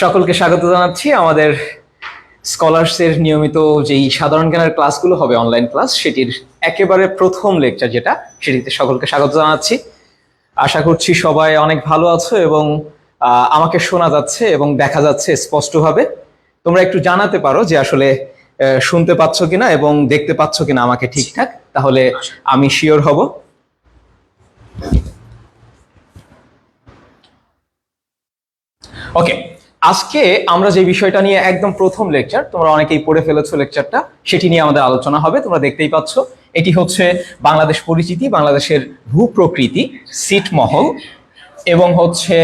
সকলকে স্বাগত জানাচ্ছি আমাদের স্কলার্সের নিয়মিত যেই সাধারণ জ্ঞানের ক্লাসগুলো হবে অনলাইন ক্লাস সেটির একেবারে প্রথম লেকচার যেটা সেটিতে সকলকে স্বাগত জানাচ্ছি। আশা করছি সবাই অনেক ভালো আছো এবং আমাকে শোনা যাচ্ছে এবং দেখা যাচ্ছে স্পষ্টভাবে। তোমরা একটু জানাতে পারো যে আসলে শুনতে পাচ্ছ কিনা এবং দেখতে পাচ্ছ কিনা আমাকে ঠিকঠাক, তাহলে আমি শিওর হব। ওকে, আজকে আমরা যে বিষয়টা নিয়ে একদম প্রথম লেকচার, তোমরা অনেকেই পড়ে ফেলেছো লেকচারটা, সেটি নিয়ে আমাদের আলোচনা হবে। তোমরা দেখতেই পাচ্ছ এটি হচ্ছে বাংলাদেশ পরিচিতি, বাংলাদেশের ভূপ্রকৃতি, ছিটমহল এবং হচ্ছে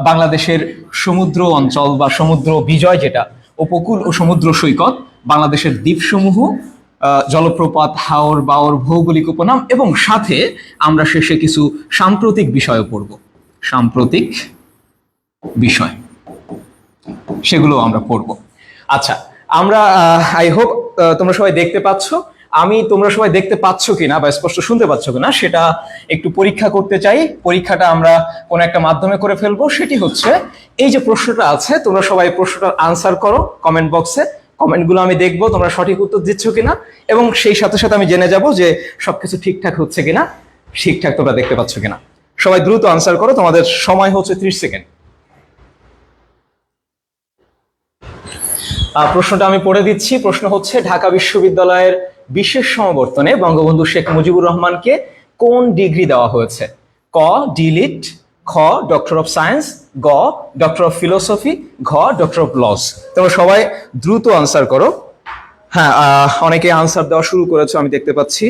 বাংলাদেশের সমুদ্র অঞ্চল বা সমুদ্র বিজয় যেটা, উপকূল ও সমুদ্র সৈকত, বাংলাদেশের দ্বীপসমূহ, জলপ্রপাত, হাওর বাওর, ভৌগোলিক উপনাম এবং সাথে আমরা শেষে কিছু সাম্প্রতিক বিষয়ও পড়ব। সাম্প্রতিক বিষয় সেগুলো আমরা পড়বো। আচ্ছা, আমরা আই হোপ তোমরা সবাই দেখতে পাচ্ছ। তোমরা সবাই দেখতে পাচ্ছ কিনা বা স্পষ্ট শুনতে পাচ্ছ কিনা সেটা একটু পরীক্ষা করতে চাই। পরীক্ষাটা আমরা কোনো একটা মাধ্যমে করে ফেলবো। সেটি হচ্ছে এই যে প্রশ্নটা আছে, তোমরা সবাই প্রশ্নটার আনসার করো কমেন্ট বক্সে। কমেন্টগুলো আমি দেখবো তোমরা সঠিক উত্তর দিচ্ছ কিনা, এবং সেই সাথে সাথে আমি জেনে যাব যে সবকিছু ঠিকঠাক হচ্ছে কিনা, ঠিকঠাক তোমরা দেখতে পাচ্ছ কিনা। সবাই দ্রুত আনসার করো, তোমাদের সময় হচ্ছে 30 সেকেন্ড। প্রশ্নটা আমি পড়ে দিচ্ছি। প্রশ্ন হচ্ছে, ঢাকা বিশ্ববিদ্যালয়ের বিশেষ সমাবর্তনে বঙ্গবন্ধু শেখ মুজিবুর রহমানকে কোন ডিগ্রি দেওয়া হয়েছে? ক ডিলিট, খ ডক্টর অফ সায়েন্স, গ ডক্টর অফ ফিলোসফি, ঘ ডক্টর অফ লস। তোমরা সবাই দ্রুত আনসার করো। হ্যাঁ, অনেকে আনসার দেওয়া শুরু করেছো আমি দেখতে পাচ্ছি।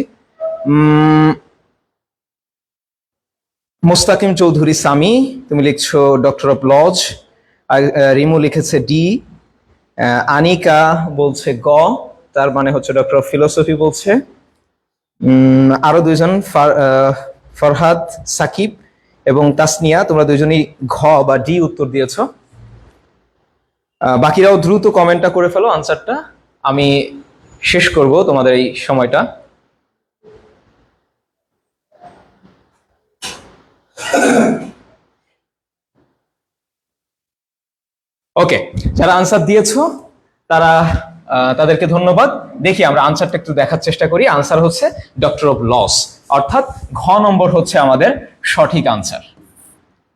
মোস্তাকিম চৌধুরী সামি, তুমি লিখছো ডক্টর অফ লজ। রিমু লিখেছে ডি। আনিকা বলছে গ, তার মানে হচ্ছে ডক্টর অফ ফিলোসফি বলছে। আরো দুইজন ফরহাদ, সাকিব এবং তাসনিয়া, তোমরা দুইজনই ঘ বা ডি উত্তর দিয়েছো। বাকিরাও দ্রুত কমেন্টটা করে ফেলো, আনসারটা আমি শেষ করব তোমাদের এই সময়টা। ওকে, যারা আনসার দিয়েছো তাদেরকে ধন্যবাদ। দেখি আমরা আনসারটা একটু দেখার চেষ্টা করি। আনসার হচ্ছে ডক্টর অফ লস, অর্থাৎ ঘ নম্বর হচ্ছে আমাদের সঠিক আনসার।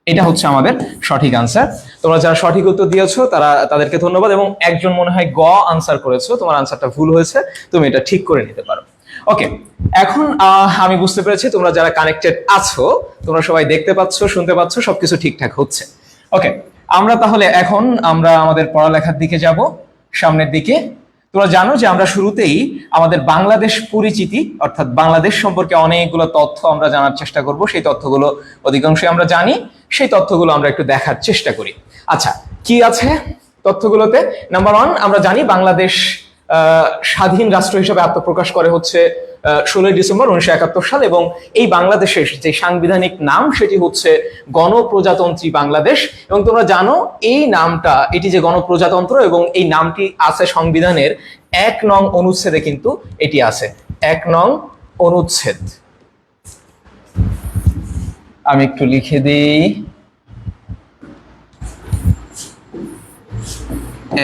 এটা হচ্ছে আমাদের সঠিক আনসার। তোমরা যারা সঠিক উত্তর দিয়েছো তাদেরকে ধন্যবাদ, এবং একজন মনে হয় গ আনসার করেছো, তোমার আনসারটা ভুল হয়েছে, তুমি এটা ঠিক করে নিতে পারো। ওকে, এখন আমি বুঝতে পেরেছি তোমরা যারা কানেক্টেড আছো তোমরা সবাই দেখতে পাচ্ছ, শুনতে পাচ্ছ, সবকিছু ঠিকঠাক হচ্ছে। ওকে, আমরা তাহলে এখন আমাদের পড়ালেখার দিকে যাব, সামনের দিকে। তোমরা জানো যে আমরা শুরুতেই আমাদের বাংলাদেশ পরিচিতি অর্থাৎ বাংলাদেশ সম্পর্কে অনেকগুলো তথ্য আমরা জানার চেষ্টা করব। সেই তথ্যগুলো অধিকাংশই আমরা জানি, সেই তথ্যগুলো আমরা একটু দেখার চেষ্টা করি। আচ্ছা, কি আছে তথ্যগুলোতে? নাম্বার 1, আমরা জানি বাংলাদেশ স্বাধীন রাষ্ট্র হিসেবে আত্মপ্রকাশ করে হচ্ছে 16 ডিসেম্বর 1971 সাল, এবং এই বাংলাদেশের যে সাংবিধানিক নাম সেটি হচ্ছে গণপ্রজাতন্ত্রী বাংলাদেশ। এবং তোমরা জানো এই নামটা, এটি যে গণপ্রজাতন্ত্র, এবং এই নামটি আছে সংবিধানের 1 নং অনুচ্ছেদে, কিন্তু এটি আছে 1 নং অনুচ্ছেদ। আমি একটু লিখে দিই,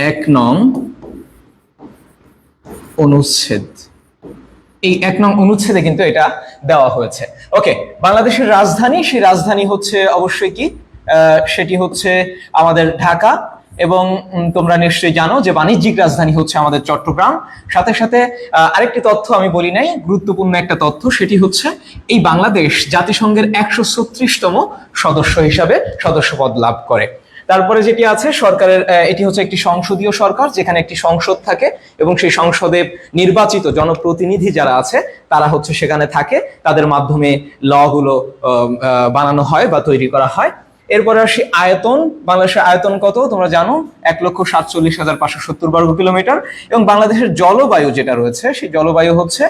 1 নং অনুচ্ছেদ। এই 1 নং অনুচ্ছেদে কিন্তু এটা দেওয়া হয়েছে। ওকে, বাংলাদেশের রাজধানী, সেই রাজধানী হচ্ছে অবশ্যই কি, সেটি হচ্ছে আমাদের ঢাকা। এবং তোমরা নিশ্চয়ই জানো যে বাণিজ্যিক রাজধানী হচ্ছে আমাদের চট্টগ্রাম। সাথে সাথে আরেকটি তথ্য আমি বলি নাই, গুরুত্বপূর্ণ একটা তথ্য, সেটি হচ্ছে এই বাংলাদেশ জাতিসংঘের 136তম সদস্য হিসাবে সদস্যপদ লাভ করে। তারপরে যেটি আছে সরকারের, এটি হচ্ছে একটি সংসদীয় সরকার, যেখানে একটি সংসদ থাকে এবং সেই সংসদে নির্বাচিত জনপ্রতিনিধি যারা আছে তারা হচ্ছে সেখানে থাকে, তাদের মাধ্যমে ল গুলো বানানো হয় বা তৈরি করা হয়। এরপরে আসি আয়তন। বাংলাদেশের আয়তন কত তোমরা জানো, 1,47,570 বর্গ কিলোমিটার। এবং বাংলাদেশের জলবায়ু যেটা রয়েছে, সেই জলবায়ু হচ্ছে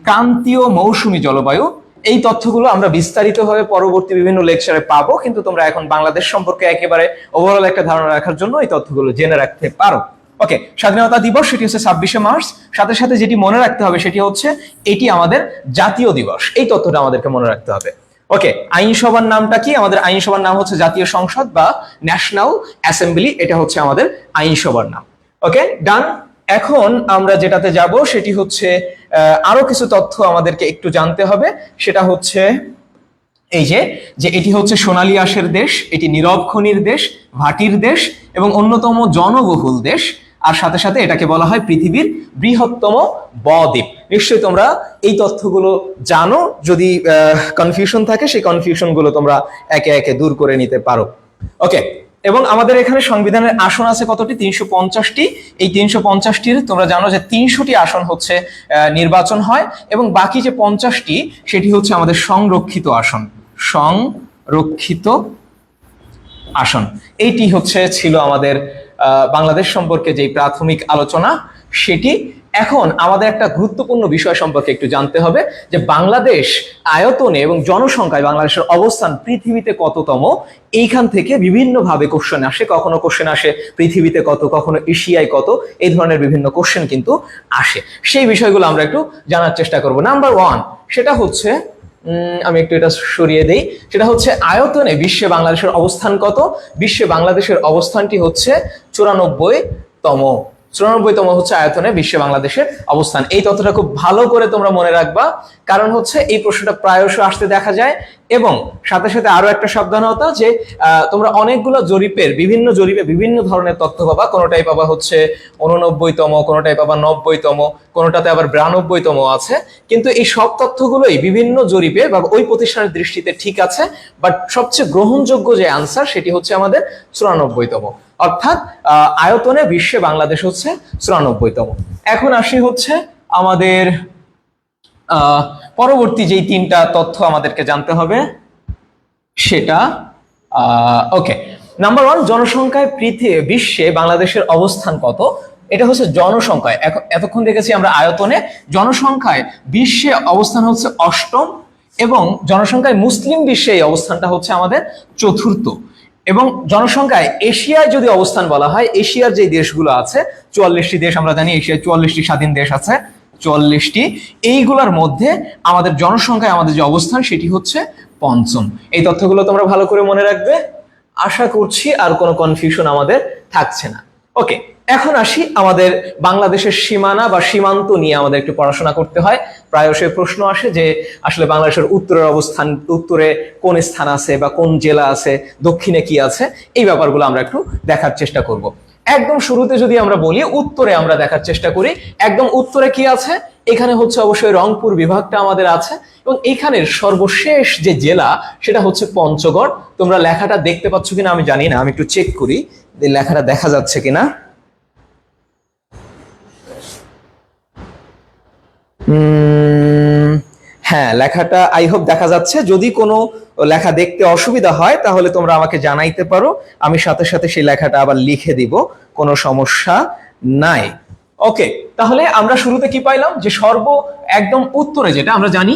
ক্রান্তীয় মৌসুমী জলবায়ু। এই তথ্যগুলো আমরা বিস্তারিতভাবে পরবর্তী বিভিন্ন লেকচারে পাবো, কিন্তু তোমরা এখন বাংলাদেশ সম্পর্কে একেবারে ওভারঅল একটা ধারণা রাখার জন্য এই তথ্যগুলো জেনে রাখতে পারো। ওকে, স্বাধীনতা দিবস সেটি হচ্ছে 26শে মার্চ। সাথে সাথে যেটি মনে রাখতে হবে সেটি হচ্ছে এটি আমাদের জাতীয় দিবস, এই তথ্যটা আমাদেরকে মনে রাখতে হবে। ওকে, আইনসভার নামটা কি? আমাদের আইনসভার নাম হচ্ছে জাতীয় সংসদ বা ন্যাশনাল অ্যাসেম্বলি, এটা হচ্ছে আমাদের আইনসভার নাম। ওকে, ডান। এখন আমরা যেটাতে যাব সেটি হচ্ছে আরো কিছু তথ্য আমাদেরকে একটু জানতে হবে। সেটা হচ্ছে এই যে এটি হচ্ছে সোনালী আঁশের দেশ, এটি নীরব খনির দেশ, ভাটির দেশ এবং অন্যতম জনবহুল দেশ। আর সাথে সাথে এটাকে বলা হয় পৃথিবীর বৃহত্তম বদ্বীপ। নিশ্চয়ই তোমরা এই তথ্যগুলো জানো। যদি কনফিউশন থাকে সেই কনফিউশন গুলো তোমরা একে একে দূর করে নিতে পারো। ওকে, এবং আমাদের এখানে সংবিধানের আসন আছে কতটি? 350টি। এই 350টির তোমরা জানো যে 300টি আসন হচ্ছে নির্বাচন হয় এবং বাকি যে 50টি সেটি হচ্ছে আমাদের সংরক্ষিত আসন। সংরক্ষিত আসন, এইটি হচ্ছে ছিল আমাদের বাংলাদেশ সম্পর্কে যে প্রাথমিক আলোচনা সেটি। এখন আমাদের একটা গুরুত্বপূর্ণ বিষয় সম্পর্কে একটু জানতে হবে যে বাংলাদেশ আয়তনে এবং জনসংখ্যায় বাংলাদেশের অবস্থান পৃথিবীতে কততম। এইখান থেকে বিভিন্ন ভাবে কোশ্চেন আসে, কখনো কোশ্চেন আসে পৃথিবীতে কত, কখনো এশিয়ায় কত, এই ধরনের বিভিন্ন কোশ্চেন কিন্তু আসে। সেই বিষয়গুলো আমরা একটু জানার চেষ্টা করব। নাম্বার 1 সেটা হচ্ছে, আমি একটু এটা সরিয়ে দেই, সেটা হচ্ছে আয়তনে বিশ্বে বাংলাদেশের অবস্থান কত? বিশ্বে বাংলাদেশের অবস্থানটি হচ্ছে 94তম। 94তম হচ্ছে আয়তনে বিশ্বে বাংলাদেশের অবস্থান। এই তথ্যটা খুব ভালো করে তোমরা মনে রাখবা, কারণ হচ্ছে এই প্রশ্নটা প্রায়শ আসতে দেখা যায়। এবং সাথে সাথে আরো একটা সাবধানতা যে তোমরা অনেকগুলো জরিপে বিভিন্ন ধরনের তথ্য পাবা। কোনোটাই পাবা হচ্ছে 89তম, কোনোটাই পাবা 90তম, কোনোটাতে আবার 92তম আছে। কিন্তু এই সব তথ্যগুলোই বিভিন্ন জরিপে বা ওই প্রতিষ্ঠানের দৃষ্টিতে ঠিক আছে, বাট সবচেয়ে গ্রহণযোগ্য যে আনসার সেটি হচ্ছে আমাদের 94তম। অর্থাৎ আয়তনে বিশ্বে বাংলাদেশ হচ্ছে 94তম। এখন আসি হচ্ছে আমাদের পরবর্তী যেই 3টা তথ্য আমাদেরকে জানতে হবে সেটা ওকে। নাম্বার 1, জনসংখ্যায় বিশ্বে বাংলাদেশের অবস্থান কত? এটা হচ্ছে জনসংখ্যায়। এতক্ষণ দেখেছি আমরা আয়তনে, জনসংখ্যায় বিশ্বে অবস্থান হচ্ছে 8ম এবং জনসংখ্যায় মুসলিম বিশ্বে এই অবস্থানটা হচ্ছে আমাদের 4র্থ। এবং জনসংখ্যায় এশিয়ায় যদি অবস্থান বলা হয়, এশিয়ার যে দেশগুলো আছে 44টি দেশ, আমরা জানি এশিয়ায় 44টি স্বাধীন দেশ আছে, 44টি। এইগুলোর মধ্যে আমাদের জনসংখ্যায় আমাদের যে অবস্থান সেটি হচ্ছে 5ম। এই তথ্যগুলো তোমরা ভালো করে মনে রাখবে। আশা করছি আর কোনো কনফিউশন আমাদের থাকছে না। ওকে, এখন আসি আমাদের বাংলাদেশের সীমানা বা সীমান্ত নিয়ে আমাদের একটু পড়াশোনা করতে হয়। প্রায়শই প্রশ্ন আসে যে আসলে বাংলাদেশের উত্তরের অবস্থান, উত্তরে কোন স্থান আছে বা কোন জেলা আছে, দক্ষিণে কি আছে, এই ব্যাপারগুলো আমরা একটু দেখার চেষ্টা করব। একদম শুরুতে যদি আমরা বলি উত্তরে আমরা দেখার চেষ্টা করি, একদম উত্তরে কি আছে? এখানে হচ্ছে অবশ্যই রংপুর বিভাগটা আমাদের আছে এবং এখানের সর্বশেষ যে জেলা সেটা হচ্ছে পঞ্চগড়। তোমরা লেখাটা দেখতে পাচ্ছ কিনা আমি জানি না, আমি একটু চেক করি যে লেখাটা দেখা যাচ্ছে কিনা। হ্যাঁ, লেখাটা আই হোপ দেখা যাচ্ছে। যদি কোনো লেখা দেখতে অসুবিধা হয় তাহলে তোমরা আমাকে জানাইতে পারো, আমি সাথে সাথে সেই লেখাটা আবার লিখে দিব, কোনো সমস্যা নাই। ওকে, তাহলে আমরা শুরুতে কি পাইলাম যে একদম উত্তরে যেটা আমরা জানি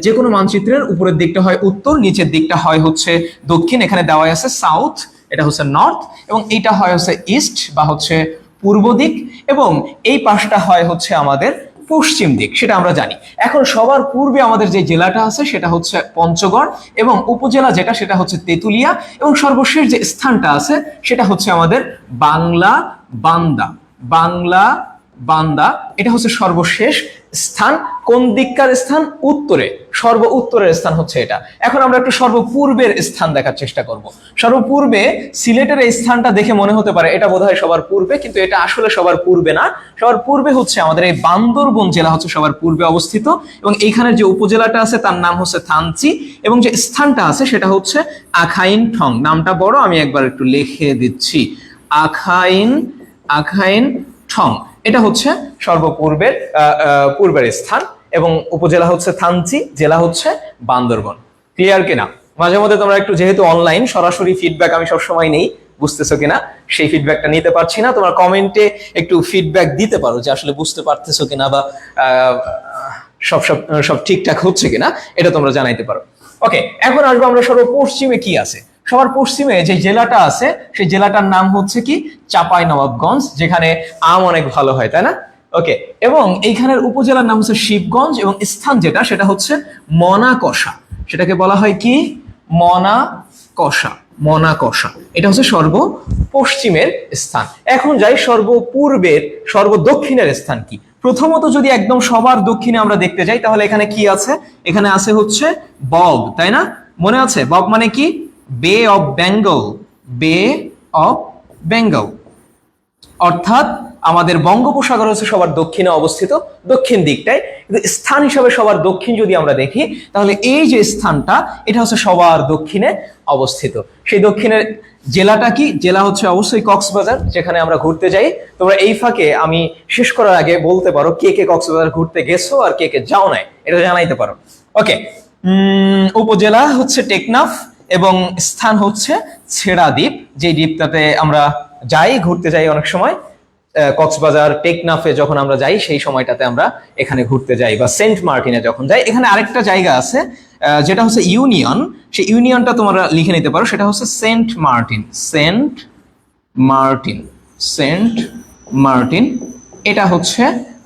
যে কোনো মানচিত্রের উপরের দিকটা হয় উত্তর, নিচের দিকটা হয় হচ্ছে দক্ষিণ। এখানে দেওয়া আছে সাউথ, এটা হচ্ছে নর্থ, এবং এইটা হয় হচ্ছে ইস্ট বা হচ্ছে পূর্ব দিক, এবং এই পাশটা হয় হচ্ছে আমাদের পশ্চিম দিক, সেটা আমরা জানি। এখন সবার পূর্বে আমাদের যে জেলাটা আছে সেটা হচ্ছে পঞ্চগড়, এবং উপজেলা যেটা সেটা হচ্ছে তেঁতুলিয়া, এবং সর্বশেষ যে স্থানটা আছে সেটা হচ্ছে আমাদের বাংলা বান্দা। এটা হচ্ছে সর্বশেষ স্থান। কোন দিককার স্থান? উত্তরে, সর্ব উত্তরের স্থান হচ্ছে এটা। এখন আমরা একটু সর্বপূর্বের স্থান দেখার চেষ্টা করব। সর্বপূর্বে সিলেটের এই স্থানটা দেখে মনে হতে পারে এটা বোধহয় সবার পূর্বে, কিন্তু এটা আসলে সবার পূর্বে না। সবার পূর্বে হচ্ছে আমাদের এই বান্দরবন জেলা হচ্ছে সবার পূর্বে অবস্থিত, এবং এইখানের যে উপজেলাটা আছে তার নাম হচ্ছে থানচি, এবং যে স্থানটা আছে সেটা হচ্ছে আখাইন ঠং। নামটা বড়, আমি একবার একটু লিখে দিচ্ছি, আখাইন ঠং। এটা হচ্ছে পূর্বের স্থান, এবং উপজেলা হচ্ছে থানচি, জেলা হচ্ছে বান্দরবন। ক্লিয়ার কিনা? মাঝে মধ্যে তোমরা একটু, যেহেতু অনলাইন সরাসরি ফিডব্যাক আমি সবসময় নেই, বুঝতেছো কিনা সেই ফিডব্যাকটা নিতে পারছি না। তোমরা কমেন্টে একটু ফিডব্যাক দিতে পারো যে আসলে বুঝতে পারতেছো কিনা বা সব ঠিকঠাক হচ্ছে কিনা, এটা তোমরা জানাইতে পারো। ওকে, এখন আসবো আমরা সর্বপশ্চিমে কি আছে। সবার পশ্চিমে যে জেলাটা আছে সেই জেলাটার নাম হচ্ছে কি? চাঁপাইনবাবগঞ্জ, যেখানে আম অনেক ভালো হয়, তাই না? ওকে, এবং এইখানের উপজেলার নাম হচ্ছে শিবগঞ্জ, এবং স্থান যেটা সেটা হচ্ছে মনাকষা। সেটাকে বলা হয় কি? মনাকশা। মনাকশা এটা হচ্ছে সর্বপশ্চিমের স্থান। এখন যাই সর্বপূর্বের সর্বদক্ষিণের স্থান কি। প্রথমত যদি একদম সবার দক্ষিণে আমরা দেখতে যাই তাহলে এখানে কি আছে? এখানে আছে হচ্ছে বব, তাই না? মনে আছে বব মানে কি? বে অফ বেঙ্গল। বে অফ বেঙ্গল অর্থাৎ আমাদের বঙ্গোপসাগর হচ্ছে সবার দক্ষিণে অবস্থিত, দক্ষিণ দিকটায়। কিন্তু স্থান হিসাবে সবার দক্ষিণ যদি আমরা দেখি তাহলে এই যে স্থানটা এটা হচ্ছে সবার দক্ষিণে অবস্থিত। সেই দক্ষিণের জেলাটা কি? জেলা হচ্ছে অবশ্যই কক্সবাজার, যেখানে আমরা ঘুরতে যাই। তোমরা এই ফাঁকে আমি শেষ করার আগে বলতে পারো কে কে কক্সবাজার ঘুরতে গেছো আর কে কে যাও নাই, এটা জানাইতে পারো। ওকে, উপজেলা হচ্ছে টেকনাফ এবং স্থান হচ্ছে ছেড়া দ্বীপ, যে দ্বীপটাতে আমরা যাই, ঘুরতে যাই অনেক সময়। কক্সবাজার টেকনাফে যখন আমরা যাই সেই সময়টাতে আমরা এখানে ঘুরতে যাই, বা সেন্ট মার্টিনে যখন যাই। এখানে আরেকটা জায়গা আছে যেটা হচ্ছে ইউনিয়ন, সেই ইউনিয়নটা তোমরা লিখে নিতে পারো, সেটা হচ্ছে Saint Martin. Saint Martin, Saint Martin এটা হচ্ছে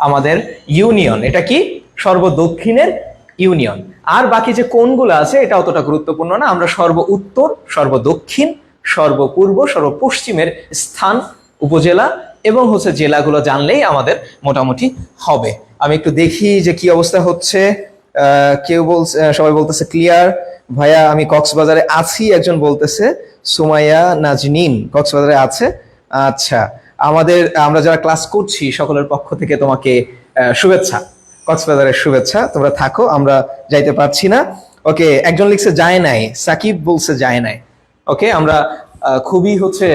আমাদের ইউনিয়ন। এটা কি? সর্বদক্ষিণের ইউনিয়ন। আর বাকি যে কোনগুলো আছে এটা অতটা গুরুত্বপূর্ণ না। আমরা সর্ব উত্তর, সর্বদক্ষিণ, সর্বপূর্ব, সর্বপশ্চিমের স্থান, উপজেলা এবং হচ্ছে জেলাগুলো জানলেই আমাদের মোটামুটি হবে। আমি একটু দেখি যে কি অবস্থা হচ্ছে। কেউ বলছে, সবাই বলতেছে ক্লিয়ার ভাইয়া আমি কক্সবাজারে আছি, একজন বলতেছে সুমাইয়া নাজনীন কক্সবাজারে আছে। আচ্ছা, আমরা যারা ক্লাস করছি সকলের পক্ষ থেকে তোমাকে শুভেচ্ছা, কক্সবাজারের শুভেচ্ছা। তোমরা থাকো, আমরা যাইতে পারছি না। ওকে, একজন লিখছে যায় নাই, সাকিব বলছে যায় নাই। ওকে, আমরা খুবই হচ্ছে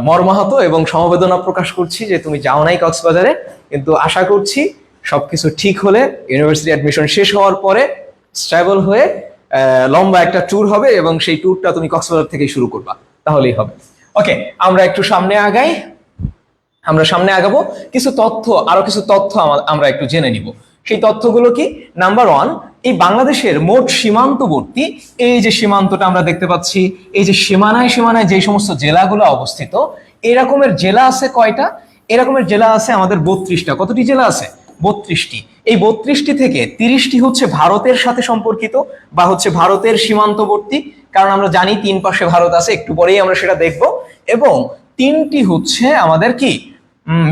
মর্মাহত এবং সমবেদনা প্রকাশ করছি যে তুমি যাও নাই কক্সবাজারে, কিন্তু আশা করছি সবকিছু ঠিক হলে ইউনিভার্সিটি অ্যাডমিশন শেষ হওয়ার পরে স্ট্রাভেল হয়ে লম্বা একটা ট্যুর হবে এবং সেই ট্যুরটা তুমি কক্সবাজার থেকেই শুরু করবা, তাহলেই হবে। ওকে, আমরা একটু সামনে আগাই। আমরা সামনে আগাবো, আরো কিছু তথ্য আমরা একটু জেনে নিব। সেই তথ্যগুলো কি? নাম্বার 1, এই বাংলাদেশের মোট সীমান্তবর্তী এই যে সীমান্তটা আমরা দেখতে পাচ্ছি, এই যে সীমানায় সীমানায় যে সমস্ত জেলাগুলো অবস্থিত, এরকমের জেলা আছে কয়টা? এরকমের জেলা আছে আমাদের 32টা। কতটি জেলা আছে? 32টি। এই 32টি থেকে 30টি হচ্ছে ভারতের সাথে সম্পর্কিত বা হচ্ছে ভারতের সীমান্তবর্তী, কারণ আমরা জানি 3 পাশে ভারত আছে, একটু পরেই আমরা সেটা দেখব। এবং 3টি হচ্ছে আমাদের কি?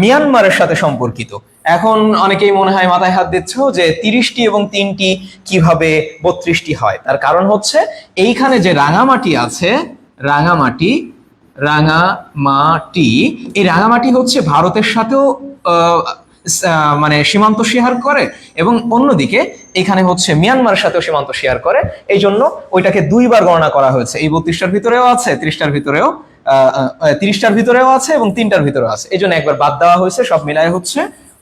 মিয়ানমারের সাথে সম্পর্কিত। এখন অনেকেই মনে হয় মাথায় হাত দিচ্ছ যে 30টি এবং 3টি কিভাবে 32টি হয়। তার কারণ হচ্ছে এইখানে যে রাঙামাটি আছে, রাঙামাটি, এই রাঙামাটি হচ্ছে ভারতের সাথেও মানে সীমান্ত শেয়ার করে, এবং অন্যদিকে এখানে হচ্ছে মিয়ানমারের সাথেও সীমান্ত শেয়ার করে। এই জন্য ওইটাকে 2বার গণনা করা হয়েছে। এই 32টার ভিতরেও আছে, 30টার ভিতরেও 30টার ভিতরেও আছে এবং 3টার ভিতরেও আছে। এই জন্য একবার বাদ দেওয়া হয়েছে, সব মিলায় হচ্ছে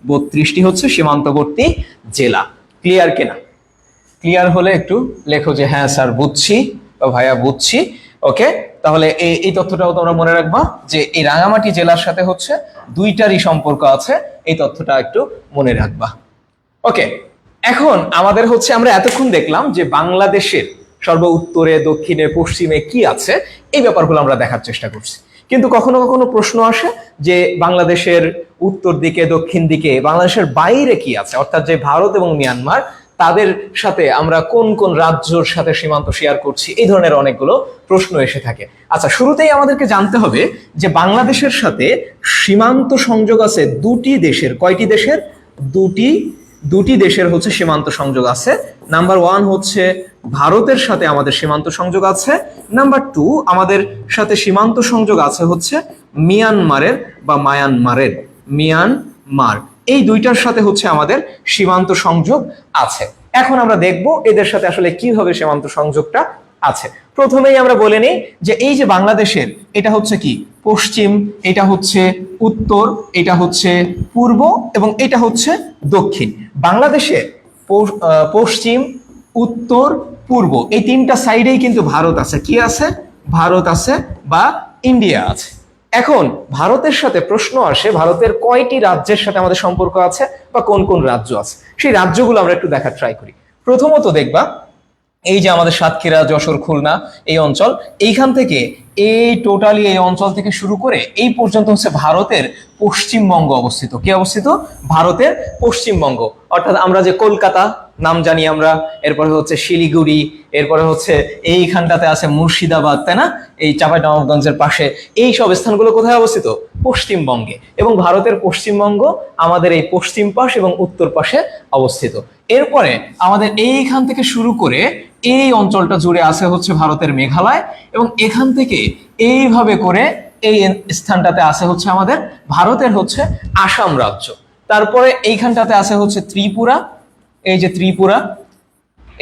32টি হচ্ছে সীমান্তবর্তী জেলা। ক্লিয়ার কিনা? ক্লিয়ার হলে একটু লেখো যে হ্যাঁ স্যার বুঝছি বা ভাইয়া বুঝছি। ওকে, তাহলে এই তথ্যটাও তোমরা মনে রাখবা যে এই রাঙামাটি জেলার সাথে হচ্ছে 2টারই সম্পর্ক আছে, এই তথ্যটা একটু মনে রাখবা। ওকে, এখন আমাদের হচ্ছে আমরা এতক্ষণ দেখলাম যে বাংলাদেশের সর্ব উত্তরে, দক্ষিণে, পশ্চিমে কি আছে, এই ব্যাপারগুলো আমরা দেখার চেষ্টা করছি। কিন্তু কখনো কখনো প্রশ্ন আসে যে বাংলাদেশের উত্তর দিকে, দক্ষিণ দিকে, বাংলাদেশের বাইরে কি আছে, অর্থাৎ যে ভারত এবং মিয়ানমার তাদের সাথে আমরা কোন কোন রাজ্যের সাথে সীমান্ত শেয়ার করছি, এই ধরনের অনেকগুলো প্রশ্ন এসে থাকে। আচ্ছা, শুরুতেই আমাদেরকে জানতে হবে যে বাংলাদেশের সাথে সীমান্ত সংযোগ আছে 2টি দেশের। কয়টি দেশের? দুটি দেশের হচ্ছে সীমান্ত সংযোগ আছে। নাম্বার 1 হচ্ছে ভারতের সাথে আমাদের সীমান্ত সংযোগ আছে। নাম্বার 2 আমাদের সাথে সীমান্ত সংযোগ আছে হচ্ছে মিয়ানমারের বা মিয়ানমার, এই 2টার সাথে হচ্ছে আমাদের সীমান্ত সংযোগ আছে। এখন আমরা দেখব এদের সাথে আসলে কিভাবে সীমান্ত সংযোগটা আছে। প্রথমেই আমরা বলে নিই যে এই যে বাংলাদেশের, এটা হচ্ছে কি? পশ্চিম, এটা হচ্ছে উত্তর, এটা হচ্ছে পূর্ব এবং এটা হচ্ছে দক্ষিণ। বাংলাদেশের পশ্চিম, উত্তর, পূর্ব এই 3টা সাইডেই কিন্তু ভারত আছে। কি আছে? ভারত আছে বা ইন্ডিয়া আছে। এখন ভারতের সাথে প্রশ্ন আসে ভারতের কয়টি রাজ্যের সাথে আমাদের সম্পর্ক আছে বা কোন কোন রাজ্য আছে, সেই রাজ্যগুলো আমরা একটু দেখার ট্রাই করি। প্রথমত দেখবা এই যে আমাদের সাতক্ষীরা, যশোর, খুলনা এই অঞ্চল, এইখান থেকে এই টোটালি এই অঞ্চল থেকে শুরু করে এই পর্যন্ত হচ্ছে ভারতের পশ্চিমবঙ্গ অবস্থিত। কি অবস্থিত? ভারতের পশ্চিমবঙ্গ। অর্থাৎ আমরা যে কলকাতা নাম জানি আমরা, এরপরে হচ্ছে শিলিগুড়ি, এরপরে হচ্ছে এইখানটাতে আছে মুর্শিদাবাদ, তাই না, এই চাঁপাইনবাবগঞ্জের পাশে। এই সব স্থানগুলো কোথায় অবস্থিত? পশ্চিমবঙ্গে। এবং ভারতের পশ্চিমবঙ্গ আমাদের এই পশ্চিম পাশ এবং উত্তর পাশে অবস্থিত। এরপরে আমাদের এইখান থেকে শুরু করে এই অঞ্চলটা জুড়ে আছে হচ্ছে ভারতের মেঘালয়, এবং এখান থেকে এইভাবে করে এই স্থানটাতে আছে হচ্ছে আমাদের ভারতের হচ্ছে আসাম রাজ্য। তারপরে এইখানটাতে আছে হচ্ছে ত্রিপুরা, এই যে ত্রিপুরা,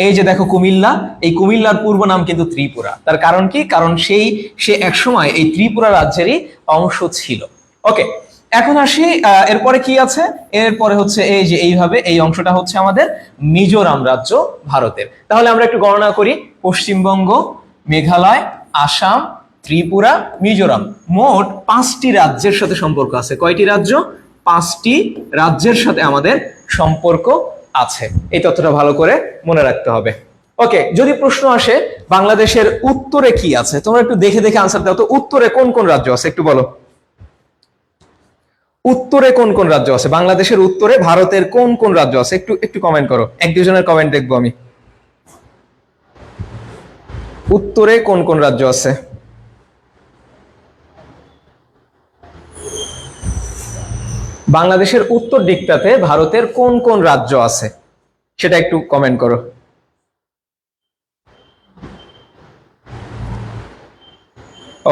এই যে দেখো কুমিল্লা, এই কুমিল্লার পূর্ব নাম কিন্তু ত্রিপুরা। তার কারণ কি? কারণ সে একসময় এই ত্রিপুরা রাজ্যেরই অংশ ছিল। ওকে, এখন আসি এরপরে কি আছে, এরপরে হচ্ছে এই যে এইভাবে এই অংশটা হচ্ছে আমাদের মিজোরাম রাজ্য ভারতের। তাহলে আমরা একটু গণনা করি, পশ্চিমবঙ্গ, মেঘালয়, আসাম, ত্রিপুরা, মিজোরাম, মোট 5টি রাজ্যের সাথে সম্পর্ক আছে। কয়টি রাজ্য? 5টি রাজ্যের সাথে আমাদের সম্পর্ক আছে। এই তথ্যটা ভালো করে মনে রাখতে হবে। ওকে, যদি প্রশ্ন আসে বাংলাদেশের উত্তরে কি আছে, তোমরা একটু দেখে দেখে আনসার দাও তো। উত্তরে কোন কোন রাজ্য আছে একটু বলো। উত্তরে কোন কোন রাজ্য আছে? বাংলাদেশের উত্তরে ভারতের কোন কোন রাজ্য আছে? একটু একটু কমেন্ট করো, এক দুজনের কমেন্ট দেখবো আমি। উত্তরে কোন কোন রাজ্য আছে? বাংলাদেশের উত্তর দিকটাতে ভারতের কোন কোন রাজ্য আছে সেটা একটু কমেন্ট করো।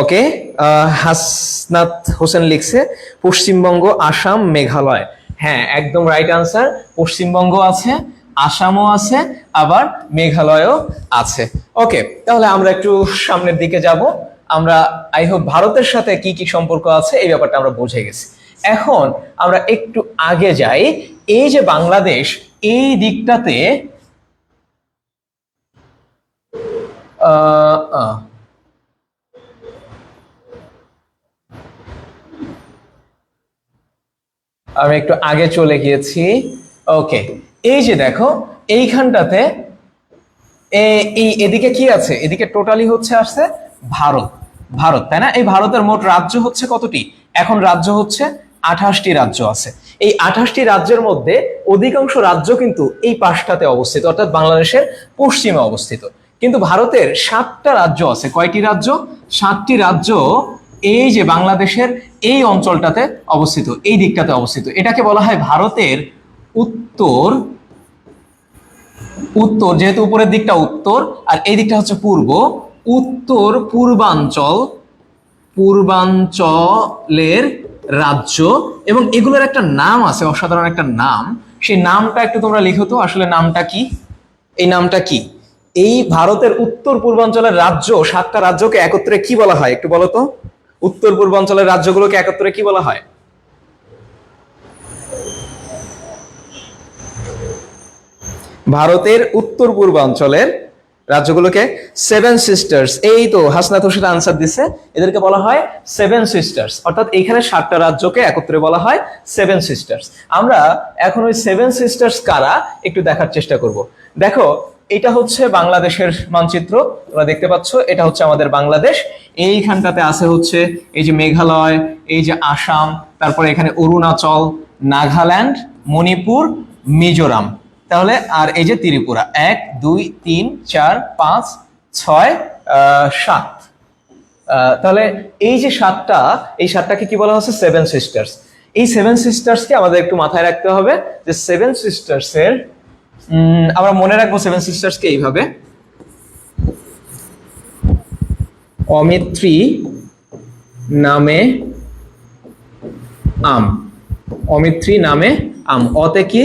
ওকে, হাসনাত হোসেন লিখছে পশ্চিমবঙ্গ, আসাম, মেঘালয়। হ্যাঁ, একদম রাইট আনসার। পশ্চিমবঙ্গ আছে, আসামও আছে, আবার মেঘালয়ও আছে। ওকে, তাহলে আমরা একটু সামনের দিকে যাব। আমরা আই হোপ ভারতের সাথে কি কি সম্পর্ক আছে এই ব্যাপারটা আমরা বুঝে গেছি। এখন আমরা একটু আগে যাই। এই যে বাংলাদেশ, এই দিকটাতে আমি একটু আগে চলে গিয়েছি। ওকে, এই যে দেখো এইখানটাতে এই এদিকে কি আছে? এদিকে টোটালি হচ্ছে আসছে ভারত, ভারত, তাই না? এই ভারতের মোট রাজ্য হচ্ছে কতটি? এখন রাজ্য হচ্ছে 28টি রাজ্য আছে। এই 28টি রাজ্যের মধ্যে অধিকাংশ রাজ্য কিন্তু এই পাশটাতে অবস্থিত, অর্থাৎ বাংলাদেশের পশ্চিমে অবস্থিত। কিন্তু ভারতের 7টা রাজ্য আছে। কয়টি রাজ্য? 7টি রাজ্য এই যে বাংলাদেশের এই অঞ্চলটাতে অবস্থিত, এই দিকটাতে অবস্থিত। এটাকে বলা হয় ভারতের উত্তর, উত্তর, যেহেতু উপরের দিকটা উত্তর আর এই দিকটা হচ্ছে পূর্ব, উত্তর পূর্বাঞ্চল, পূর্বাঞ্চলের রাজ্য। এবং এগুলোর একটা নাম আছে, অসাধারণ একটা নাম। সেই নামটা একটু তোমরা লিখো তো, আসলে নামটা কি? এই নামটা কি? এই ভারতের উত্তর পূর্বাঞ্চলের রাজ্য, 7টা রাজ্যকে একত্রে কি বলা হয় একটু বলো তো। উত্তর পূর্বাঞ্চলের রাজ্যগুলোকে একত্রে কি বলা হয়? ভারতের উত্তর পূর্বাঞ্চলের রাজ্যগুলোকে 7 সিস্টার্স। এই তো হাসনাত হোসেন আনসার দিছে, এদেরকে বলা হয় 7 সিস্টার্স। অর্থাৎ এখানে 7টা রাজ্যকে একত্রে বলা হয় 7 সিস্টার্স। আমরা এখন ওই 7 সিস্টার্স কারা একটু দেখার চেষ্টা করব। দেখো, এটা হচ্ছে বাংলাদেশের মানচিত্র, তোমরা দেখতে পাচ্ছ, এটা হচ্ছে আমাদের বাংলাদেশ। এইখানটাতে আছে হচ্ছে এই যে মেঘালয়, এই যে আসাম, তারপরে এখানে অরুণাচল, নাগাল্যান্ড, মণিপুর, মিজোরাম, তাহলে আর এই যে ত্রিপুরা। 1 2 3 4 5 6 7। তাহলে এই যে 7টা, এই 7টাকে কি বলা হচ্ছে? 7 সিস্টার্স। এই 7 সিস্টার্সকে আমাদের একটু মাথায় রাখতে হবে যে 7 সিস্টার্স এর আমরা মনে রাখবো 7 সিস্টার্সকে এইভাবে: অমিত্রী নামে আম, অমিত্রী নামে আম। অতে কি?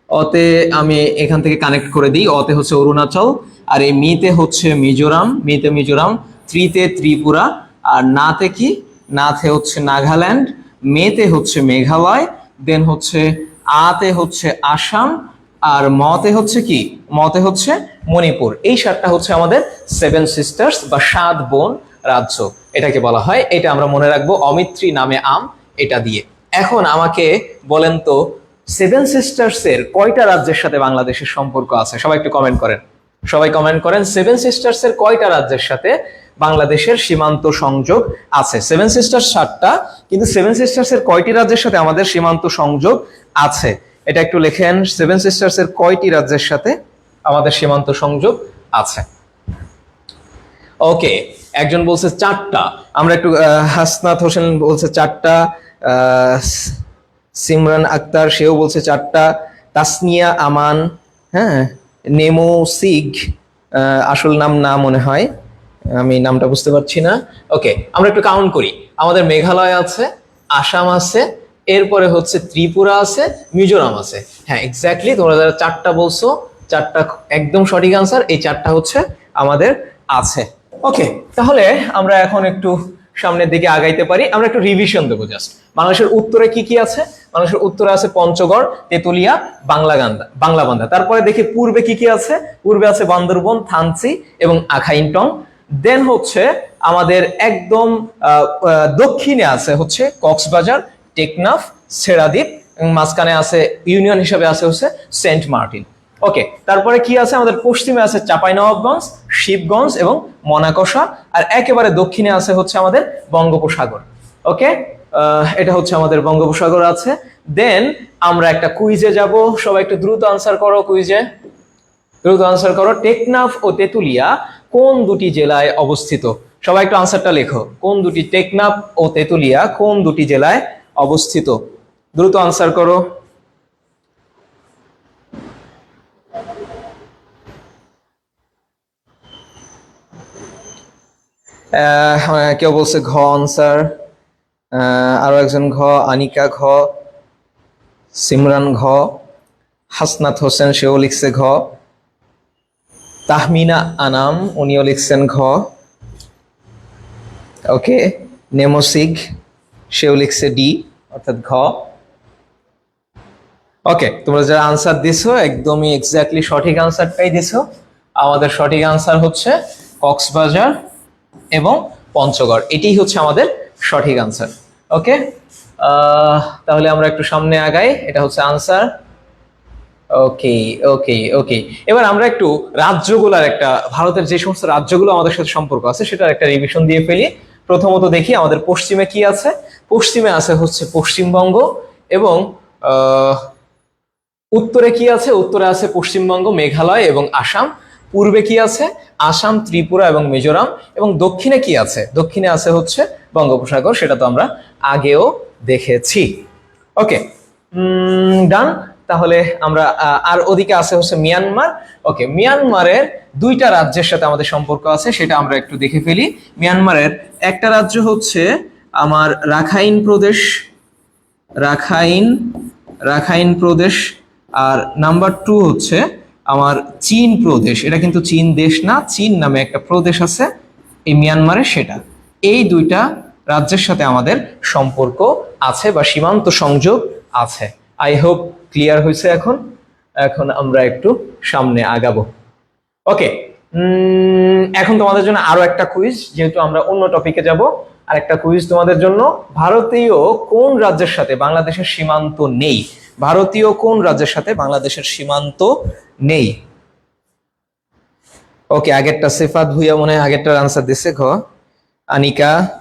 অতে আমি এখান থেকে কানেক্ট করে দিই। অতে হচ্ছে অরুণাচল, আর এই মিতে হচ্ছে মিজোরাম, মিতে মিজোরাম, ত্রিতে ত্রিপুরা, আর নাতে কি? নাতে হচ্ছে নাগাল্যান্ড, মেতে হচ্ছে মেঘালয়, দেন হচ্ছে আতে হচ্ছে আসাম, আর মতে হচ্ছে কি? মতে হচ্ছে মণিপুর। এই 7টা হচ্ছে আমাদের 7 সিস্টার্স বা 7 বোন রাজ্য, এটাকে বলা হয়। এটা আমরা মনে রাখবো অমিত্রী নামে আম এটা দিয়ে। এখন আমাকে বলেন তো 7 সিস্টার্স এর কয়টা রাজ্যের সাথে বাংলাদেশের সম্পর্ক আছে? সবাই একটু কমেন্ট করেন, সবাই কমেন্ট করেন। 7 সিস্টার্স এর কয়টা রাজ্যের সাথে বাংলাদেশের সীমান্ত সংযোগ আছে? 7 সিস্টার্স 7টা, কিন্তু 7 সিস্টার্স এর কয়টি রাজ্যের সাথে আমাদের সীমান্ত সংযোগ আছে এটা একটু লেখেন, সেভেন সিস্টার্স এর কয়টি রাজ্যের সাথে আমাদের সীমান্ত সংযোগ আছে? ওকে, একজন বলছে 4টা। আমরা একটু হাসনাত হোসেন বলছে 4টা, সিমরান আক্তার সেও বলছে 4টা, তাসনিয়া আমান, হ্যাঁ, নেমো সিগ, আসল নাম না মনে হয়, আমি নামটা বুঝতে পারছি না। ওকে, আমরা একটু কাউন্ট করি। আমাদের মেঘালয় আছে, আসাম আছে, এরপরে হচ্ছে ত্রিপুরা আছে, মিজোরাম আছে। হ্যাঁ, এক্স্যাক্টলি, তোমরা যারা 4টা বলছো, 4টা একদম সঠিক আনসার। এই 4টা হচ্ছে আমাদের আছে। ওকে, তাহলে আমরা এখন একটু সামনের দিকে আগাইতে পারি। আমরা একটু রিভিশন দেবো জাস্ট। বাংলাদেশের উত্তরে কি কি আছে? বাংলাদেশের উত্তরে আছে পঞ্চগড়, তেতুলিয়া, বাংলাবান্ধা। তারপরে দেখি পূর্বে কি কি আছে। পূর্বে আছে বান্দরবন, থানচি এবং আখাইনটং। দেন হচ্ছে আমাদের একদম দক্ষিণে আছে হচ্ছে কক্সবাজার, টেকনাফ, ছেড়াদ্বীপ, এবং মাঝখানে আছে ইউনিয়ন হিসেবে আছে হচ্ছে সেন্ট মার্টিন। ওকে, তারপরে কি আছে? আমাদের পশ্চিমে আছে চাঁপাইনবাবগঞ্জ, শিবগঞ্জ এবং মনাকষা। আর একেবারে দক্ষিণে আছে হচ্ছে আমাদের বঙ্গোপসাগর। ওকে, এটা হচ্ছে আমাদের বঙ্গোপসাগর আছে। দেন আমরা একটা কুইজে যাব। সবাই একটু দ্রুত আনসার করো, কুইজে দ্রুত আনসার করো। টেকনাফ ও তেতুলিয়া কোন দুটি জেলায় অবস্থিত? সবাই একটু আনসারটা লেখো। কোন দুটি, টেকনাফ ও তেতুলিয়া কোন দুটি জেলায় অবস্থিত? দ্রুত আনসার করো। কেউ বলছে ঘ আনসার, আরো একজন ঘ, আনিকা ঘ, সিমরান ঘ, হাসনাত হোসেন সেও লিখছে ঘ, তাহমিনা আনাম উনিও লিখছেন ঘ। ওকে, নেমোসিগ সেও লিখছে ডি, অর্থাৎ ঘ। ওকে, তোমরা যারা আনসার দিছো একদমই এক্স্যাক্টলি সঠিক আনসারটাই দিছো। আমাদের সঠিক আনসার হচ্ছে কক্সবাজার এবং পঞ্চগড়। এটাই হচ্ছে আমাদের সঠিক আনসার। ওকে, তাহলে আমরা একটু সামনে আগাই। এটা হচ্ছে আনসার। ওকে ওকে ওকে, এবার আমরা একটু রাজ্যগুলোর একটা, ভারতের যে সমস্ত রাজ্যগুলো আমাদের সাথে সম্পর্ক আছে সেটার একটা রিভিশন দিয়ে ফেলি। প্রথমত দেখি আমাদের পশ্চিমে কি আছে। পশ্চিমে আছে হচ্ছে পশ্চিমবঙ্গ এবং উত্তরে কি আছে? উত্তরে আছে পশ্চিমবঙ্গ, মেঘালয় এবং আসাম। পূর্বে কি আছে? আসাম, ত্রিপুরা এবং মিজোরাম। এবং দক্ষিণে কি আছে? দক্ষিণে আছে হচ্ছে বঙ্গোপসাগর, সেটা তো আমরা আগেও দেখেছি। ওকে, ডান। তাহলে আমরা আর ওদিকে আছে হচ্ছে মিয়ানমার। ওকে, মিয়ানমারের 2টা রাজ্যের সাথে আমাদের সম্পর্ক আছে, সেটা আমরা একটু দেখে ফেলি। মিয়ানমারের একটা রাজ্য হচ্ছে আমার রাখাইন প্রদেশ, রাখাইন প্রদেশ। আর নাম্বার 2 হচ্ছে আমার চীন প্রদেশ। এটা কিন্তু চীন দেশ না, চীন নামে একটা প্রদেশ আছে এই মিয়ানমারে, সেটা। এই 2টা রাজ্যের সাথে আমাদের সম্পর্ক আছে বা সীমান্ত সংযোগ আছে। আই হোপ ক্লিয়ার হয়েছে। এখন এখন আমরা একটু সামনে আগাবো। ওকে, এখন তোমাদের জন্য আরো একটা কুইজ, যেহেতু আমরা অন্য টপিকে যাব। আর একটা কুইজ তোমাদের জন্য। ভারতীয় কোন রাজ্যের সাথে বাংলাদেশের সীমান্ত নেই? ভারতীয় কোন রাজ্যের সাথে বাংলাদেশের সীমান্ত নেই? ওকে, আগেরটা সিফাত ভুইয়া মনে হয় আগেরটার আনসার দিছে ঘ।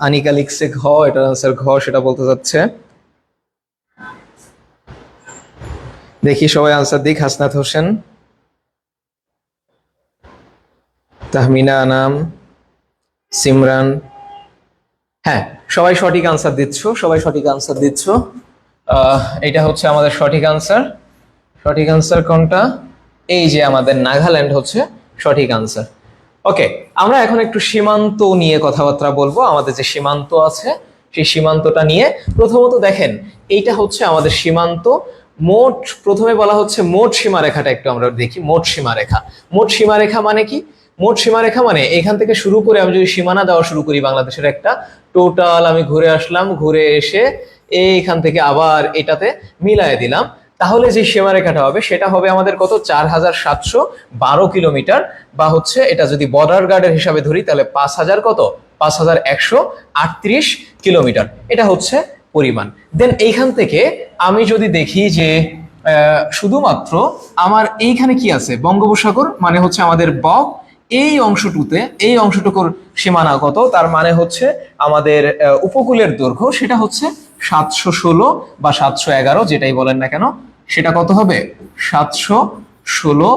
আনিকা লিখছে ঘ, এটার আনসার ঘ, সেটা বলতে যাচ্ছে। দেখি সবাই আনসার দিক। হাসনাত হোসেন, তাহমিনা আনাম, সিমরান। হ্যাঁ, সবাই সঠিক আনসার দিচ্ছ, সবাই সঠিক আনসার দিচ্ছ। এটা হচ্ছে আমাদের সঠিক আনসার। সঠিক আনসার কোনটা? এই যে আমাদের নাগাল্যান্ড হচ্ছে সঠিক আনসার। ওকে, আমরা এখন একটু সীমান্ত নিয়ে কথাবার্তা বলবো। আমাদের যে সীমান্ত আছে সেই সীমান্তটা নিয়ে। প্রথমত দেখেন, এইটা হচ্ছে আমাদের সীমান্ত। মোট প্রথমে বলা হচ্ছে মোট সীমারেখাটা একটু আমরা দেখি। মোট সীমারেখা, মোট সীমারেখা মানে কি? মোট সীমারেখা মানে এখান থেকে শুরু করে আমি যদি সীমানা দেওয়া শুরু করি বাংলাদেশের একটা, টোটাল আমি ঘুরে আসলাম, ঘুরে এসে এইখান থেকে আবার এটাতে মিলায় দিলাম, তাহলে যে সীমারেখাটা হবে সেটা হবে আমাদের কত? 4712 কিলোমিটার, বা হচ্ছে এটা যদি বর্ডার গার্ডের হিসাবে ধরি তাহলে 5000 কত? 5138 কিলোমিটার। এটা হচ্ছে পরিমাণ। দেন এইখান থেকে আমি যদি দেখি যে শুধুমাত্র আমার এইখানে কি আছে? বঙ্গোপসাগর, মানে হচ্ছে আমাদের এই অংশটুতে, এই অংশটুকুর সীমানা কত? তার মানে হচ্ছে আমাদের উপকূলের দৈর্ঘ্য সেটা হচ্ছে 716 বা 711, যেটাই বলেন না কেন, সেটা কত হবে 716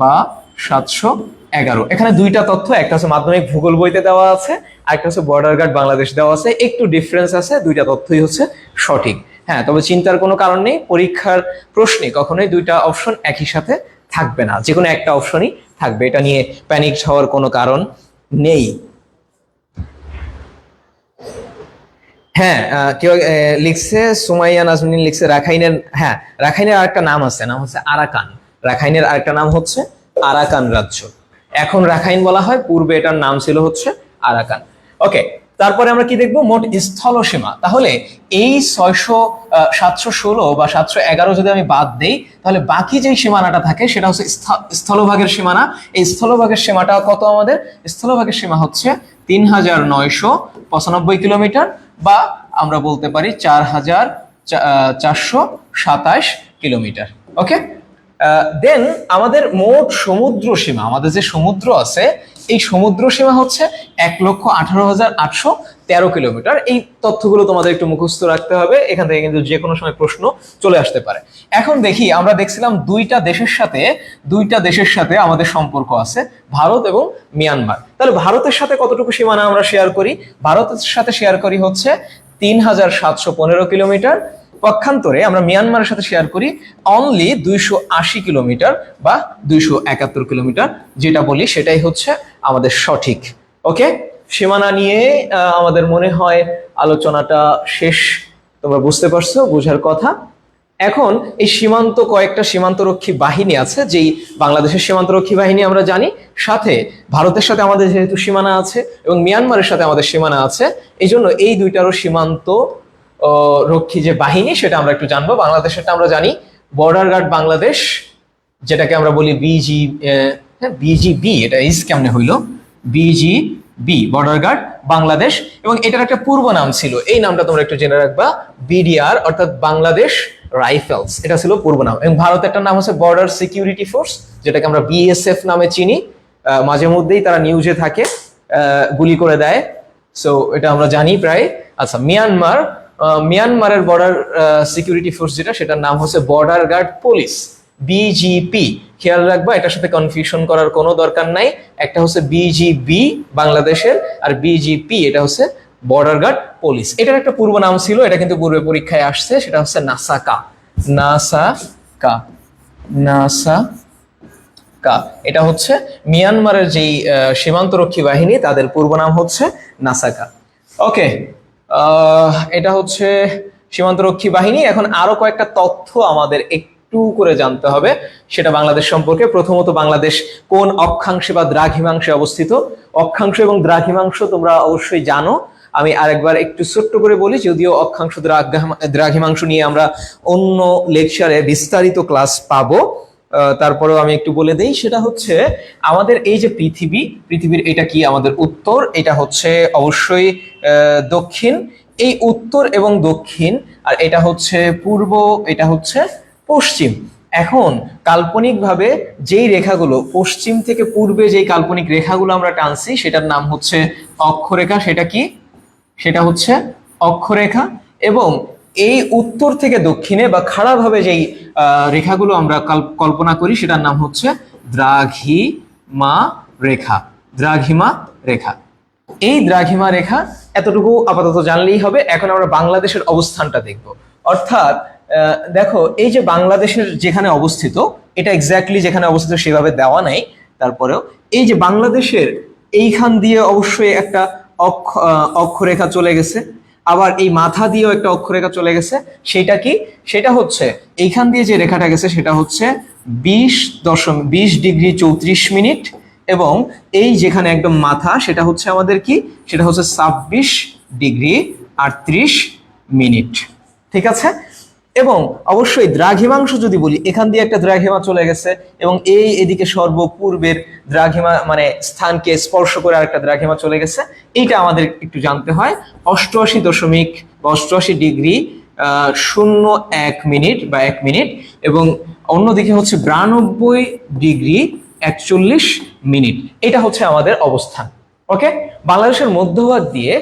বা 711। এখানে দুইটা তথ্য, একটা হচ্ছে মাধ্যমিক ভূগোল বইতে দেওয়া আছে, আরেকটা হচ্ছে বর্ডার গার্ড বাংলাদেশ দেওয়া আছে, একটু ডিফারেন্স আছে, দুইটা তথ্যই হচ্ছে সঠিক। হ্যাঁ, তবে চিন্তার কোনো কারণ নেই, পরীক্ষার প্রশ্নে কখনোই দুইটা অপশন একই সাথে থাকবে না, যে কোনো একটা অপশনই থাকবে, এটা নিয়ে প্যানিক হওয়ার কোনো কারণ নেই। হ্যাঁ, কেউ লিখছে, সুমাইয়া নাজমিন লিখছে রাখাইনের, হ্যাঁ রাখাইনের আরেকটা নাম আছে, নাম হচ্ছে আরাকান। রাখাইনের আরেকটা নাম হচ্ছে আরাকান রাজ্য, এখন রাখাইন বলা হয়, পূর্বে এটার নাম ছিল হচ্ছে আরাকান। ওকে, তারপরে আমরা কি দেখবো, মোট স্থলসীমা। তাহলে এই 716 বা 711 যদি আমি বাদ দেই, তাহলে বাকি যে সীমানাটা থাকে সেটা হচ্ছে স্থলভাগের সীমানা। এই স্থলভাগের সীমাটা কত আমাদের? স্থলভাগের সীমা হচ্ছে 3995 কিলোমিটার, বা আমরা বলতে পারি 4427 কিলোমিটার। ওকে, দেন আমাদের মোট সমুদ্র সীমা, আমাদের যে সমুদ্র আছে এই সমুদ্র সীমা হচ্ছে 1,18,813 কিলোমিটার। এই তথ্যগুলো তোমাদের একটু মুখস্থ রাখতে হবে, এখান থেকে কিন্তু যে কোনো সময় প্রশ্ন চলে আসতে পারে। এখন দেখি, আমরা দেখছিলাম দুইটা দেশের সাথে আমাদের সম্পর্ক আছে, ভারত এবং মিয়ানমার। তাহলে ভারতের সাথে কতটুকু সীমানা আমরা শেয়ার করি? ভারতের সাথে শেয়ার করি হচ্ছে 3,715 কিলোমিটার। পক্ষান্তরে আমরা মিয়ানমারের সাথে শেয়ার করি অনলি 280 কিলোমিটার বা 271 কিলোমিটার। যেটা বলি সেটাই হচ্ছে আমাদের সঠিক। ওকে, সীমানা নিয়ে আমাদের মনে হয় আলোচনাটা শেষ, তোমরা বুঝতে পারছো, বোঝার কথা। এখন এই কয়েকটা সীমান্তরক্ষী বাহিনী আছে, যেই বাংলাদেশের সীমান্তরক্ষী বাহিনী আমরা জানি, সাথে ভারতের সাথে আমাদের যেহেতু সীমানা আছে এবং মিয়ানমারের সাথে আমাদের সীমানা আছে, এই জন্য এই দুইটারও সীমান্ত রক্ষী যে বাহিনী সেটা আমরা একটু জানবো। বাংলাদেশেরটা আমরা জানি বর্ডার গার্ড বাংলাদেশ, যেটাকে আমরা বলি বিজিবি। এটা ইস কেমনে হইলো, বিজিবি, বর্ডার গার্ড বাংলাদেশ। এবং এটার একটা পূর্ব নাম ছিল, এই নামটা তোমরা একটু জেনে রাখবা, বিডিআর, অর্থাৎ বাংলাদেশ রাইফেলস, এটা ছিল পূর্ব নাম। এবং ভারতের একটা নাম হচ্ছে বর্ডার সিকিউরিটি ফোর্স, যেটাকে আমরা বিএসএফ নামে চিনি। মাঝে মধ্যেই তারা নিউজে থাকে, গুলি করে দেয়, সো এটা আমরা জানি প্রায়। আচ্ছা, মিয়ানমারের বর্ডার সিকিউরিটি ফোর্স যেটা, সেটার নাম হচ্ছে বর্ডার গার্ড পুলিশ, বিজিপি। খেয়াল রাখবা, এটার সাথে কনফিউশন করার কোনো দরকার নাই। একটা হচ্ছে বিজিবি বাংলাদেশের, আর বিজিপি এটা হচ্ছে বর্ডার গার্ড পুলিশ। এটার একটা পূর্ব নাম ছিল, এটা কিন্তু পূর্বে পরীক্ষায় আসছে, সেটা হচ্ছে নাসাকা। এটা হচ্ছে মিয়ানমারের যেই সীমান্তরক্ষী বাহিনী, তাদের পূর্ব নাম হচ্ছে নাসাকা। ওকে, এটা হচ্ছে সীমান্তরক্ষী বাহিনী। এখন আরো কয়েকটা তথ্য আমাদের একটু করে জানতে হবে সেটা বাংলাদেশ সম্পর্কে। প্রথমত, বাংলাদেশ কোন অক্ষাংশে বা দ্রাঘিমাংশে অবস্থিত? অক্ষাংশ এবং দ্রাঘিমাংশ তোমরা অবশ্যই জানো, আমি আরেকবার একটু ছোট্ট করে বলি, যদিও অক্ষাংশ দ্রাঘিমাংশ নিয়ে আমরা অন্য লেকচারে বিস্তারিত ক্লাস পাবো, তারপরেও আমি একটু বলে দেই। সেটা হচ্ছে আমাদের এই যে পৃথিবীর এটা কি আমাদের উত্তর, এটা হচ্ছে অবশ্যই দক্ষিণ। এই উত্তর এবং দক্ষিণ, আর এটা হচ্ছে পূর্ব, এটা হচ্ছে পশ্চিম। এখন কাল্পনিকভাবে যেই রেখাগুলো পশ্চিম থেকে পূর্বে, যেই কাল্পনিক রেখাগুলো আমরা টানছি সেটার নাম হচ্ছে অক্ষরেখা। সেটা কি? সেটা হচ্ছে অক্ষরেখা। এবং এই উত্তর থেকে দক্ষিণে বা খাড়াভাবে যেই রেখাগুলো আমরা কল্পনা করি সেটার নাম হচ্ছে দ্রাঘিমা রেখা। এই দ্রাঘিমা রেখা, এতটুকু আপাতত জানলেই হবে। এখন আমরা বাংলাদেশের অবস্থানটা দেখব। অর্থাৎ দেখো, এই যে বাংলাদেশের যেখানে অবস্থিত, এটা এক্স্যাক্টলি যেখানে অবস্থিত সেভাবে দেওয়া নাই, তারপরেও এই যে বাংলাদেশের এইখান দিয়ে অবশ্যই একটা অক্ষরেখা চলে গেছে, আবার এই মাথা দিয়েও একটা অক্ষরেখা চলে গেছে। সেটা কি? সেটা হচ্ছে এইখান দিয়ে যে রেখাটা গেছে সেটা হচ্ছে 20 ডিগ্রি 34 মিনিট, এবং এই যেখানে একদম মাথা সেটা হচ্ছে আমাদের কি, সেটা হচ্ছে 26 ডিগ্রি 38 মিনিট। ঠিক আছে? এবং অবশ্যই দ্রাঘিমাংশ যদি বলি, এখান দিয়ে একটা দ্রাঘিমা চলে গেছে, এবং এদিকে সর্বপূর্বের দ্রাঘিমা মানে স্থানকে স্পর্শ করে আরেকটা দ্রাঘিমা চলে গেছে। এইটা আমাদের একটু জানতে হয়। 88 ডিগ্রি 01 মিনিট বা 1 মিনিট, এবং অন্যদিকে হচ্ছে 92 ডিগ্রি 41 মিনিট। এটা হচ্ছে আমাদের অবস্থান। ওকে, বাংলাদেশের মধ্যভাগ দিয়ে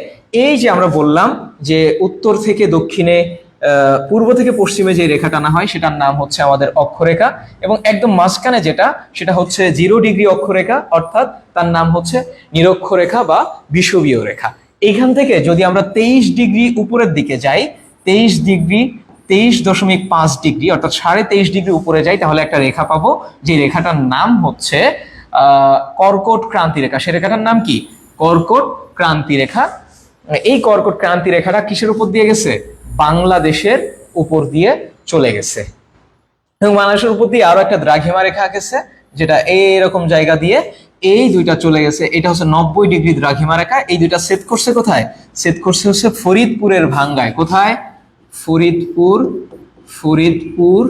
এই যে আমরা বললাম যে উত্তর থেকে দক্ষিণে পূর্ব থেকে পশ্চিমে যে রেখা টানা হয় সেটার নাম হচ্ছে আমাদের অক্ষরেখা, এবং একদম মাঝখানে যেটা সেটা হচ্ছে 0 ডিগ্রি অক্ষরেখা, অর্থাৎ তার নাম হচ্ছে নিরক্ষরেখা বা বিষুবীয় রেখা। এইখান থেকে যদি আমরা 23 ডিগ্রি উপরের দিকে যাই, 23 ডিগ্রি, 23.5 ডিগ্রি, অর্থাৎ 23.5 ডিগ্রি উপরে যাই, তাহলে একটা রেখা পাবো, যে রেখাটার নাম হচ্ছে কর্কট ক্রান্তি রেখা। সে রেখাটার নাম কি? কর্কট ক্রান্তি রেখা। এই কর্কট ক্রান্তি রেখাটা কিসের উপর দিয়ে গেছে? বাংলাদেশের উপর দিয়ে চলে গেছে। এবং বাংলাদেশের উপর দিয়ে আরো একটা দ্রাঘিমা রেখা গেছে, যেটা এইরকম জায়গা দিয়ে এই দুইটা চলে গেছে। এটা হচ্ছে 90 ডিগ্রি দ্রাঘিমা রেখা। এই দুইটা সেট করছে কোথায়? সেট করছে হচ্ছে ফরিদপুরের ভাঙ্গায়। কোথায়? ফরিদপুর। ফরিদপুর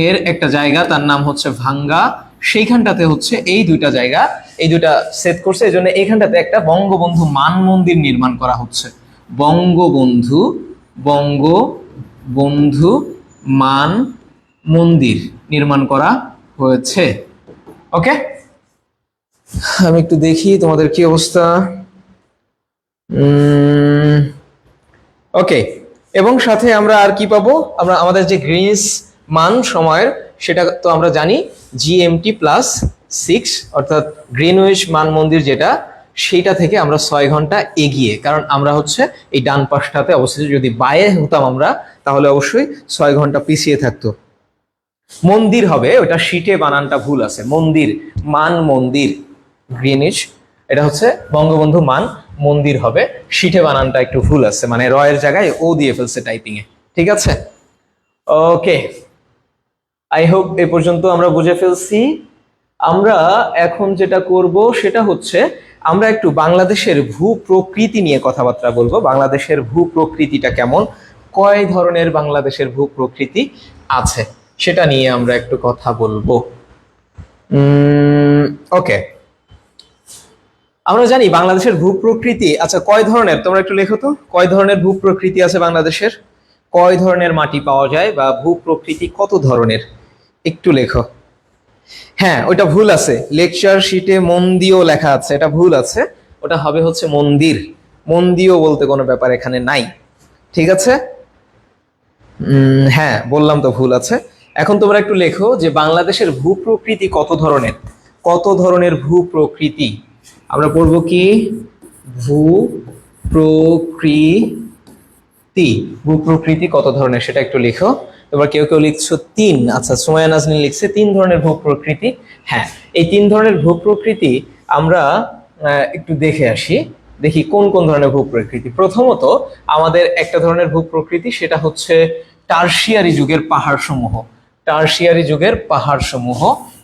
এর একটা জায়গা, তার নাম হচ্ছে ভাঙ্গা। সেইখানটাতে হচ্ছে এই দুইটা জায়গা, এই দুইটা সেট করছে। এই জন্য এইখানটাতে একটা বঙ্গবন্ধু মান মন্দির নির্মাণ করা হচ্ছে। বঙ্গবন্ধু, বঙ্গবন্ধু মান মন্দির নির্মাণ করা হয়েছে। ওকে, আমি একটু দেখি তোমাদের কি অবস্থা। ওকে, এবং সাথে আমরা আর কি পাবো? আমরা আমাদের যে গ্রিনিচ মান সময়ের, সেটা তো আমরা জানি GMT+6, অর্থাৎ গ্রিনউইচ মান মন্দির যেটা, সেইটা থেকে আমরা 6 ঘন্টা এগিয়ে, কারণ আমরা হচ্ছে এই ডান পাশটাতে অবস্থিত। যদি বাইরে হতাম আমরা, তাহলে অবশ্যই 6 ঘন্টা পিছিয়ে থাকতো। মন্দির হবে, ওটা শীটে বানানটা ভুল আছে। মন্দির, মান মন্দির, গ্রিনিচ, এটা হচ্ছে বঙ্গবন্ধু মান মন্দির হবে। শীটে বানানটা একটু ভুল আছে, মানে রয়ের জায়গায় ও দিয়ে ফেলছে টাইপিং এ। ঠিক আছে, ওকে, আই হোপ এ পর্যন্ত আমরা বুঝে ফেলছি। আমরা এখন যেটা করব সেটা হচ্ছে আমরা একটু বাংলাদেশের ভূ প্রকৃতি নিয়ে কথাবার্তা বলবো। বাংলাদেশের ভূ প্রকৃতিটা কেমন, কয় ধরনের বাংলাদেশের ভূ প্রকৃতি আছে, সেটা নিয়ে আমরা একটু কথা বলবো। ওকে, আমরা জানি বাংলাদেশের ভূ প্রকৃতি আচ্ছা কয় ধরনের, তোমরা একটু লেখো তো, কয় ধরনের ভূ প্রকৃতি আছে বাংলাদেশের? কয় ধরনের মাটি পাওয়া যায়, বা ভূ প্রকৃতি কত ধরনের, একটু লেখো। হ্যাঁ, ওটা ভুল আছে, লেকচার শিটে মন্দিও লেখা আছে, এটা ভুল আছে। ওটা হবে হচ্ছে মন্দির। মন্দিও বলতে কোনো ব্যাপার এখানে নাই। ঠিক আছে, হ্যাঁ বললাম তো ভুল আছে। এখন তোমরা একটু লেখো যে বাংলাদেশের ভূ প্রকৃতি কত ধরনের, কত ধরনের ভূ প্রকৃতি। আমরা পড়বো কি? ভূ প্রকৃতি। ভূ প্রকৃতি কত ধরনের সেটা একটু লিখো। তোমরা কেউ কেউ লিখছো 3। আচ্ছা, সুমাইয়া নাজনীন লিখছে 3 ধরনের ভূ প্রকৃতি। হ্যাঁ, এই 3 ধরনের ভূ প্রকৃতি আমরা একটু দেখে আসি, দেখি কোন কোন ধরনের ভূ প্রকৃতি। প্রথমত আমাদের একটা ধরনের ভূ প্রকৃতি, সেটা হচ্ছে টারশিয়ারি যুগের পাহাড় সমূহ। টারশিয়ারি যুগের পাহাড় সমূহ,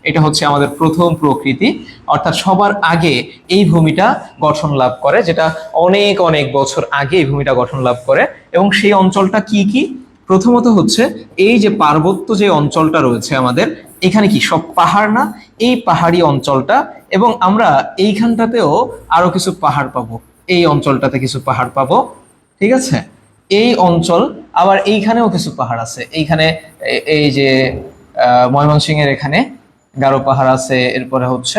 এটা হচ্ছে আমাদের প্রথম প্রকৃতি। অর্থাৎ সবার আগে এই ভূমিটা গঠন লাভ করে, যেটা অনেক অনেক বছর আগে এই ভূমিটা গঠন লাভ করে। এবং সেই অঞ্চলটা কি কি? প্রথমত হচ্ছে এই যে পার্বত্য যে অঞ্চলটা রয়েছে আমাদের, এখানে কি সব পাহাড় না? এই পাহাড়ি অঞ্চলটা, এবং আমরা এইখানটাতেও আরো কিছু পাহাড় পাবো, এই অঞ্চলটাতে কিছু পাহাড় পাবো। ঠিক আছে, এই অঞ্চল, আবার এইখানেও কিছু পাহাড় আছে। এইখানে এই যে ময়মনসিংহের এখানে গারো পাহাড় আছে, এরপরে হচ্ছে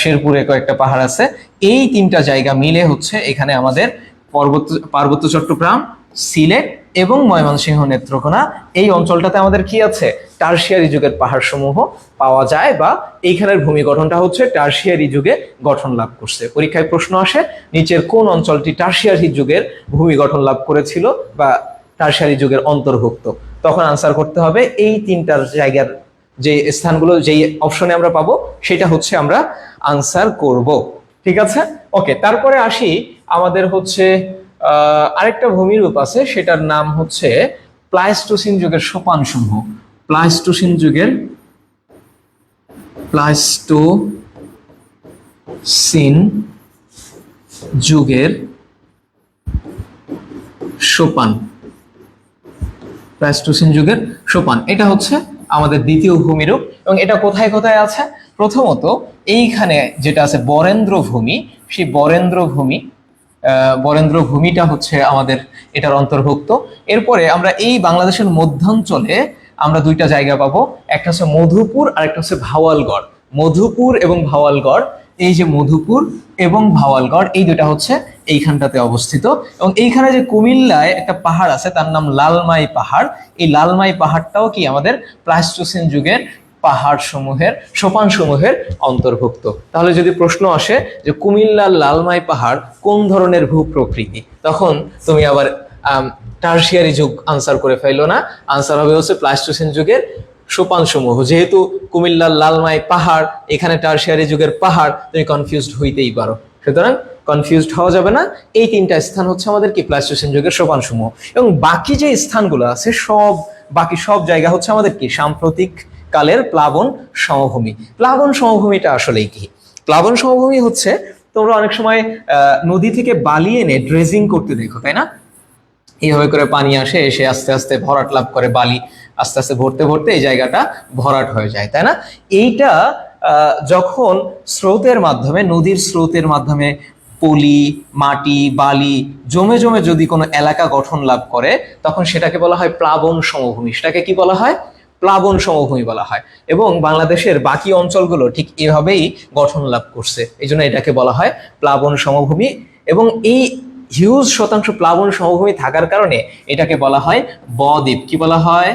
শেরপুরে কয়েকটা পাহাড় আছে। এই 3টা জায়গা মিলে হচ্ছে এখানে আমাদের পার্বত্য চট্টগ্রাম, সিলেট এবং ময়মনসিংহ নেত্রকোনা, এই অঞ্চলটাতে আমাদের কি আছে? টারশিয়ারি যুগের পাহাড় সমূহ পাওয়া যায়, বা এইখানের ভূমি গঠনটা হচ্ছে টারশিয়ারি যুগে গঠন লাভ করছে। পরীক্ষায় প্রশ্ন আসে, নিচের কোন অঞ্চলটি টারশিয়ারি যুগের ভূমি গঠন লাভ করেছিল বা টারশিয়ারি যুগের অন্তর্ভুক্ত? তখন আনসার করতে হবে এই 3টার জায়গার যে স্থানগুলো, যেই অপশনে আমরা পাবো, সেটা হচ্ছে আমরা আনসার করব। ঠিক আছে, ওকে। তারপরে আসি, আমাদের হচ্ছে আরেকটা ভূমিরূপ আছে, সেটার নাম হচ্ছে প্লাইস্টোসিন যুগের সোপান সমূহ। প্লাইস্টোসিন যুগের, প্লাইস্টোসিন যুগের সোপান, প্লাইস্টোসিন যুগের সোপান, এটা হচ্ছে আমাদের দ্বিতীয় ভূমিরূপ। এবং এটা কোথায় কোথায় আছে? প্রথমত এইখানে যেটা আছে বরেন্দ্র ভূমি, সেই বরেন্দ্র ভূমিটা হচ্ছে আমাদের এটার অন্তর্ভুক্ত। এরপরে আমরা এই বাংলাদেশের মধ্যাঞ্চলে আমরা 2টা জায়গা পাবো, একটা হচ্ছে মধুপুর আর একটা হচ্ছে ভাওয়ালগড়। মধুপুর এবং ভাওয়ালগড়, এই যে মধুপুর এবং ভাওয়ালগড়, এই দুটা হচ্ছে এইখানটাতে অবস্থিত। এবং এইখানে যে কুমিল্লায় একটা পাহাড় আছে তার নাম লালমাই পাহাড়, এই লালমাই পাহাড়টাও কি আমাদের প্লাইস্টোসিন যুগের পাহাড় সমূহের সোপান সমূহের অন্তর্ভুক্ত। তাহলে যদি প্রশ্ন আসে যে কুমিল্লার লালমাই পাহাড় কোন ধরনের ভূপ্রকৃতি, তখন তুমি আবার টারশিয়ারি যুগ আনসার করে ফেলো না, আনসার হবে হচ্ছে প্লাইস্টোসিন যুগের সোপান সমূহ। যেহেতু কুমিল্লার লালমাই পাহাড়, এখানে টারশিয়ারি যুগের পাহাড়, তুমি কনফিউজড হইতেই পারো, সুতরাং কনফিউজড হওয়া যাবে না। এই তিনটা স্থান হচ্ছে আমাদের কি প্লাইস্টোসিন যুগের সোপান সমূহ। এবং বাকি যে স্থানগুলো আছে বাকি সব জায়গা হচ্ছে আমাদের কি সাম্প্রতিক কালের প্লাবন সমভূমি। প্লাবন সমভূমিটা আসলে কি? প্লাবন সমভূমি হচ্ছে, তোমরা অনেক সময় নদী থেকে বালি এনে ড্রেজিং করতে দেখো, তাই না? এইভাবে করে পানি আসে, এসে আস্তে আস্তে ভরাট লাভ করে, বালি আস্তে আস্তে ভরতে ভরতে এই জায়গাটা ভরাট হয়ে যায়, তাই না? এইটা যখন স্রোতের মাধ্যমে, নদীর স্রোতের মাধ্যমে পলি, মাটি, বালি জমে জমে যদি কোনো এলাকা গঠন লাভ করে, তখন সেটাকে বলা হয় প্লাবন সমভূমি। সেটাকে কি বলা হয়? প্লাবন সমভূমি বলা হয়। এবং বাংলাদেশের বাকি অঞ্চলগুলো ঠিক এভাবেই গঠন লাভ করছে, এই জন্য এটাকে বলা হয় প্লাবন সমভূমি। এবং এই হিউজ শতাংশ প্লাবন সমভূমি থাকার কারণে এটাকে বলা হয় বদ্বীপ। কি বলা হয়?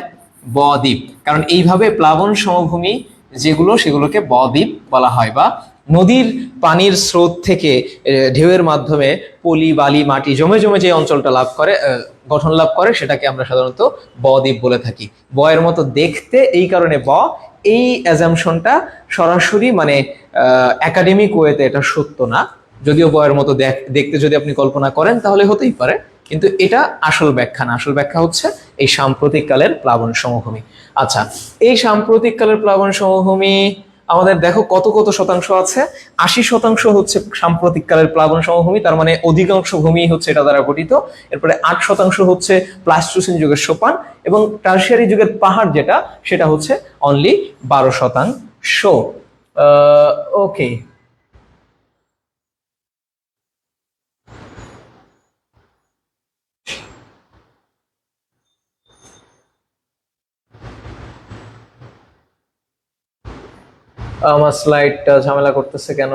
বদ্বীপ। কারণ এইভাবে প্লাবন সমভূমি যেগুলো, সেগুলোকে বদ্বীপ বলা হয়। বা নদীর পানির স্রোত থেকে ঢেউয়ের মাধ্যমে পলি, বালি, মাটি জমে জমে যে অঞ্চলটা লাভ করে, গঠন লাভ করে, সেটাকে আমরা সাধারণত বদ্বীপ বলে থাকি। বয়ের মতো দেখতে, এই কারণে ব। এই অ্যাজাম্পশনটা সরাসরি মানে একাডেমিক ওয়েতে এটা সত্য না, যদিও বয়ের মতো দেখতে যদি আপনি কল্পনা করেন তাহলে হতেই পারে, কিন্তু এটা আসল ব্যাখ্যা না। আসল ব্যাখ্যা হচ্ছে এই সাম্প্রতিক কালের প্লাবন সমভূমি। আচ্ছা, এই সাম্প্রতিক কালের প্লাবন সমভূমি আমাদের দেখো কত কত শতাংশ আছে। 80% হচ্ছে সাম্প্রতিক কালের প্লাবন সমভূমি, তার মানে অধিকাংশ ভূমি হচ্ছে এটা দ্বারা গঠিত। এরপরে 8% হচ্ছে প্লাইস্টোসিন যুগের সোপান, এবং টারশিয়ারি যুগের পাহাড় যেটা, সেটা হচ্ছে অনলি 12%। ওকে, আমার স্লাইডটা ঝামেলা করতেছে কেন?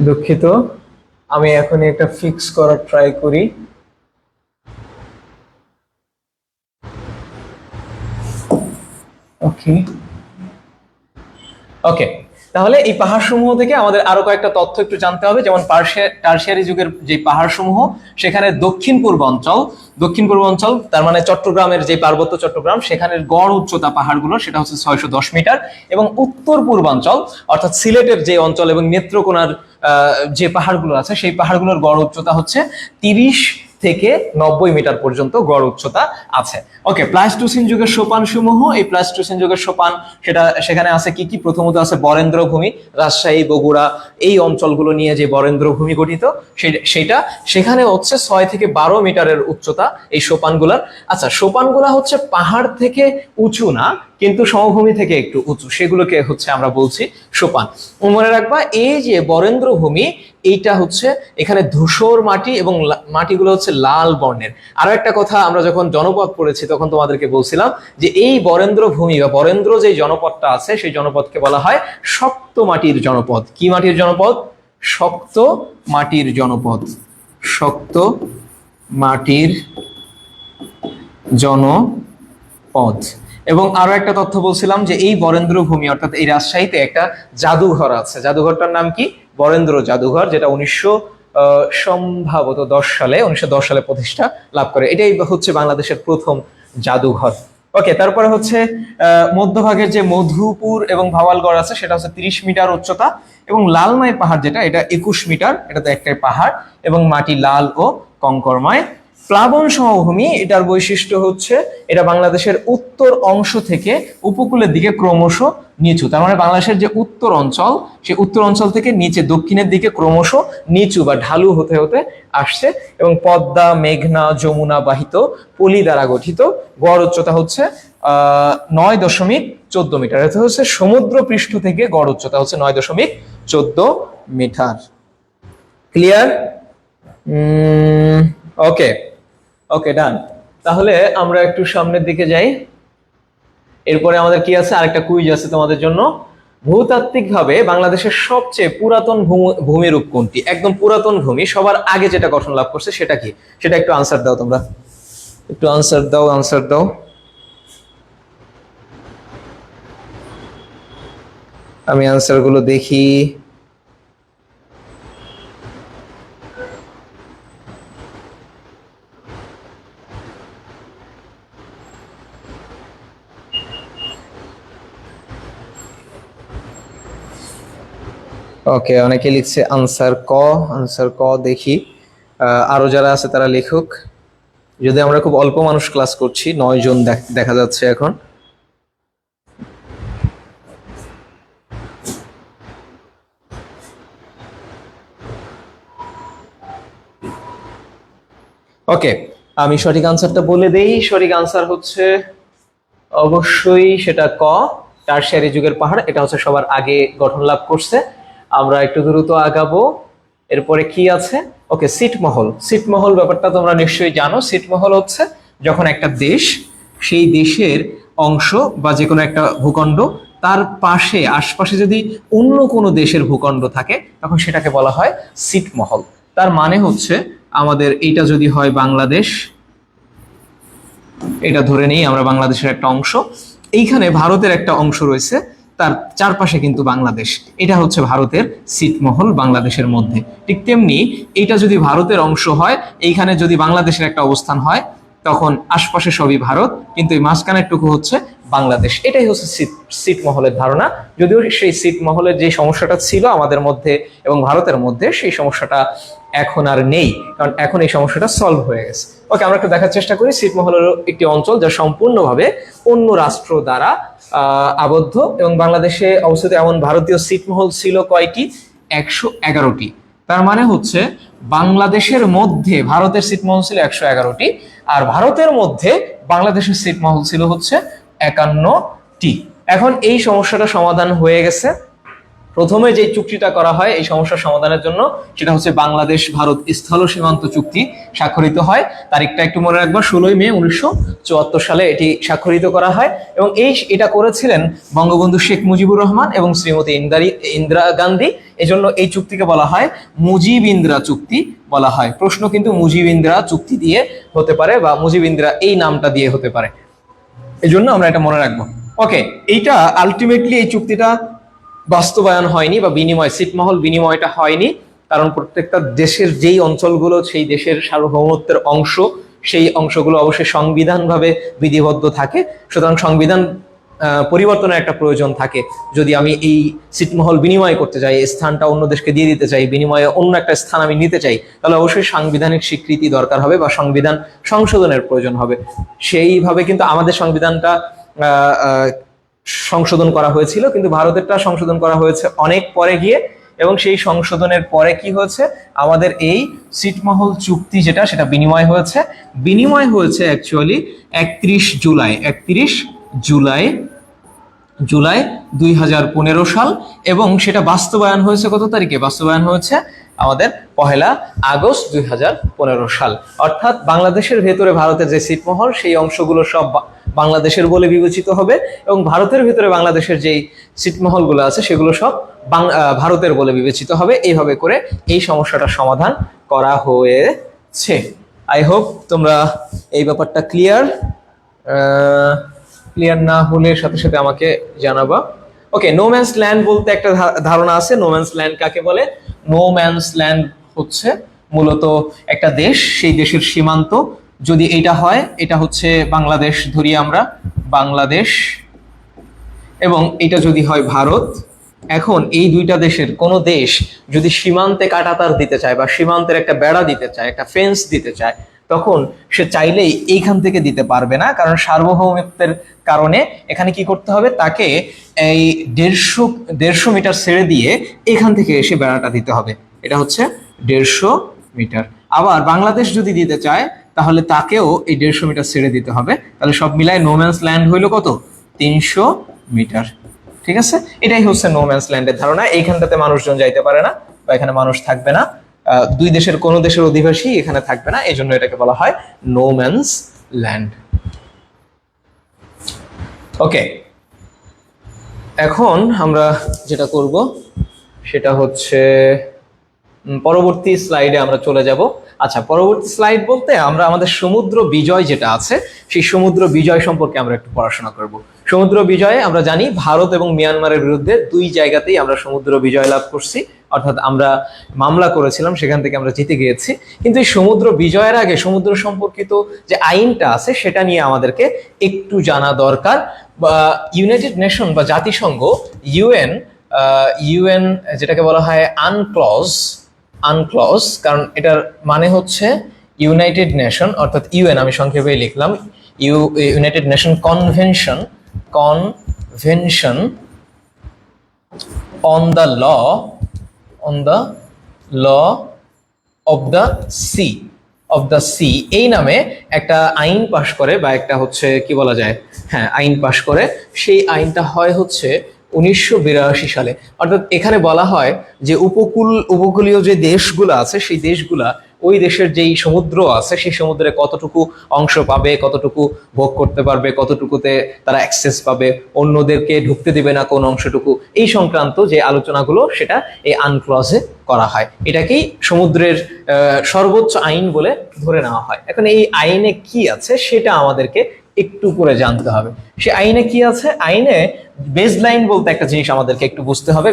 দুঃখিত, আমি এখন একটা ফিক্স করার ট্রাই করি। ওকে ওকে, তাহলে এই পাহাড় সমূহ থেকে আমাদের আরো কয়েকটা তথ্য একটু জানতে হবে। যেমন টারশিয়ারি যুগের যে পাহাড় সমূহ, সেখানে দক্ষিণ পূর্বাঞ্চল তার মানে চট্টগ্রামের যে পার্বত্য চট্টগ্রাম, সেখানের গড় উচ্চতা পাহাড়গুলো সেটা হচ্ছে 610 মিটার। এবং উত্তর পূর্বাঞ্চল অর্থাৎ সিলেটের যে অঞ্চল এবং নেত্রকোনার যে পাহাড়গুলো আছে, সেই পাহাড়গুলোর গড় উচ্চতা হচ্ছে 30 থেকে 90 মিটার পর্যন্ত গড় উচ্চতা আছে। ওকে, প্লাইস্টোসিন যুগের সোপান সমূহ, এই প্লাইস্টোসিন যুগের সোপান সেখানে আছে কি কি? প্রথমত আছে বরেন্দ্র ভূমি, রাজশাহী, বগুড়া এই অঞ্চলগুলো নিয়ে যে বরেন্দ্র ভূমি গঠিত, সেটা সেখানে হচ্ছে 6 থেকে 12 মিটারের উচ্চতা এই সোপানগুলার। আচ্ছা, সোপানগুলা হচ্ছে পাহাড় থেকে উঁচু না, কিন্তু সমভূমি থেকে একটু উঁচু, সেগুলোকে হচ্ছে আমরা বলছি সোপান। মনে রাখবা, এই যে বরেন্দ্র ভূমি, এইটা হচ্ছে এখানে ধূসর মাটি এবং মাটিগুলো হচ্ছে লাল বর্ণের। আরো একটা কথা, আমরা যখন জনপদ পড়েছি তখন তোমাদেরকে বলছিলাম যে এই বরেন্দ্র ভূমি বা বরেন্দ্র যে জনপদটা আছে, সেই জনপদকে বলা হয় শক্ত মাটির জনপদ। কি মাটির জনপদ? শক্ত মাটির জনপদ। শক্ত মাটির জনপদ। এবং আরো একটা তথ্য বলছিলাম যে এই বরেন্দ্র ভূমি অর্থাৎ এই রাজশাহীতে একটা জাদুঘর আছে। জাদুঘরটার নাম কি? বরেন্দ্র জাদুঘর, যেটা সম্ভবত 1910 সালে প্রতিষ্ঠা লাভ করে। এটাই হচ্ছে বাংলাদেশের প্রথম জাদুঘর। ওকে, তারপরে হচ্ছে মধ্যভাগের যে মধুপুর এবং ভাওয়ালগড় আছে, সেটা হচ্ছে 30 মিটার উচ্চতা। এবং লালমাই পাহাড় যেটা, এটা 21 মিটার, এটা তো একটাই পাহাড়, এবং মাটি লাল ও কঙ্করময়। প্লাবন সমভূমি, এটার বৈশিষ্ট্য হচ্ছে এটা বাংলাদেশের উত্তর অংশ থেকে উপকূলের দিকে ক্রমশ নিচু। তার মানে বাংলাদেশের যে উত্তর অঞ্চল, সেই উত্তর অঞ্চল থেকে নিচে দক্ষিণের দিকে ক্রমশ নিচু বা ঢালু হতে হতে আসছে। এবং পদ্মা, মেঘনা, যমুনা বাহিত পলি দ্বারা গঠিত। গড় উচ্চতা হচ্ছে 9.14 মিটার। এটা হচ্ছে সমুদ্র পৃষ্ঠ থেকে গড় উচ্চতা হচ্ছে 9.14 মিটার। ক্লিয়ার? ওকে ওকে, ডান। তাহলে আমরা একটু সামনের দিকে যাই। এরপরে আমাদের কি আছে, আরেকটা কুইজ আছে তোমাদের জন্য। ভূতাত্ত্বিকভাবে বাংলাদেশের সবচেয়ে পুরাতন ভূমিরূপ কোনটি? একদম পুরাতন ভূমি, সবার আগে যেটা গঠন লাভ করছে সেটা কি? সেটা একটু আনসার দাও তোমরা, একটু আনসার দাও, আনসার দাও। আমি আনসার গুলো দেখি। ওকে, অনেকে লিখছে আনসার ক, আনসার ক। দেখি আরো যারা আছে তারা লেখুক। যদি আমরা খুব অল্প মানুষ ক্লাস করছি, 9 জন দেখা যাচ্ছে এখন। ওকে, আমি সঠিক আনসারটা বলে দেই। সঠিক আনসার হচ্ছে অবশ্যই সেটা ক, টারশিয়ারি যুগের পাহাড়। এটা হচ্ছে সবার আগে গঠন লাভ করছে। আমরা একটু দ্রুত আগাবো। এরপরে কি আছে? ওকে, ছিটমহল। ছিটমহল ব্যাপারটা তোমরা নিশ্চয়ই জানো। ছিটমহল হচ্ছে যখন একটা দেশ, সেই দেশের অংশ বা যে কোনো একটা ভূখণ্ড, তার পাশে আশপাশে যদি অন্য কোনো দেশের ভূখণ্ড থাকে তখন সেটাকে বলা হয় ছিটমহল। তার মানে হচ্ছে আমাদের এইটা যদি হয় বাংলাদেশ, এটা ধরে নেই আমরা বাংলাদেশের একটা অংশ, এইখানে ভারতের একটা অংশ রয়েছে, তার চারপাশে কিন্তু বাংলাদেশ, এটা হচ্ছে ভারতের ছিটমহল বাংলাদেশের মধ্যে। ঠিক তেমনি এটা যদি ভারতের অংশ হয়, এইখানে যদি বাংলাদেশের একটা অবস্থান হয় তখন আশপাশে সবই ভারত, কিন্তু এই মাঝখানের টুকু হচ্ছে বাংলাদেশ। এটাই হচ্ছে ছিটমহলের ধারণা। যদিও সেই ছিটমহলের যে সমস্যাটা ছিল আমাদের মধ্যে এবং ভারতের মধ্যে, সেই সমস্যাটা এখন আর নেই, কারণ এখন এই সমস্যাটা সলভ হয়ে গেছে। ওকে, আমরা একটু দেখার চেষ্টা করি। ছিটমহল হলো একটি অঞ্চল যা সম্পূর্ণভাবে অন্য রাষ্ট্র দ্বারা আবদ্ধ, এবং বাংলাদেশে অবস্থিত এমন ভারতীয় ছিটমহল ছিল কয়টি? 111টি। তার মানে হচ্ছে বাংলাদেশের মধ্যে ভারতের ছিটমহল ছিল 111টি, আর ভারতের মধ্যে বাংলাদেশের ছিটমহল ছিল হচ্ছে 51টি। এখন এই সমস্যাটা সমাধান হয়ে গেছে। প্রথমে যে চুক্তিটা করা হয় এই সমস্যার সমাধানের জন্য, সেটা হচ্ছে বাংলাদেশ ভারত স্থল সীমান্ত চুক্তি স্বাক্ষরিত হয়। তারিখটা একটু মনে রাখবা, 16 মে 1974 সালে এটি স্বাক্ষরিত করা হয়। এবং এটা করেছিলেন বঙ্গবন্ধু শেখ মুজিবুর রহমান এবং শ্রীমতী ইন্দিরা গান্ধী। এজন্য এই চুক্তিকে বলা হয় মুজিব ইন্দিরা চুক্তি বলা হয়। প্রশ্ন কিন্তু মুজিব ইন্দিরা চুক্তি দিয়ে হতে পারে বা মুজিব ইন্দিরা এই নামটা দিয়ে হতে পারে, এজন্য আমরা এটা মনে রাখবো। ওকে, এইটা আলটিমেটলি এই চুক্তিটা বাস্তবায়ন হয়নি বা বিনিময়, ছিটমহল বিনিময়টা হয়নি, কারণ প্রত্যেকটা দেশের যেই অঞ্চলগুলো সেই দেশের সার্বভৌমত্বের অংশ, সেই অংশগুলো অবশ্যই সংবিধানভাবে বিধিবদ্ধ থাকে। সুতরাং সংবিধান পরিবর্তনের একটা প্রয়োজন থাকে। যদি আমি এই ছিটমহল বিনিময় করতে চাই, এই স্থানটা অন্য দেশকে দিয়ে দিতে চাই, বিনিময়ে অন্য একটা স্থান আমি নিতে চাই, তাহলে অবশ্যই সাংবিধানিক স্বীকৃতি দরকার হবে বা সংবিধান সংশোধনের প্রয়োজন হবে। সেইভাবে কিন্তু আমাদের সংবিধানটা সংশোধন করা হয়েছিল, কিন্তু ভারতেরটা সংশোধন করা হয়েছে অনেক পরে গিয়ে। এবং সেই সংশোধনের পরে কি হয়েছে, আমাদের এই ছিটমহল চুক্তি যেটা, সেটা বিনিময় হয়েছে। বিনিময় হয়েছে অ্যাকচুয়ালি 31 জুলাই, 31 জুলাই 2015 সাল। এবং সেটা বাস্তবায়ন হয়েছে কত তারিখে? বাস্তবায়ন হয়েছে আমাদের 1 আগস্ট 2015 সাল। অর্থাৎ বাংলাদেশের ভেতরে ভারতের যে ছিটমহল, সেই অংশগুলো সব বাংলাদেশের বলে বিবেচিত হবে, এবং ভারতের ভিতরে বাংলাদেশের যেই ছিটমহলগুলো আছে সেগুলো সব ভারতের বলে বিবেচিত হবে। এইভাবে করে এই সমস্যাটা সমাধান করা হয়েছে। আই হোপ তোমরা এই ব্যাপারটা ক্লিয়ার। ক্লিয়ার না হলে সাথে সাথে আমাকে জানাবা। ওকে, নো ম্যানস ল্যান্ড বলতে একটা ধারণা আছে। নো ম্যানস ল্যান্ড কাকে বলে? নো ম্যানস ল্যান্ড হচ্ছে মূলত একটা দেশ, সেই দেশের সীমান্ত যদি এটা হয়, এটা হচ্ছে বাংলাদেশ ধরি আমরা, বাংলাদেশ, এবং এটা যদি হয় ভারত। এখন এই দুইটা দেশের কোনো দেশ যদি সীমান্তে কাঁটাতার দিতে চায় বা সীমান্তের একটা বেড়া দিতে চায়, একটা ফেন্স দিতে চায়, তখন সে চাইলেই এইখান থেকে দিতে পারবে না, কারণ সার্বভৌমত্বের কারণে এখানে কি করতে হবে, তাকে এই 150 মিটার ছেড়ে দিয়ে এখান থেকে এসে বেড়াটা দিতে হবে। এটা হচ্ছে 150 মিটার। আবার বাংলাদেশ যদি দিতে চায় তাহলে তাকেও এই 150 মিটার ছেড়ে দিতে হবে। তাহলে সব মিলায় নো ম্যানস ল্যান্ড হইলো কত? 300 মিটার। ঠিক আছে, এটাই হচ্ছে নো ম্যানস ল্যান্ডের ধারণা। এইখানটাতে মানুষজন যাইতে পারে না, বা এখানে মানুষ থাকবে না, দুই দেশের কোনো দেশের অধিবাসী এখানে থাকবে না, এই জন্য এটাকে বলা হয় নো ম্যানস ল্যান্ড। ওকে, এখন আমরা যেটা করব সেটা হচ্ছে পরবর্তী স্লাইডে আমরা চলে যাব। আচ্ছা, পরবর্তী স্লাইড বলতে আমরা আমাদের সমুদ্র বিজয় যেটা আছে সেই সমুদ্র বিজয় সম্পর্কে আমরা একটু পড়াশোনা করব। সমুদ্র বিজয়ে আমরা জানি ভারত এবং মিয়ানমারের বিরুদ্ধে দুই জায়গাতেই আমরা সমুদ্র বিজয় লাভ করছি, অর্থাৎ আমরা মামলা করেছিলাম, সেখান থেকে আমরা জিতে গিয়েছি। কিন্তু এই সমুদ্র বিজয়ের আগে সমুদ্র সম্পর্কিত যে আইনটা আছে সেটা নিয়ে আমাদেরকে একটু জানা দরকার। ইউনাইটেড নেশন বা জাতিসংঘ ইউএন যেটাকে বলা হয় আনক্লজ, কারণ এটার মানে হচ্ছে ইউনাইটেড নেশন, অর্থাৎ ইউএন আমি সংক্ষেপে লিখলাম, United Nation Convention on the Law of the Sea এই নামে একটা আইন পাশ করে, বা একটা হচ্ছে কি বলা যায়, হ্যাঁ আইন পাশ করে। সেই আইনটা হয় হচ্ছে 1982 সালে। অর্থাৎ এখানে বলা হয় যে উপকূলীয় যে দেশগুলো আছে সেই দেশগুলা ওই দেশের যেই সমুদ্র আছে সেই সমুদ্রে কতটুকু অংশ পাবে, কতটুকু ভোগ করতে পারবে, কতটুকুতে তারা অ্যাক্সেস পাবে, অন্যদেরকে ঢুকতে দিবে না কোন অংশটুকু, এই সংক্রান্ত যে আলোচনাগুলো সেটা এই আনক্লজে করা হয়। এটাকেই সমুদ্রের সর্বোচ্চ আইন বলে ধরে নেওয়া হয়। এখন এই আইনে কি আছে সেটা আমাদেরকে একটু করে জানতে হবে। সে আইনে কি আছে? আইনে বেজলাইন বলতে একটা জিনিস আমাদেরকে একটু বুঝতে হবে।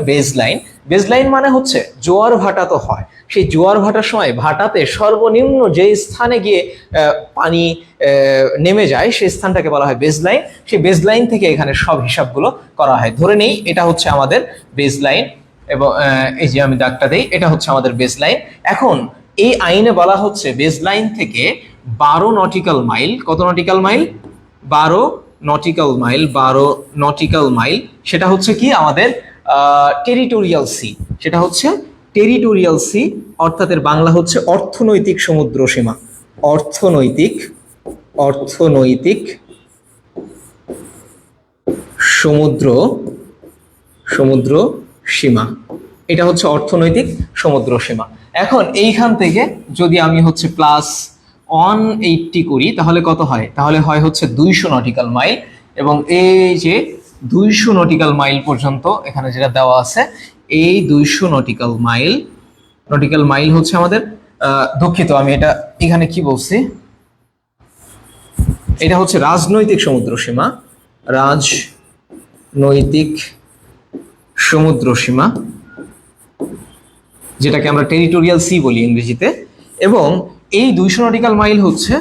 বেজলাইন মানে হচ্ছে জোয়ার ভাটা তো হয়, সেই জোয়ার ভাটার সময় ভাটাতে সর্বনিম্ন যে স্থানে গিয়ে পানি নেমে যায় সেই স্থানটাকে বলা হয় বেজলাইন। সেই বেজলাইন থেকে এখানে সব হিসাবগুলো করা হয়। ধরে নেই এটা হচ্ছে আমাদের বেজলাইন, এবং এই যে আমি দাগটা দেই, এটা হচ্ছে আমাদের বেজলাইন। এখন এই আইনে বলা হচ্ছে বেজলাইন থেকে 12 নটিক্যাল মাইল, কত নটিক্যাল মাইল? 12 নটিক্যাল মাইল, সেটা হচ্ছে কি আমাদের টেরিটোরিয়াল সি, সেটা হচ্ছে টেরিটোরিয়াল সি, অর্থাৎ এর বাংলা হচ্ছে অর্থনৈতিক সমুদ্র সীমা। অর্থনৈতিক সমুদ্র সীমা, এটা হচ্ছে অর্থনৈতিক সমুদ্র সীমা। এখন এইখান থেকে যদি আমি হচ্ছে +180 করি তাহলে কত হয়? তাহলে হয় হচ্ছে 200 নটিক্যাল মাইল। এবং এই যে 200 নটিক্যাল মাইল পর্যন্ত এখানে যেটা দেওয়া আছে, এই 200 নটিক্যাল মাইল হচ্ছে আমাদের দুঃখিত আমি এটা এখানে কি বলছি, এটা হচ্ছে রাজনৈতিক সমুদ্র সীমা, রাজনৈতিক সমুদ্র সীমা, যেটাকে আমরা টেরিটোরিয়াল সি বলি ইংরেজিতে। এবং এই 200 নটিক্যাল মাইল হচ্ছে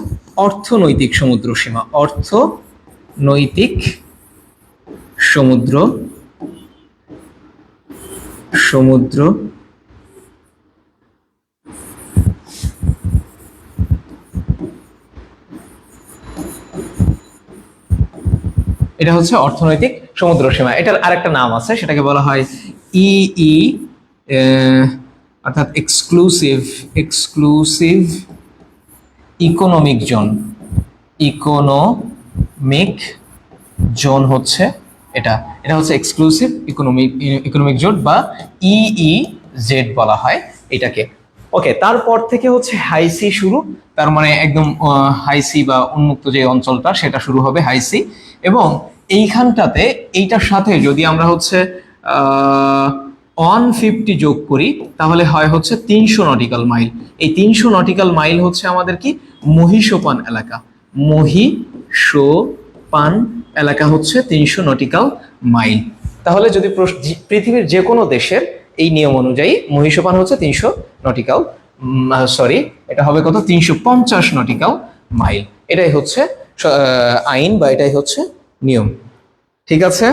অর্থনৈতিক সমুদ্র সীমা, অর্থনৈতিক সমুদ্র এটা হচ্ছে অর্থনৈতিক সমুদ্র সীমা। এটার আরেকটা নাম আছে, সেটাকে বলা হয় ইই, অর্থাৎ এক্সক্লুসিভ ইকোনমিক জোন হচ্ছে এটা হচ্ছে এক্সক্লুসিভ ইকোনমিক জোন বা ইইজেড বলা হয় এটাকে। ওকে, তারপর থেকে হচ্ছে হাই সি শুরু, তার মানে একদম হাই সি বা উন্মুক্ত যে অঞ্চলটা সেটা শুরু হবে হাই সি। এবং এইখানটাতে এইটার সাথে যদি আমরা হচ্ছে 150 যোগ করি তাহলে হয় হচ্ছে 300 নটিক্যাল মাইল। এই 300 নটিক্যাল মাইল হচ্ছে আমাদের কি মহীসোপান এলাকা হচ্ছে 300 নটিক্যাল মাইল। তাহলে যদি পৃথিবীর যে কোনো দেশের এই নিয়ম অনুযায়ী মহীসোপান হচ্ছে 300 নটিক্যাল, এটা হবে কত? 350 নটিক্যাল মাইল। এটাই হচ্ছে আইন বা এটাই হচ্ছে নিয়ম। ঠিক আছে,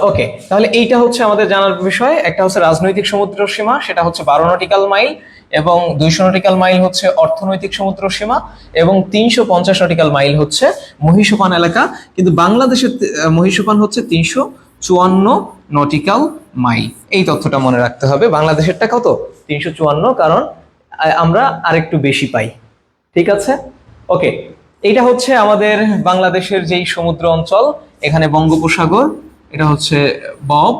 ওকে, তাহলে এইটা হচ্ছে আমাদের জানার বিষয়। একটা হচ্ছে রাজনৈতিক সমুদ্র সীমা, সেটা হচ্ছে 12 নটিক্যাল মাইল, এবং 200 নটিক্যাল মাইল হচ্ছে অর্থনৈতিক সমুদ্র সীমা, এবং 350 নটিক্যাল মাইল হচ্ছে মহীসোপান এলাকা। কিন্তু বাংলাদেশের মহীসোপান হচ্ছে 354 নটিক্যাল মাইল। এই তথ্যটা মনে রাখতে হবে। বাংলাদেশেরটা কত? 354, কারণ আমরা আরেকটু বেশি পাই। ঠিক আছে, ওকে, এইটা হচ্ছে আমাদের বাংলাদেশের যেই সমুদ্র অঞ্চল। এখানে বঙ্গোপসাগর, এটা হচ্ছে বব,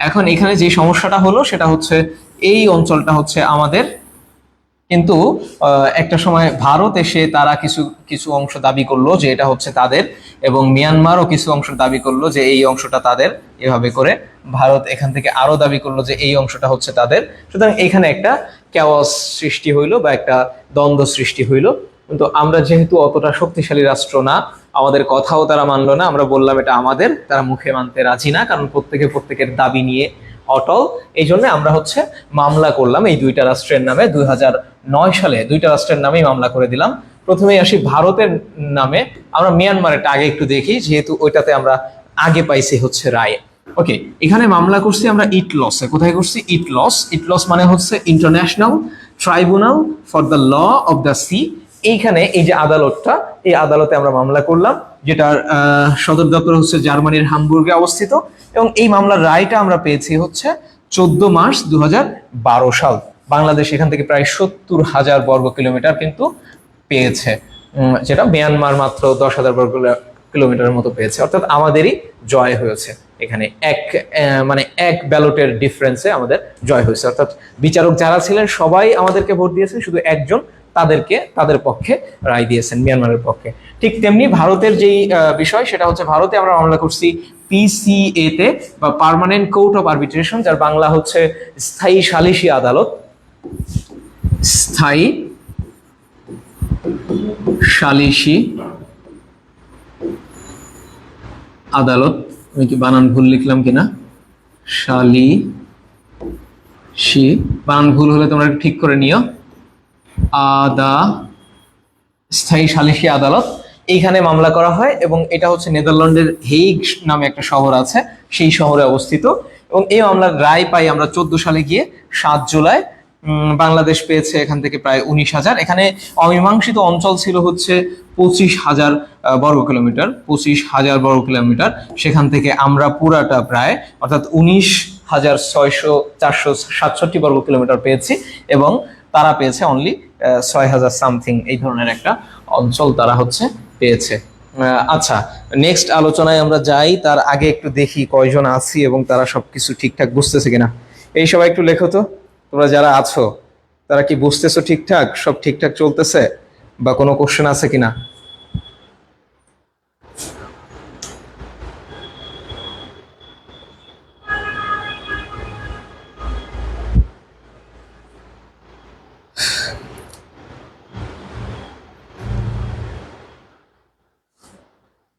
এখন এখানে যে সমস্যাটা হলো সেটা হচ্ছে এই অঞ্চলটা হচ্ছে আমাদের, কিন্তু একটা সময় ভারত এসে তারা কিছু কিছু অংশ দাবি করলো যে এটা হচ্ছে তাদের, এবং মিয়ানমারও কিছু অংশ দাবি করলো যে এই অংশটা তাদের। এভাবে করে ভারত এখান থেকে আরো দাবি করলো যে এই অংশটা হচ্ছে তাদের। সুতরাং এখানে একটা ক্যাওয়াস সৃষ্টি হইলো বা একটা দ্বন্দ্ব সৃষ্টি হইলো। কিন্তু আমরা যেহেতু অতটা শক্তিশালী রাষ্ট্র না, আমাদের কথাও তারা মানলো না, আমরা বললাম এটা আমাদের, তারা মুখে মানতে রাজি না, কারণ প্রত্যেকে প্রত্যেকের দাবি নিয়ে অটল। এই জন্য আমরা হচ্ছে মামলা করলাম এই দুইটা রাষ্ট্রের নামে। 2009 সালে দুইটা রাষ্ট্রের নামেই মামলা করে দিলাম। প্রথমেই আসি ভারতের নামে। আমরা মিয়ানমারেরটা আগে একটু দেখি, যেহেতু ওইটাতে আমরা আগে পাইছি হচ্ছে রায়। ওকে, এখানে মামলা করছি আমরা ইটলসে। কোথায় করছি? ইটলস। ইটলস মানে হচ্ছে International Tribunal for the Law of the Sea. এইখানে এই যে আদালতটা, এই আদালতে আমরা মামলা করলাম, যেটার সদর দপ্তর হচ্ছে জার্মানির হামবুর্গে অবস্থিত। এবং এই মামলার রায়টা আমরা পেয়েছি হচ্ছে 14 মার্চ 2012 সাল। বাংলাদেশ এখান থেকে প্রায় 70,000 বর্গ কিলোমিটার কিন্তু পেয়েছে, যেটা মিয়ানমার মাত্র 10,000 বর্গ কিলোমিটারের মতো পেয়েছে। অর্থাৎ আমাদেরই জয় হয়েছে এখানে, মানে এক ব্যালটের ডিফারেন্সে আমাদের জয় হয়েছে। অর্থাৎ বিচারক যারা ছিলেন সবাই আমাদেরকে ভোট দিয়েছেন, শুধু একজন তাদের পক্ষে রায় দিয়েছেন, মিয়ানমারের পক্ষে। ঠিক তেমনি ভারতের যেই বিষয়, সেটা হচ্ছে ভারতে আমরা মামলা করছি পিসিএ তে, বা পার্মানেন্ট কোর্ট অফ আরবিট্রেশন, যার বাংলা হচ্ছে স্থায়ী সালিসি আদালত। স্থায়ী সালিসি আদালত। আমি কি বানান ভুল লিখলাম কিনা? সালিসি, বানান ভুল হলে তোমরা ঠিক করে নিও। স্থায়ী সালিসি আদালত, এইখানে মামলা করা হয়। এবং এটা হচ্ছে নেদারল্যান্ডের হেগ নামে একটা শহর আছে, সেই শহরে অবস্থিত। এবং এই মামলার রায় পাই আমরা 14 সালে গিয়ে 7 জুলাই। বাংলাদেশ পেয়েছে এখান থেকে প্রায় 19,000। এখানে অমীমাংসিত অঞ্চল ছিল হচ্ছে 25,000 বর্গ কিলোমিটার, 25,000 বর্গ কিলোমিটার। সেখান থেকে আমরা পুরাটা প্রায়, অর্থাৎ 19,467 বর্গ কিলোমিটার পেয়েছি, এবং তারা পেয়েছে অনলি 6,000 সামথিং, এই ধরনের একটা অঞ্চল তারা হচ্ছে পেয়েছে। আচ্ছা, নেক্সট আলোচনায় আমরা যাই, তার আগে একটু দেখি কয়জন আছি এবং তারা সবকিছু ঠিকঠাক বুঝতেছে কিনা। এই সবাই একটু লেখো তো, তোমরা যারা আছো তারা কি বুঝতেছো ঠিকঠাক, সব ঠিকঠাক চলতেছে, বা কোনো কোশ্চেন আছে কিনা?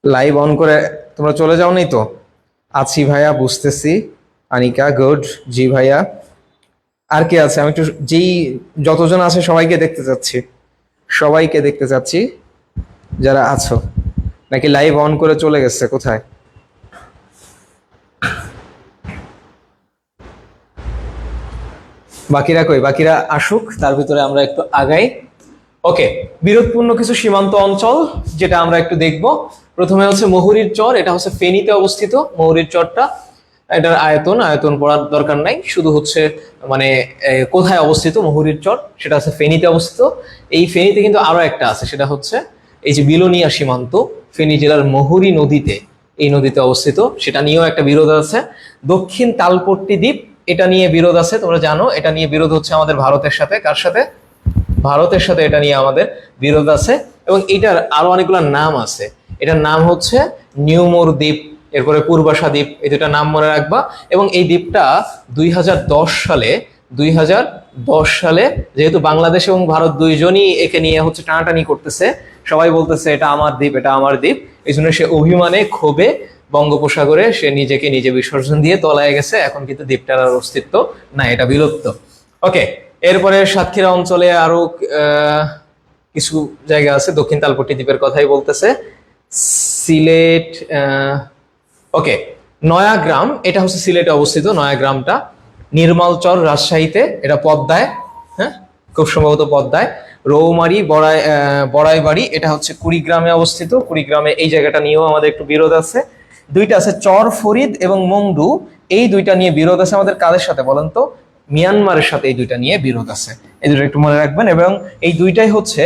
লাইভ অন করে তোমরা চলে যাও নাই তো? আছি ভাইয়া, বুঝতেছি। আনিকা, গুড। জি ভাইয়া। আর কে আছে? আমি একটু যতজন আছে সবাইকে দেখতে চাচ্ছি, সবাইকে দেখতে চাচ্ছি যারা আছো। নাকি লাইভ অন করে চলে গেছে কোথায়? বাকিরা কই? বাকিরা আসুক, তার ভিতরে আমরা একটু আগাই। ওকে, বিরোধপূর্ণ কিছু সীমান্ত অঞ্চল যেটা আমরা একটু দেখব। প্রথমে হচ্ছে মুহুরীর চর, এটা হচ্ছে ফেনীতে অবস্থিত। মুহুরীর চরটা, এটার আয়তন পড়ার দরকার নাই, শুধু হচ্ছে মানে কোথায় অবস্থিত মুহুরীর চর, সেটা হচ্ছে ফেনীতে অবস্থিত। এই ফেনীতে কিন্তু আরো একটা আছে, সেটা হচ্ছে এই যে বিলোনিয়া সীমান্ত, ফেনী জেলার মুহুরী নদীতে, এই নদীতে অবস্থিত, সেটা নিয়েও একটা বিরোধ আছে। দক্ষিণ তালপট্টি দ্বীপ, এটা নিয়ে বিরোধ আছে, তোমরা জানো। এটা নিয়ে বিরোধ হচ্ছে আমাদের ভারতের সাথে। কার সাথে? ভারতের সাথে এটা নিয়ে আমাদের বিরোধ আছে। এবং এটার আরো অনেকগুলো নাম আছে। এটার নাম হচ্ছে নিউমোর দ্বীপ, এরপরে পূর্বাশা দ্বীপ, এই দুটা নাম মনে রাখবা। এবং এই দ্বীপটা 2010 সালে যেহেতু বাংলাদেশ এবং ভারত দুইজনই একে নিয়ে হচ্ছে টানাটানি করতেছে, সবাই বলতেছে এটা আমার দ্বীপ, এটা আমার দ্বীপ, এই জন্য সে অভিমানে ক্ষোভে বঙ্গোপসাগরে সে নিজেকে নিজে বিসর্জন দিয়ে তলায় গেছে। এখন কিন্তু দ্বীপটার আর অস্তিত্ব না, এটা বিলুপ্ত। ওকে, এরপরে সাতক্ষীরা অঞ্চলে আরো কিছু জায়গা আছে। দক্ষিণ তালপট্টি দ্বীপের কথাই বলতেছে। সিলেট, ওকে, নয়াগ্রাম, এটা হচ্ছে সিলেটে অবস্থিত। নয়াগ্রামটা নির্মলচর রাজশাহীতে, এটা পদ্মায়, হ্যাঁ খুব সম্ভবত পদ্মায়। রৌমারি বড়াইবাড়ি, এটা হচ্ছে কুড়িগ্রামে অবস্থিত। কুড়িগ্রামে এই জায়গাটা নিয়েও আমাদের একটু বিরোধ আছে। দুইটা আছে চর ফরিদ এবং মংডু, এই দুইটা নিয়ে বিরোধ আছে আমাদের। কাদের সাথে বলেন তো? মিয়ানমারের সাথে এই দুইটা নিয়ে বিরোধ আছে, এই দুটো একটু মনে রাখবেন। এবং এই দুইটাই হচ্ছে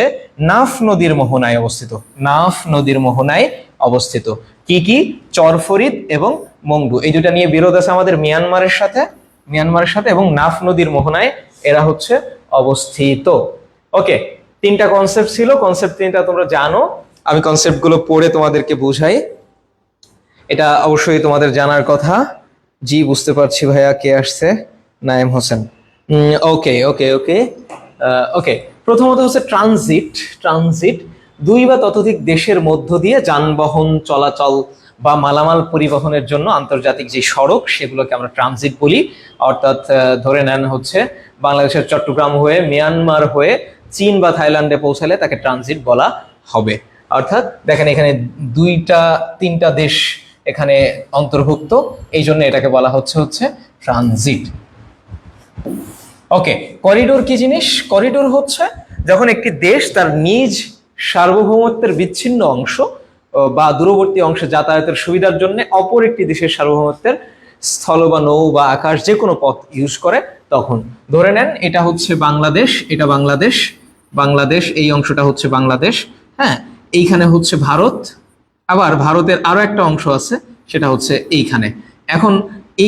নাফ নদীর মোহনায় অবস্থিত। নাফ নদীর মোহনায় অবস্থিত। কি কি? চর ফরিদ এবং মংডু, এই দুটা নিয়ে বিরোধ আছে আমাদের মিয়ানমারের সাথে এবং নাফ নদীর মোহনায় এরা হচ্ছে অবস্থিত। ওকে, তিনটা কনসেপ্ট ছিল, কনসেপ্ট তিনটা তোমরা জানো, আমি কনসেপ্ট গুলো পড়ে তোমাদেরকে বুঝাই, এটা অবশ্যই তোমাদের জানার কথা। জি বুঝতে পারছি ভাইয়া, কে আসছে? নাইম হোসেন। ওকে ওকে ওকে ওকে, প্রথমত হচ্ছে ট্রানজিট দুই বা ততোধিক দেশের মধ্য দিয়ে যানবাহন চলাচল বা মালামাল পরিবহনের জন্য আন্তর্জাতিক যে সড়ক সেগুলোকে আমরা ট্রানজিট বলি। অর্থাৎ ধরে নেন হচ্ছে বাংলাদেশের চট্টগ্রাম হয়ে মিয়ানমার হয়ে চীন বা থাইল্যান্ডে পৌঁছালে তাকে ট্রানজিট বলা হবে। অর্থাৎ দেখেন এখানে তিনটা দেশ এখানে অন্তর্ভুক্ত, এই জন্য এটাকে বলা হচ্ছে ট্রানজিট। ওকে, করিডোর কি জিনিস? করিডোর হচ্ছে যখন একটি দেশ তার নিজ সার্বভৌমত্বের বিচ্ছিন্ন অংশ বা দূরবর্তী অংশে যাতায়াতের সুবিধার জন্য অপর একটি দেশের সার্বভৌমত্বের স্থল বা নৌ বা আকাশ যে কোনো পথ ইউজ করে, তখন ধরে নেন এটা হচ্ছে বাংলাদেশ, এটা বাংলাদেশ, এই অংশটা হচ্ছে বাংলাদেশ, হ্যাঁ, এইখানে হচ্ছে ভারত, আবার ভারতের আরো একটা অংশ আছে সেটা হচ্ছে এইখানে। এখন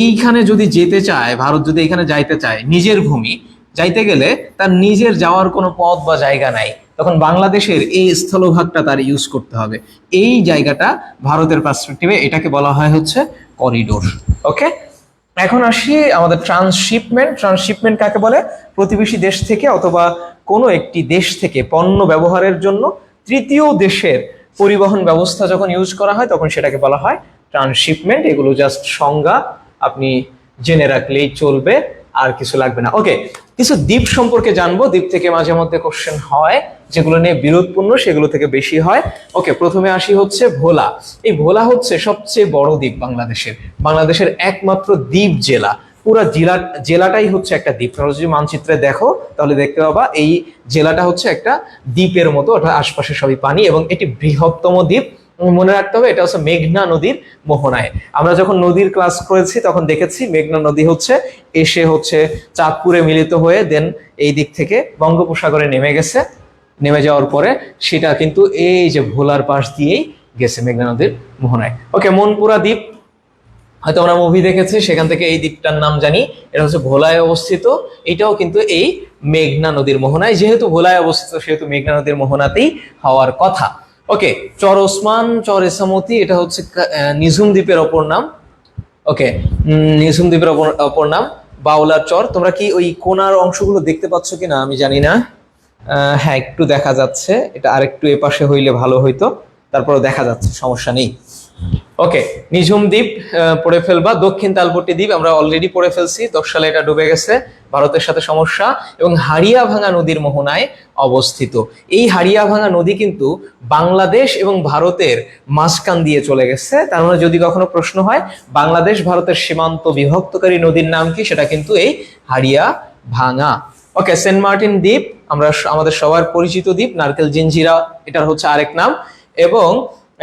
এইখানে যদি যেতে চায়, ভারত যদি এখানে যাইতে চায়, নিজের ভূমি যাইতে গেলে তার নিজের যাওয়ার কোনো পথ বা জায়গা নাই, তখন বাংলাদেশের এই স্থলভাগটা তার ইউজ করতে হবে। এই জায়গাটা ভারতের পার্সপেক্টিভে এটাকে বলা হয় হচ্ছে করিডোর। ওকে, এখন আসি আমাদের ট্রান্সশিপমেন্ট কাকে বলে? প্রতিবেশী দেশ থেকে অথবা কোনো একটি দেশ থেকে পণ্য ব্যবহারের জন্য তৃতীয় দেশের পরিবহন ব্যবস্থা যখন ইউজ করা হয় তখন সেটাকে বলা হয় ট্রান্সশিপমেন্ট। এগুলো জাস্ট সংজ্ঞা, আপনি জেনে রাখলেই চলবে, আর কিছু লাগবে না। ওকে, কিছু দ্বীপ সম্পর্কে জানবো, দ্বীপ থেকে মাঝে মধ্যে কোশ্চেন হয়, যেগুলো নিয়ে বিরোধপূর্ণ সেগুলো থেকে বেশি হয়। ওকে, প্রথমে আসি হচ্ছে ভোলা। এই ভোলা হচ্ছে সবচেয়ে বড় দ্বীপ বাংলাদেশের একমাত্র দ্বীপ জেলা। পুরো জেলাটাই হচ্ছে একটা দ্বীপ। তোমরা যদি মানচিত্রে দেখো তাহলে দেখতে পাবা এই জেলাটা হচ্ছে একটা দ্বীপের মতো, অর্থাৎ আশপাশে সবই পানি, এবং এটি বৃহত্তম দ্বীপ। মনে রাখতে হবে এটা হচ্ছে মেঘনা নদীর মোহনায়। আমরা যখন নদীর ক্লাস করেছি তখন দেখেছি মেঘনা নদী হচ্ছে এসে হচ্ছে চাঁদপুরে মিলিত হয়ে দেন এই দিক থেকে বঙ্গোপসাগরে নেমে যাওয়ার পরে সেটা কিন্তু এই যে ভোলার পাশ দিয়েই গেছে মেঘনা নদীর মোহনায়। ওকে, মনপুরা দ্বীপ হয়তো আমরা মুভি দেখেছি, সেখান থেকে এই দ্বীপটার নাম জানি, এটা হচ্ছে ভোলায় অবস্থিত। এটাও কিন্তু এই মেঘনা নদীর মোহনায়, যেহেতু ভোলায় অবস্থিত সেহেতু মেঘনা নদীর মোহনাতেই হওয়ার কথা। ওকে, চর ওসমান, চর এসামতি, এটা হচ্ছে নিঝুম দ্বীপের অপর নাম। ওকে, নিঝুম দ্বীপের অপর নাম বাউলার চর। তোমরা কি ওই কোনার অংশগুলো দেখতে পাচ্ছ কিনা আমি জানি না। হ্যাঁ, একটু দেখা যাচ্ছে, এটা আরেকটু এপাশে হইলে ভালো হইতো, তারপরে দেখা যাচ্ছে, সমস্যা নেই। ওকে, নিঝুম দ্বীপ পড়ে ফেলবা। দক্ষিণ তালপট্টি দ্বীপ আমরা অলরেডি পড়ে ফেলছি, 10 সালে এটা ডুবে গেছে, ভারতের সাথে সমস্যা। এবং হাড়িয়াভাঙা নদীর মোহনায় অবস্থিত। এই হাড়িয়াভাঙা নদী কিন্তু বাংলাদেশ এবং ভারতের মাঝখান দিয়ে চলে গেছে। তার মানে যদি কখনো প্রশ্ন হয় বাংলাদেশ ভারতের সীমান্ত বিভক্তকারী নদীর নাম কি, সেটা কিন্তু এই হাড়িয়াভাঙা। ওকে, সেন্ট মার্টিন দ্বীপ আমাদের সবার পরিচিত দ্বীপ, নারকেল জিঞ্জিরা এটার হচ্ছে আরেক নাম, এবং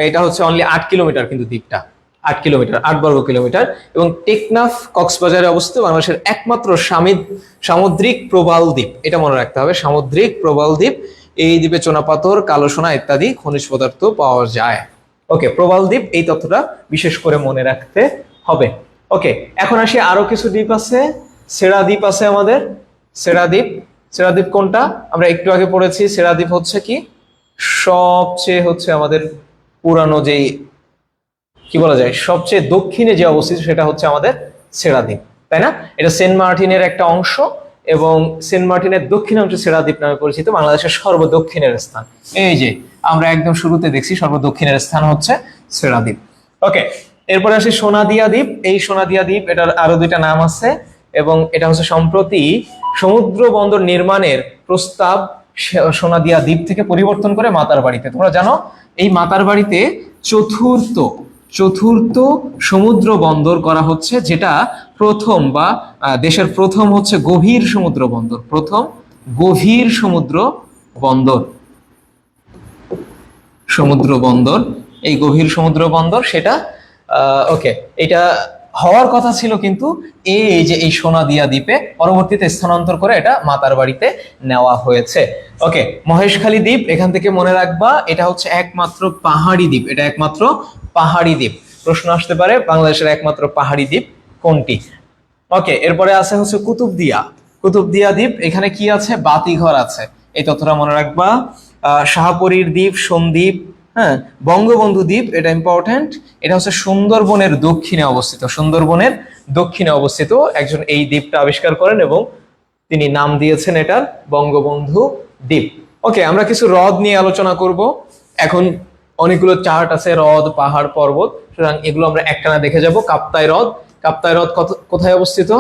এটা হচ্ছে অনলি 8 কিলোমিটার, কিন্তু দ্বীপটা 8 বর্গ কিলোমিটার। এবং টেকনাফ কক্সবাজারে অবস্থিত বাংলাদেশের একমাত্র সামুদ্রিক প্রবাল দ্বীপ, এটা মনে রাখতে হবে, সামুদ্রিক প্রবাল দ্বীপ। এই দ্বীপে চুনাপাথর, কালো সোনা ইত্যাদি খনিজ পদার্থ পাওয়া যায়। ওকে, প্রবাল দ্বীপ, এই তথ্যটা বিশেষ করে মনে রাখতে হবে। ওকে, এখন আসি আরো কিছু দ্বীপ আছে। সেরা দ্বীপ আছে আমাদের, সেরা দ্বীপ কোনটা? আমরা একটু আগে পড়েছি, সেরা দ্বীপ হচ্ছে কি সবচেয়ে হচ্ছে আমাদের পুরানো, যেই কি বলা যায় সবচেয়ে দক্ষিণে যে অবস্থিত সেটা হচ্ছে আমাদের সেরা দ্বীপ, তাই না? এটা সেন্ট মার্টিনের একটা অংশ, এবং সেন্ট মার্টিনের দক্ষিণাংশ সেরা দ্বীপ নামে পরিচিত, বাংলাদেশের সর্বদক্ষিণের স্থান। এই যে আমরা একদম শুরুতে দেখছি সর্বদক্ষিণের স্থান হচ্ছে সেরা দ্বীপ। ওকে, এরপরে আসি সোনাদিয়া দ্বীপ। এই সোনাদিয়া দ্বীপ, এটার আরো দুইটা নাম আছে, এবং এটা হচ্ছে সম্প্রতি সমুদ্র বন্দর নির্মাণের প্রস্তাব সোনাদিয়া দ্বীপ থেকে পরিবর্তন করে মাতারবাড়িতে। তোমরা জানো এই মাতারবাড়িতে চতুর্থ সমুদ্র বন্দর করা হচ্ছে, যেটা প্রথম বা দেশের প্রথম হচ্ছে গভীর সমুদ্র বন্দর, এই গভীর সমুদ্র বন্দর সেটা ওকে, এটা হওয়ার কথা ছিল, কিন্তু এই যে এই সোনাদিয়া দ্বীপে পরবর্তীতে স্থানান্তর করে এটা মাতারবাড়িতে নেওয়া হয়েছে। ওকে, মহেশখালী দ্বীপ, এখান থেকে মনে রাখবা এটা হচ্ছে একমাত্র পাহাড়ি দ্বীপ, প্রশ্ন আসতে পারে বাংলাদেশের একমাত্র পাহাড়ি দ্বীপ কোনটি। ওকে, এরপরে আছে হচ্ছে কুতুবদিয়া। কুতুবদিয়া দ্বীপ, এখানে কি আছে? বাতিঘর আছে, এই তথ্যটা মনে রাখবা। শাহপরীর দ্বীপ, সোমদ্বীপ, হ্যাঁ, বঙ্গবন্ধু দ্বীপ, এটা ইম্পর্টেন্ট। এটা হচ্ছে সুন্দরবনের দক্ষিণে অবস্থিত, সুন্দরবনের দক্ষিণে অবস্থিত একজন এই দ্বীপটা আবিষ্কার করেন এবং তিনি নাম দিয়েছেন এটার বঙ্গবন্ধু দ্বীপ। ওকে, আমরা কিছু হ্রদ নিয়ে আলোচনা করব এখন। অনেকগুলো চার্ট আছে, হ্রদ, পাহাড়, পর্বত, সুতরাং এগুলো আমরা একটানা দেখে যাব। কাপ্তাই হ্রদ, কাপ্তাই হ্রদ কোথায় অবস্থিত?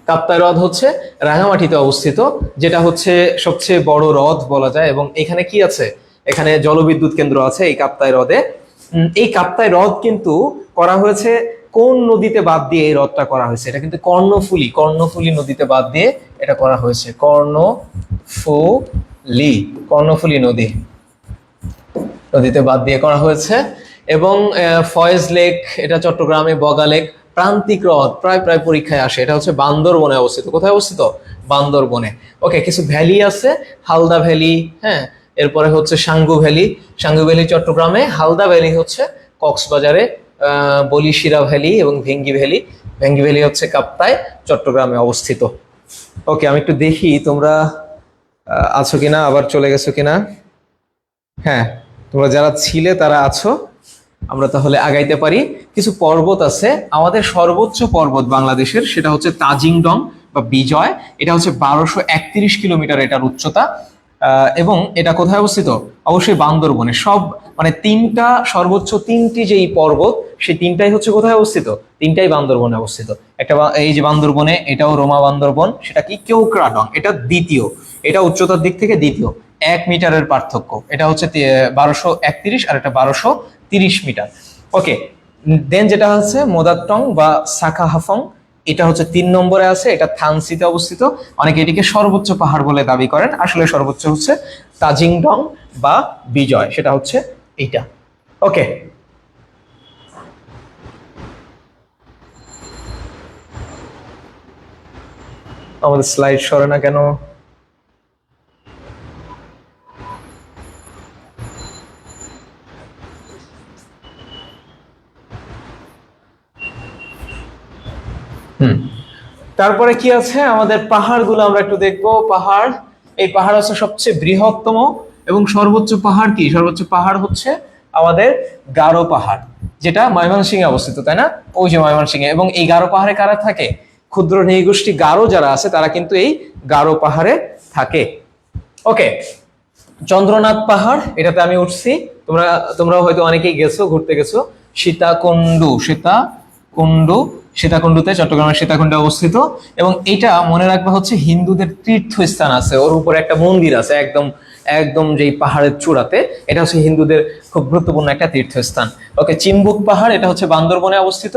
কাপ্তাই হ্রদ হচ্ছে রাঙামাটিতে অবস্থিত, যেটা হচ্ছে সবচেয়ে বড় হ্রদ বলা যায়। এবং এখানে কি আছে? এখানে জলবিদ্যুৎ কেন্দ্র আছে এই কাপ্তাই হ্রদে। এই কাপ্তাই হ্রদ কিন্তু করা হয়েছে কোন নদীতে বাদ দিয়ে এই হ্রদটা করা হয়েছে? এটা কিন্তু কর্ণফুলী, কর্ণফুলী নদীতে বাদ দিয়ে এটা করা হয়েছে। কর্ণফুলী, কর্ণফুলী নদীতে বাদ দিয়ে করা হয়েছে। এবং ফয়েজ লেক, এটা চট্টগ্রামে। বগা লেক, প্রান্তিক হ্রদ, প্রায় প্রায় পরীক্ষায় আসে, এটা হচ্ছে বান্দরবনে অবস্থিত। কোথায় অবস্থিত? বান্দরবনে। ওকে, কিছু ভ্যালি আছে, হালদা ভ্যালি, হ্যাঁ, এরপরে হচ্ছে সাঙ্গু ভ্যালি। সাঙ্গু ভ্যালি চট্টগ্রামে, হালদা ভ্যালি হচ্ছে কক্সবাজারে, বলিশিরা ভ্যালি এবং ভেঙ্গি ভ্যালি, ভেঙ্গি ভ্যালি হচ্ছে কাপ্তাই, চট্টগ্রামে অবস্থিত। ওকে, আমি একটু দেখি তোমরা আছো কিনা, আবার চলে গেছো কিনা। হ্যাঁ, তোমরা যারা ছিলে তারা আছো, আমরা তাহলে আগাইতে পারি। কিছু পর্বত আছে, আমাদের সর্বোচ্চ পর্বত বাংলাদেশের, সেটা হচ্ছে তাজিংডং বা বিজয়। এটা হচ্ছে 1231 কিলোমিটার এটার উচ্চতা। এবং এটা কোথায় অবস্থিত? অবশ্যই বান্দরবনে। সব মানে তিনটা, সর্বোচ্চ তিনটি যেই পর্বত, সেই তিনটাই হচ্ছে কোথায় অবস্থিত? তিনটাই বান্দরবনে অবস্থিত। একটা এই যে বান্দরবনে, এটাও রোমা বান্দরবন, সেটা কি? কেওক্রাডং, এটা দ্বিতীয়, এটা উচ্চতার দিক থেকে দ্বিতীয়, 1 মিটারের পার্থক্য। এটা হচ্ছে 1231 আর এটা 1230 মিটার। ওকে, দেন যেটা হচ্ছে মোদারটং বা সাকাহাফং, এটা হচ্ছে 3 নম্বরে আছে, এটা থানসিতে অবস্থিত। অনেকে এটিকে সর্বোচ্চ পাহাড় বলে দাবি করেন, আসলে সর্বোচ্চ হচ্ছে তাজিংডং বা বিজয়, সেটা হচ্ছে এইটা। ওকে, আমাদের স্লাইড সরে না কেন? তারপরে কি আছে আমাদের? পাহাড়গুলো আমরা একটু দেখবো। পাহাড়, এই পাহাড় হচ্ছে সবচেয়ে বৃহত্তম এবং সর্বোচ্চ পাহাড় কি? সর্বোচ্চ পাহাড় হচ্ছে আমাদের গারো পাহাড়, যেটা ময়মনসিংহে অবস্থিত, তাই না? ওই যে ময়মনসিংহে। এবং এই গারো পাহাড়ে কারা থাকে? ক্ষুদ্র নৃগোষ্ঠী গারো যারা আছে তারা কিন্তু এই গারো পাহাড়ে থাকে। ওকে, চন্দ্রনাথ পাহাড়, এটাতে আমি উঠছি, তোমরা হয়তো অনেকেই গেছো, ঘুরতে গেছো। সীতাকুণ্ডুতে, চট্টগ্রামের সীতাকুণ্ডে অবস্থিত। এবং এটা মনে রাখবা হচ্ছে হিন্দুদের তীর্থস্থান আছে, ওর উপরে একটা মন্দির আছে একদম একদম যেই পাহাড়ের চূড়াতে, এটা হচ্ছে হিন্দুদের খুব গুরুত্বপূর্ণ একটা তীর্থস্থান। ওকে, চিম্বুক পাহাড়, এটা হচ্ছে বান্দরবনে অবস্থিত,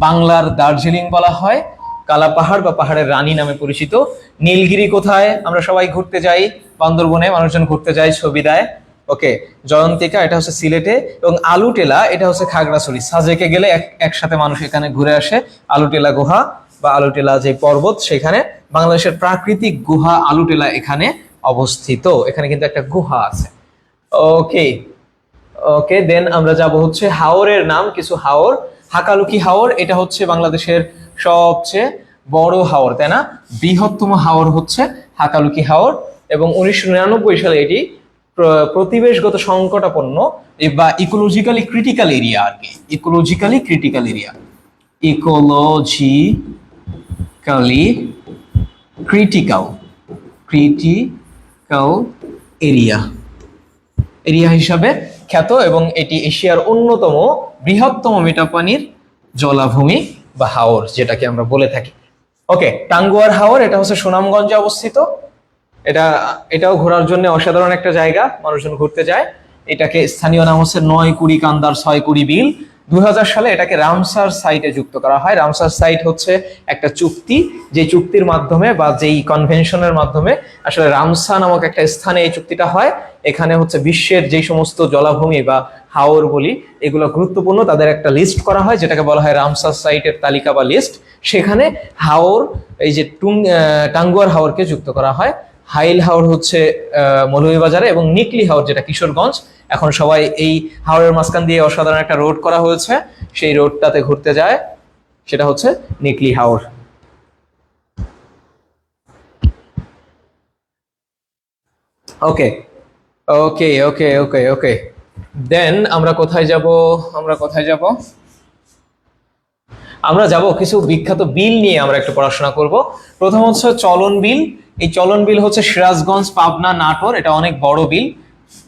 বাংলার দার্জিলিং বলা হয়, কালা পাহাড় বা পাহাড়ের রানী নামে পরিচিত। নীলগিরি কোথায়? আমরা সবাই ঘুরতে যাই, বান্দরবনে মানুষজন ঘুরতে যায়, ছবি দেয়। ওকে, জয়ন্তিকা, এটা হচ্ছে সিলেটে। এবং আলুটেলা, এটা হচ্ছে খাগড়াছড়ি। সাজেকে গেলে একসাথে মানুষ এখানে ঘুরে আসে। আলুটেলা গুহা বা আলুটেলা যে পর্বত, সেখানে বাংলাদেশের প্রাকৃতিক গুহা আলুটেলা এখানে অবস্থিত। এখানে কিন্তু একটা গুহা আছে। ওকে, ওকে, দেন আমরা যাব হচ্ছে হাওরের নাম, কিছু হাওর। হাকালুকি হাওর, এটা হচ্ছে বাংলাদেশের সবচেয়ে বড় হাওর, তাই না? বৃহত্তম হাওর হচ্ছে হাকালুকি হাওর। এবং 1999 সালে এটি প্রতিবেশগত সংকটাপন্ন বা ইকোলজিক্যালি ক্রিটিক্যাল এরিয়া, আর কি, ecologically critical area, ecologically critical area হিসাবে খ্যাত। এবং এটি এশিয়ার অন্যতম বৃহত্তম মেটাপানির জলাভূমি বা হাওর, যেটাকে আমরা বলে থাকি। ওকে, টাঙ্গুয়ার হাওর, এটা হচ্ছে সুনামগঞ্জে অবস্থিত। এটাও ঘোরার জন্য অসাধারণ একটা জায়গা, মানুষজন ঘুরতে যায়। এটাকে স্থানীয় নাম হচ্ছে 9 কান্দার 6 বিল। 2000 সালে এটাকে রামসার সাইটে যুক্ত করা হয়। রামসার সাইট হচ্ছে একটা চুক্তি, যে চুক্তির মাধ্যমে বা যেই কনভেনশনের মাধ্যমে আসলে রামসা নামক একটা স্থানে এই চুক্তিটা হয়। এখানে হচ্ছে বিশ্বের যেই সমস্ত জলাভূমি বা হাওর বলি, এগুলো গুরুত্বপূর্ণ, তাদের একটা লিস্ট করা হয়, যেটাকে বলা হয় রামসার সাইটের তালিকা বা লিস্ট। সেখানে হাওর, এই যে টাঙ্গুয়ার হাওরকে যুক্ত করা হয়। হাইল হাওর হচ্ছে মৌলভীবাজারে, এবং নিকলি হাওর যেটা কিশোরগঞ্জ। এখন সবাই এই হাওরের মাঝখান দিয়ে অসাধারণ একটা রোড করা হয়েছে, সেই রোডটাতে ঘুরতে যায়, সেটা হচ্ছে নিকলি হাওর। ওকে ওকে ওকে ওকে ওকে দেন আমরা কোথায় যাব? আমরা কোথায় যাব? আমরা যাব কিছু বিখ্যাত বিল নিয়ে আমরা একটু পড়াশোনা করব। প্রথম হচ্ছে চলন বিল। এই চলন বিল হচ্ছে সিরাজগঞ্জ, পাবনা, নাটোর, এটা অনেক বড় বিল।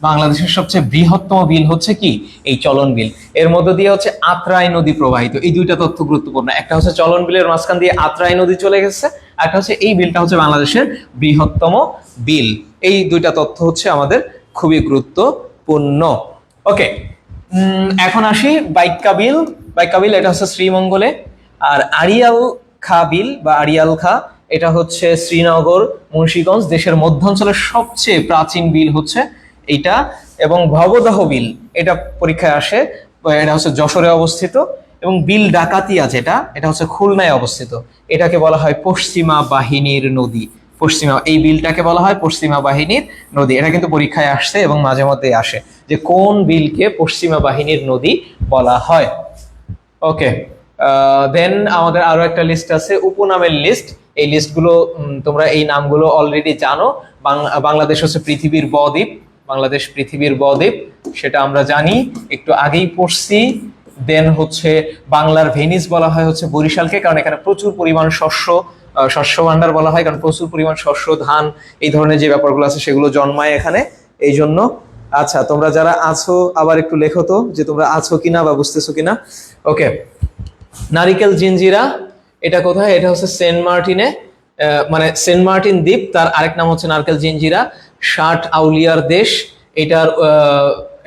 বাংলাদেশের সবচেয়ে বৃহত্তম বিল হচ্ছে কি? এই চলন বিল। এর মধ্য দিয়ে হচ্ছে আত্রাই নদী প্রবাহিত। এই দুইটা তথ্য গুরুত্বপূর্ণ। একটা হচ্ছে চলন বিলের মাঝখান দিয়ে আত্রাই নদী চলে গেছে, একটা হচ্ছে এই বিলটা হচ্ছে বাংলাদেশের বৃহত্তম বিল। এই দুইটা তথ্য হচ্ছে আমাদের খুবই গুরুত্বপূর্ণ। ওকে, এখন আসি বাইক্কা বিল। বাইক্কা বিল এটা হচ্ছে শ্রীমঙ্গলে। আর আড়িয়াল খা বিল বা আড়িয়াল খা, এটা হচ্ছে শ্রীনগর, মুন্সিগঞ্জ। দেশের মধ্যাঞ্চলের সবচেয়ে প্রাচীন বিল হচ্ছে এইটা। এবং ভবদহ বিল, এটা পরীক্ষায় আসে, এটা হচ্ছে যশোরে অবস্থিত। এবং বিল ডাকাতিয়া যেটা, এটা হচ্ছে খুলনায় অবস্থিত। এটাকে বলা হয় পশ্চিমা বাহিনীর নদী। পশ্চিমা, এই বিলটাকে বলা হয় পশ্চিমা বাহিনীর নদী। এটা কিন্তু পরীক্ষায় আসছে এবং মাঝে মধ্যে আসে যে কোন বিলকে পশ্চিমা বাহিনীর নদী বলা হয়। ওকে, দেন আমাদের আরো একটা লিস্ট আছে, উপনামের লিস্ট। এই লিস্টগুলো তোমরা এই নামগুলো অলরেডি জানো। বাংলাদেশ হচ্ছে পৃথিবীর বদ্বীপ। বাংলাদেশ পৃথিবীর বদ্বীপ, সেটা আমরা জানি, একটু আগেই পড়ছি। দেন হচ্ছে বাংলার ভেনিস বলা হয় হচ্ছে বরিশালকে, কারণ এখানে প্রচুর পরিমাণ শস্য ভান্ডার বলা হয়, কারণ প্রচুর পরিমাণ শস্য, ধান, এই ধরনের যে ব্যাপারগুলো আছে সেগুলো জন্মায় এখানে, এই জন্য। আচ্ছা, তোমরা যারা আছো আবার একটু লেখো তো যে তোমরা আছো কিনা বা বুঝতেছো কিনা। ওকে, নারিকেল জিঞ্জিরা, এটা কোথায়? এটা হচ্ছে সেন্ট মার্টিনে, মানে সেন্ট মার্টিন দ্বীপ, তার আরেক নাম হচ্ছে নারকেল জিঞ্জিরা। 60 আউলিয়ার দেশ,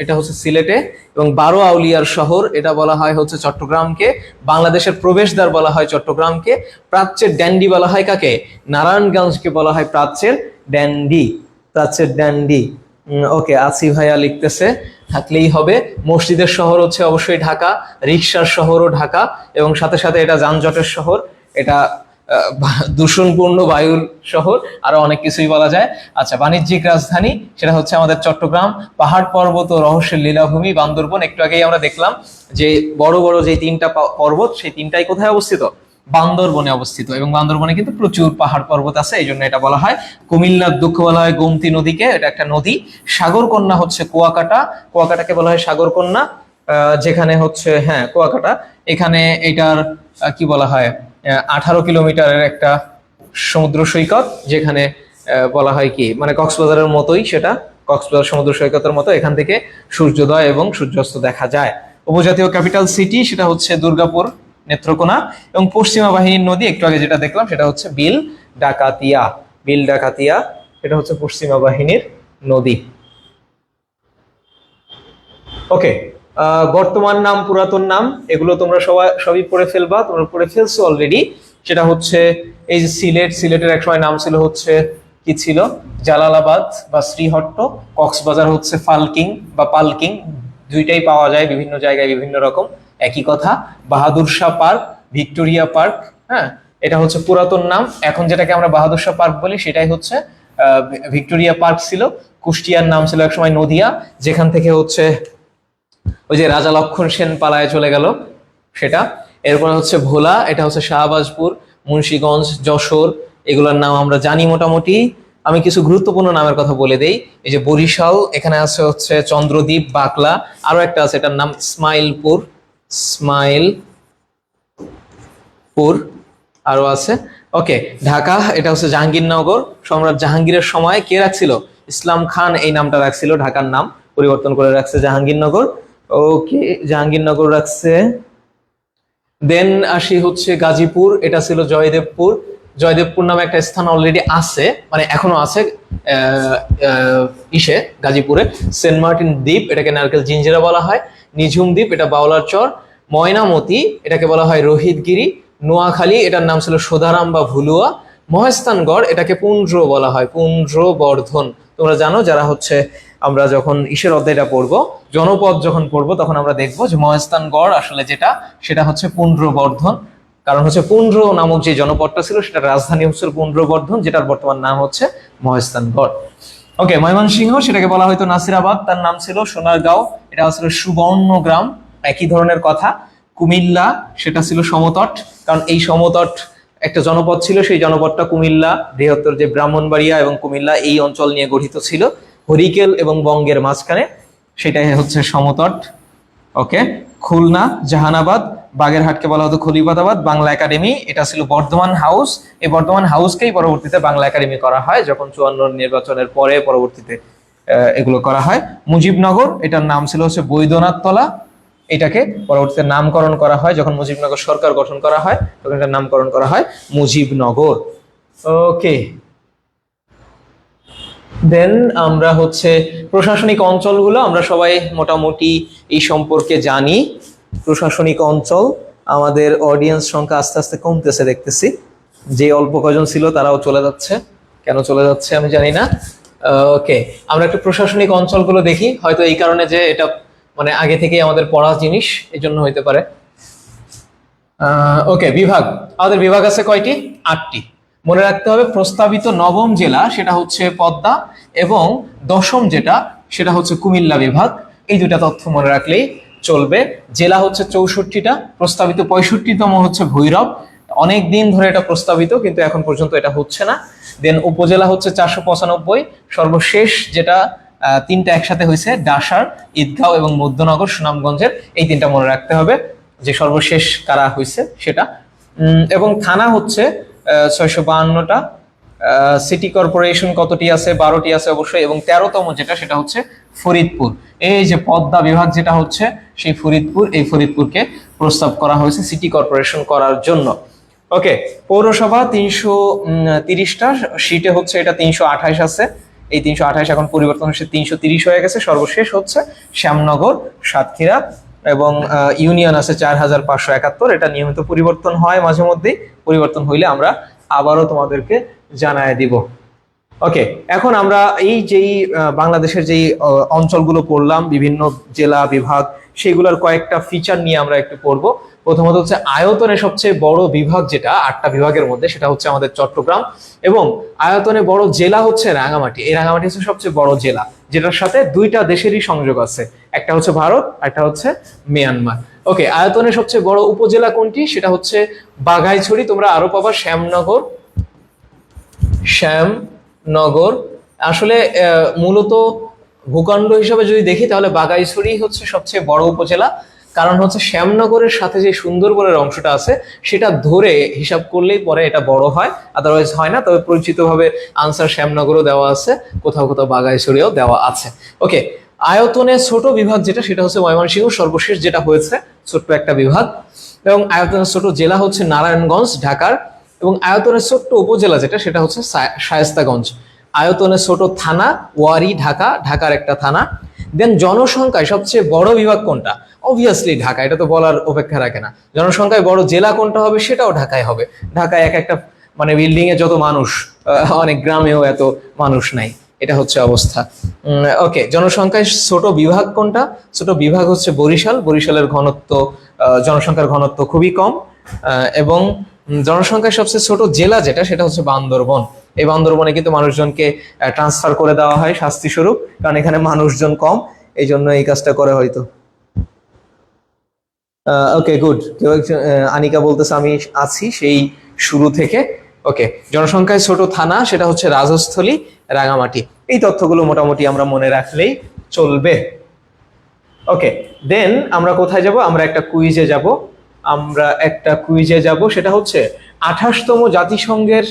এটা হচ্ছে সিলেটে। এবং 12 আউলিয়ার শহর, এটা বলা হয় হচ্ছে চট্টগ্রামকে। বাংলাদেশের প্রবেশদ্বার বলা হয় চট্টগ্রামকে। প্রাচ্যের ড্যান্ডি বলা হয় কাকে? নারায়ণগঞ্জকে বলা হয় প্রাচ্যের ড্যান্ডি। প্রাচ্যের ড্যান্ডি। ওকে, আসি ভাইয়া লিখতেছে, থাকলেই হবে। মসজিদের শহর হচ্ছে অবশ্যই ঢাকা, রিকশার শহরও ঢাকা, এবং সাথে সাথে এটা যানজটের শহর, এটা দূষণপূর্ণ বায়ুর শহর, আরো অনেক কিছুই বলা যায়। আচ্ছা, বাণিজ্যিক রাজধানী, সেটা হচ্ছে আমাদের চট্টগ্রাম। পাহাড় পর্বত ও রহস্যের লীলাভূমি বান্দরবন। একটু আগেই আমরা দেখলাম যে বড় বড় যে 3টা পর্বত, সেই 3টাই কোথায় অবস্থিত? বান্দরবনে অবস্থিত। এবং বান্দরবনে কিন্তু প্রচুর পাহাড় পর্বত আছে, এই জন্য এটা বলা হয়। কুমিল্লার দুঃখ বলা হয় গোমতী নদীকে, এটা একটা নদী। সাগরকন্যা হচ্ছে কুয়াকাটা, কুয়াকাটাকে বলা হয় সাগরকন্যা। যেখানে হচ্ছে, হ্যাঁ, কুয়াকাটা, এখানে এটার কি বলা হয়, 18 কিলোমিটারের একটা সমুদ্র সৈকত, যেখানে বলা হয় কি, মানে কক্সবাজারের মতোই, সেটা কক্সবাজার সমুদ্র সৈকতের মতো। এখান থেকে সূর্যোদয় এবং সূর্যাস্ত দেখা যায়। উপজাতীয় ক্যাপিটাল সিটি, সেটা হচ্ছে দুর্গাপুর, নেত্রকোনা। এবং পশ্চিমা বাহিনীর নদী, একটু আগে যেটা দেখলাম, সেটা হচ্ছে বিল ডাকাতিয়া। বিল ডাকাতিয়া, এটা হচ্ছে পশ্চিমা বাহিনীর নদী। ওকে, বর্তমান নাম, পুরাতন নাম, এগুলো তোমরা সবই পড়ে ফেলবা, তোমরা পড়ে ফেলছো অলরেডি। সেটা হচ্ছে এই যে সিলেট, সিলেটের একসময় নাম ছিল হচ্ছে কি ছিল? জালালাবাদ বা শ্রীহট্ট। কক্সবাজার হচ্ছে ফালকিং বা পালকিং, দুইটাই পাওয়া যায় বিভিন্ন জায়গায় বিভিন্ন রকম, একই কথা। Bahadur Shah park, Victoria park, হ্যাঁ, এটা হচ্ছে পুরাতন নাম। এখন যেটাকে আমরা বাহাদুর শাহ পার্ক বলি, সেটাই হচ্ছে ভিক্টোরিয়া পার্ক ছিল। কুষ্টিয়ার নাম ছিল একসময় নদিয়া, যেখান থেকে হচ্ছে ওই যে রাজা লক্ষণ সেন পালায় চলে গেল, সেটা। এরপরে হচ্ছে ভোলা, এটা হচ্ছে শাহবাজপুর, মুন্সিগঞ্জ, যশোর, এগুলোর নাম আমরা জানি মোটামুটি। আমি কিছু গুরুত্বপূর্ণ নামের কথা বলে দেই। এই যে বরিশাল, এখানে আছে হচ্ছে চন্দ্রদ্বীপ, বাকলা, আরো একটা আছে, এটার নাম ইসমাইলপুর, ইসমাইলপুর, আরো আছে। ওকে, ঢাকা, এটা হচ্ছে জাহাঙ্গীরনগর। সম্রাট জাহাঙ্গীরের সময় কে রাখছিল? ইসলাম খান এই নামটা রাখছিল, ঢাকার নাম পরিবর্তন করে রাখছে জাহাঙ্গীরনগর। ওকে, জাহাঙ্গীরনগর রাখছে। দেন আসি হচ্ছে গাজীপুর, এটা ছিল জয়দেবপুর। জয়দেবপুর নামে একটা স্থান অলরেডি আছে, মানে এখনো আছে গাজীপুরে। সেন্ট মার্টিন দ্বীপ, এটাকে নারকেল জিঞ্জিরা বলা হয়। নিঝুম দ্বীপ, এটা বাউলার চর। ময়নামতি, এটাকে বলা হয় রোহিতগিরি। নোয়াখালী, এটার নাম ছিল সোধারাম বা ভুলুয়া। মহেস্থানগড়, এটাকে পুন্ড্র বলা হয়, পুন্ড্রবর্ধন। তোমরা জানো, যারা হচ্ছে আমরা যখন অধ্যায়টা পড়বো, জনপদ যখন পড়বো, তখন আমরা দেখবো যে মহেস্থানগড় আসলে যেটা, সেটা হচ্ছে পুন্ড্রবর্ধন। কারণ হচ্ছে পুন্ড্র নামক যে জনপদটা ছিল, সেটার রাজধানী হচ্ছে পুন্ড্রবর্ধন, যেটার বর্তমান নাম হচ্ছে মহাস্থানগড়। ওকে, ময়মনসিংহ সেটাকে বলা হয়তো নাসিরাবাদ, তার নাম ছিল সোনারগাঁও, এটা ছিল সুবর্ণগ্রাম, একই ধরনের কথা। কুমিল্লা সেটা ছিল সমতট, কারণ এই সমতট একটা জনপদ ছিল, সেই জনপদটা কুমিল্লা, বৃহত্তর যে ব্রাহ্মণবাড়িয়া এবং কুমিল্লা এই অঞ্চল নিয়ে গঠিত ছিল, হরিকেল এবং বঙ্গের মাঝখানে, সেটাই হচ্ছে সমতট। ওকে, খুলনা জাহানাবাদ, বাগেরহাটকে বলা হতো খলিফাতাবাদ। বাংলা একাডেমি এটা ছিল বর্ধমান হাউস, এই বর্ধমান হাউসকেই পরবর্তীতে বাংলা একাডেমি করা হয় যখন 54 নির্বাচনের পরে পরবর্তীতে এগুলো করা হয়। মুজিবনগর এটার নাম ছিল হচ্ছে বৈদ্যনাথ তলা, এটাকে পরবর্তীতে নামকরণ করা হয় যখন মুজিবনগর সরকার গঠন করা হয়, তখন এটার নামকরণ করা হয় মুজিবনগর। ওকে, দেন আমরা হচ্ছে প্রশাসনিক অঞ্চলগুলো আমরা সবাই মোটামুটি এই সম্পর্কে জানি। প্রশাসনিক অঞ্চল, আমাদের অডিয়েন্স সংখ্যা আস্তে আস্তে কমতেছে দেখতেছি, যে অল্প কজন ছিল তারাও চলে যাচ্ছে, কেন চলে যাচ্ছে আমি জানি না। ওকে, আমরা একটু প্রশাসনিক অঞ্চলগুলো দেখি, হয়তো এই কারণে যে এটা মানে আগে থেকেই আমাদের পড়া জিনিস, এই জন্য হইতে পারে। ওকে, বিভাগ, আমাদের বিভাগ আছে কয়টি? 8টি। মনে রাখতে হবে প্রস্তাবিত নবম জেলা সেটা হচ্ছে পদ্মা, এবং 10ম যেটা সেটা হচ্ছে কুমিল্লা বিভাগ। এই দুটা তথ্য মনে রাখলেই চলবে। জেলা হচ্ছে 64টা, প্রস্তাবিত 65তম হচ্ছে ভৈরব, অনেক দিন ধরে এটা প্রস্তাবিত কিন্তু এখন পর্যন্ত এটা হচ্ছে না। দেন উপজেলা হচ্ছে 495, সর্বশেষ যেটা 3টা একসাথে হয়েছে ডাসার, ঈদগাঁও এবং মধ্যনগর সুনামগঞ্জের, এই 3টা মনে রাখতে হবে যে সর্বশেষ কারা হয়েছে সেটা। এবং থানা হচ্ছে 652টা। সিটি কর্পোরেশন কতটি আছে? 12টি আছে অবশ্যই, এবং 13তম যেটা সেটা হচ্ছে ফরিদপুর। এই যে পদ্মা বিভাগ যেটা হচ্ছে সেই ফরিদপুর, এই ফরিদপুরকে প্রস্তাব করা হয়েছে সিটি কর্পোরেশন করার জন্য। ওকে, পৌরসভা 330টা, সিটে হচ্ছে এটা 328 আছে, এই 328 এখন পরিবর্তন হচ্ছে 330 হয়ে গেছে। সর্বশেষ হচ্ছে শ্যামনগর, সাতক্ষীরা, এবং ইউনিয়ন আছে 4571, এটা নিয়মিত পরিবর্তন হয়, মাঝে মধ্যেই পরিবর্তন হইলে আমরা আবারও তোমাদেরকে জানায় দিব। ওকে, এখন আমরা এই যেই বাংলাদেশের যেই অঞ্চলগুলো পড়লাম, বিভিন্ন জেলা বিভাগ, সেগুলোর কয়েকটা ফিচার নিয়ে আমরা একটু পড়বো। প্রথমত হচ্ছে আয়তনে সবচেয়ে বড় বিভাগ যেটা 8টা বিভাগের মধ্যে সেটা হচ্ছে আমাদের চট্টগ্রাম, এবং আয়তনে বড় জেলা হচ্ছে রাঙামাটি। এই রাঙামাটি হচ্ছে সবচেয়ে বড় জেলা, যেটার সাথে 2টা দেশেরই সংযোগ আছে, একটা হচ্ছে ভারত, একটা হচ্ছে মিয়ানমার। ওকে, আয়তনে সবচেয়ে বড় উপজেলা কোনটি? সেটা হচ্ছে বাঘাইছড়ি, তোমরা আরো পাবা শ্যামনগর। শ্যামনগর আসলে মূলত ভূখণ্ড হিসাবে যদি দেখি তাহলে বাঘাইছড়ি হচ্ছে সবচেয়ে বড় উপজেলা, কারণ হচ্ছে শ্যামনগরের সাথে যে সুন্দরবনের অংশটা আছে সেটা ধরে হিসাব করলেই পরে এটা বড় হয়, আদারওয়াইজ হয় না। তবে পরিচিতভাবে আনসার শ্যামনগরও দেওয়া আছে, কোথাও কোথাও বাঘাইছড়িও দেওয়া আছে। ওকে, আয়তনে ছোট বিভাগ যেটা সেটা হচ্ছে ময়মনসিংহ, সর্বশেষ যেটা হয়েছে ছোট্ট একটা বিভাগ। এবং আয়তনে ছোট জেলা হচ্ছে নারায়ণগঞ্জ ঢাকার, এবং আয়তনে ছোট্ট উপজেলা যেটা সেটা হচ্ছে শায়েস্তাগঞ্জ। আয়তনে ছোট থানা ওয়ারী ঢাকা, ঢাকার একটা থানা। দেন জনসংখ্যায় সবচেয়ে বড় বিভাগ কোনটা? অবভিয়াসলি ঢাকা, এটা তো বলার অপেক্ষা রাখে না। জনসংখ্যায় বড় জেলা কোনটা হবে? সেটাও ঢাকায় হবে। ঢাকায় এক একটা মানে বিল্ডিং এ যত মানুষ, অনেক গ্রামেও এত মানুষ নাই, এটা হচ্ছে অবস্থা। ওকে, জনসংখ্যায় ছোট বিভাগ কোনটা? ছোট বিভাগ হচ্ছে বরিশাল, বরিশালের ঘনত্ব, জনসংখ্যার ঘনত্ব খুবই কম। এবং জনসংখ্যার সবচেয়ে ছোট জেলা যেটা সেটা হচ্ছে বান্দরবন। এই বান্দরবনে কিন্তু মানুষজনকে ট্রান্সফার করে দেওয়া হয় শাস্তি স্বরূপ, কারণ এখানে মানুষজন কম, এই জন্য এই কাজটা করে হয়তো। ওকে, গুড। কেউ একজন আনিকা বলতেছে আমি আছি সেই শুরু থেকে। ওকে, জনসংখ্যায় ছোট থানা সেটা হচ্ছে রাজস্থলী, রাঙামাটি। এই তথ্যগুলো মোটামুটি আমরা মনে রাখলেই চলবে। ওকে, দেন আমরা কোথায় যাব? আমরা একটা কুইজে যাব। সেটা হচ্ছে 28তম জাতিসংঘের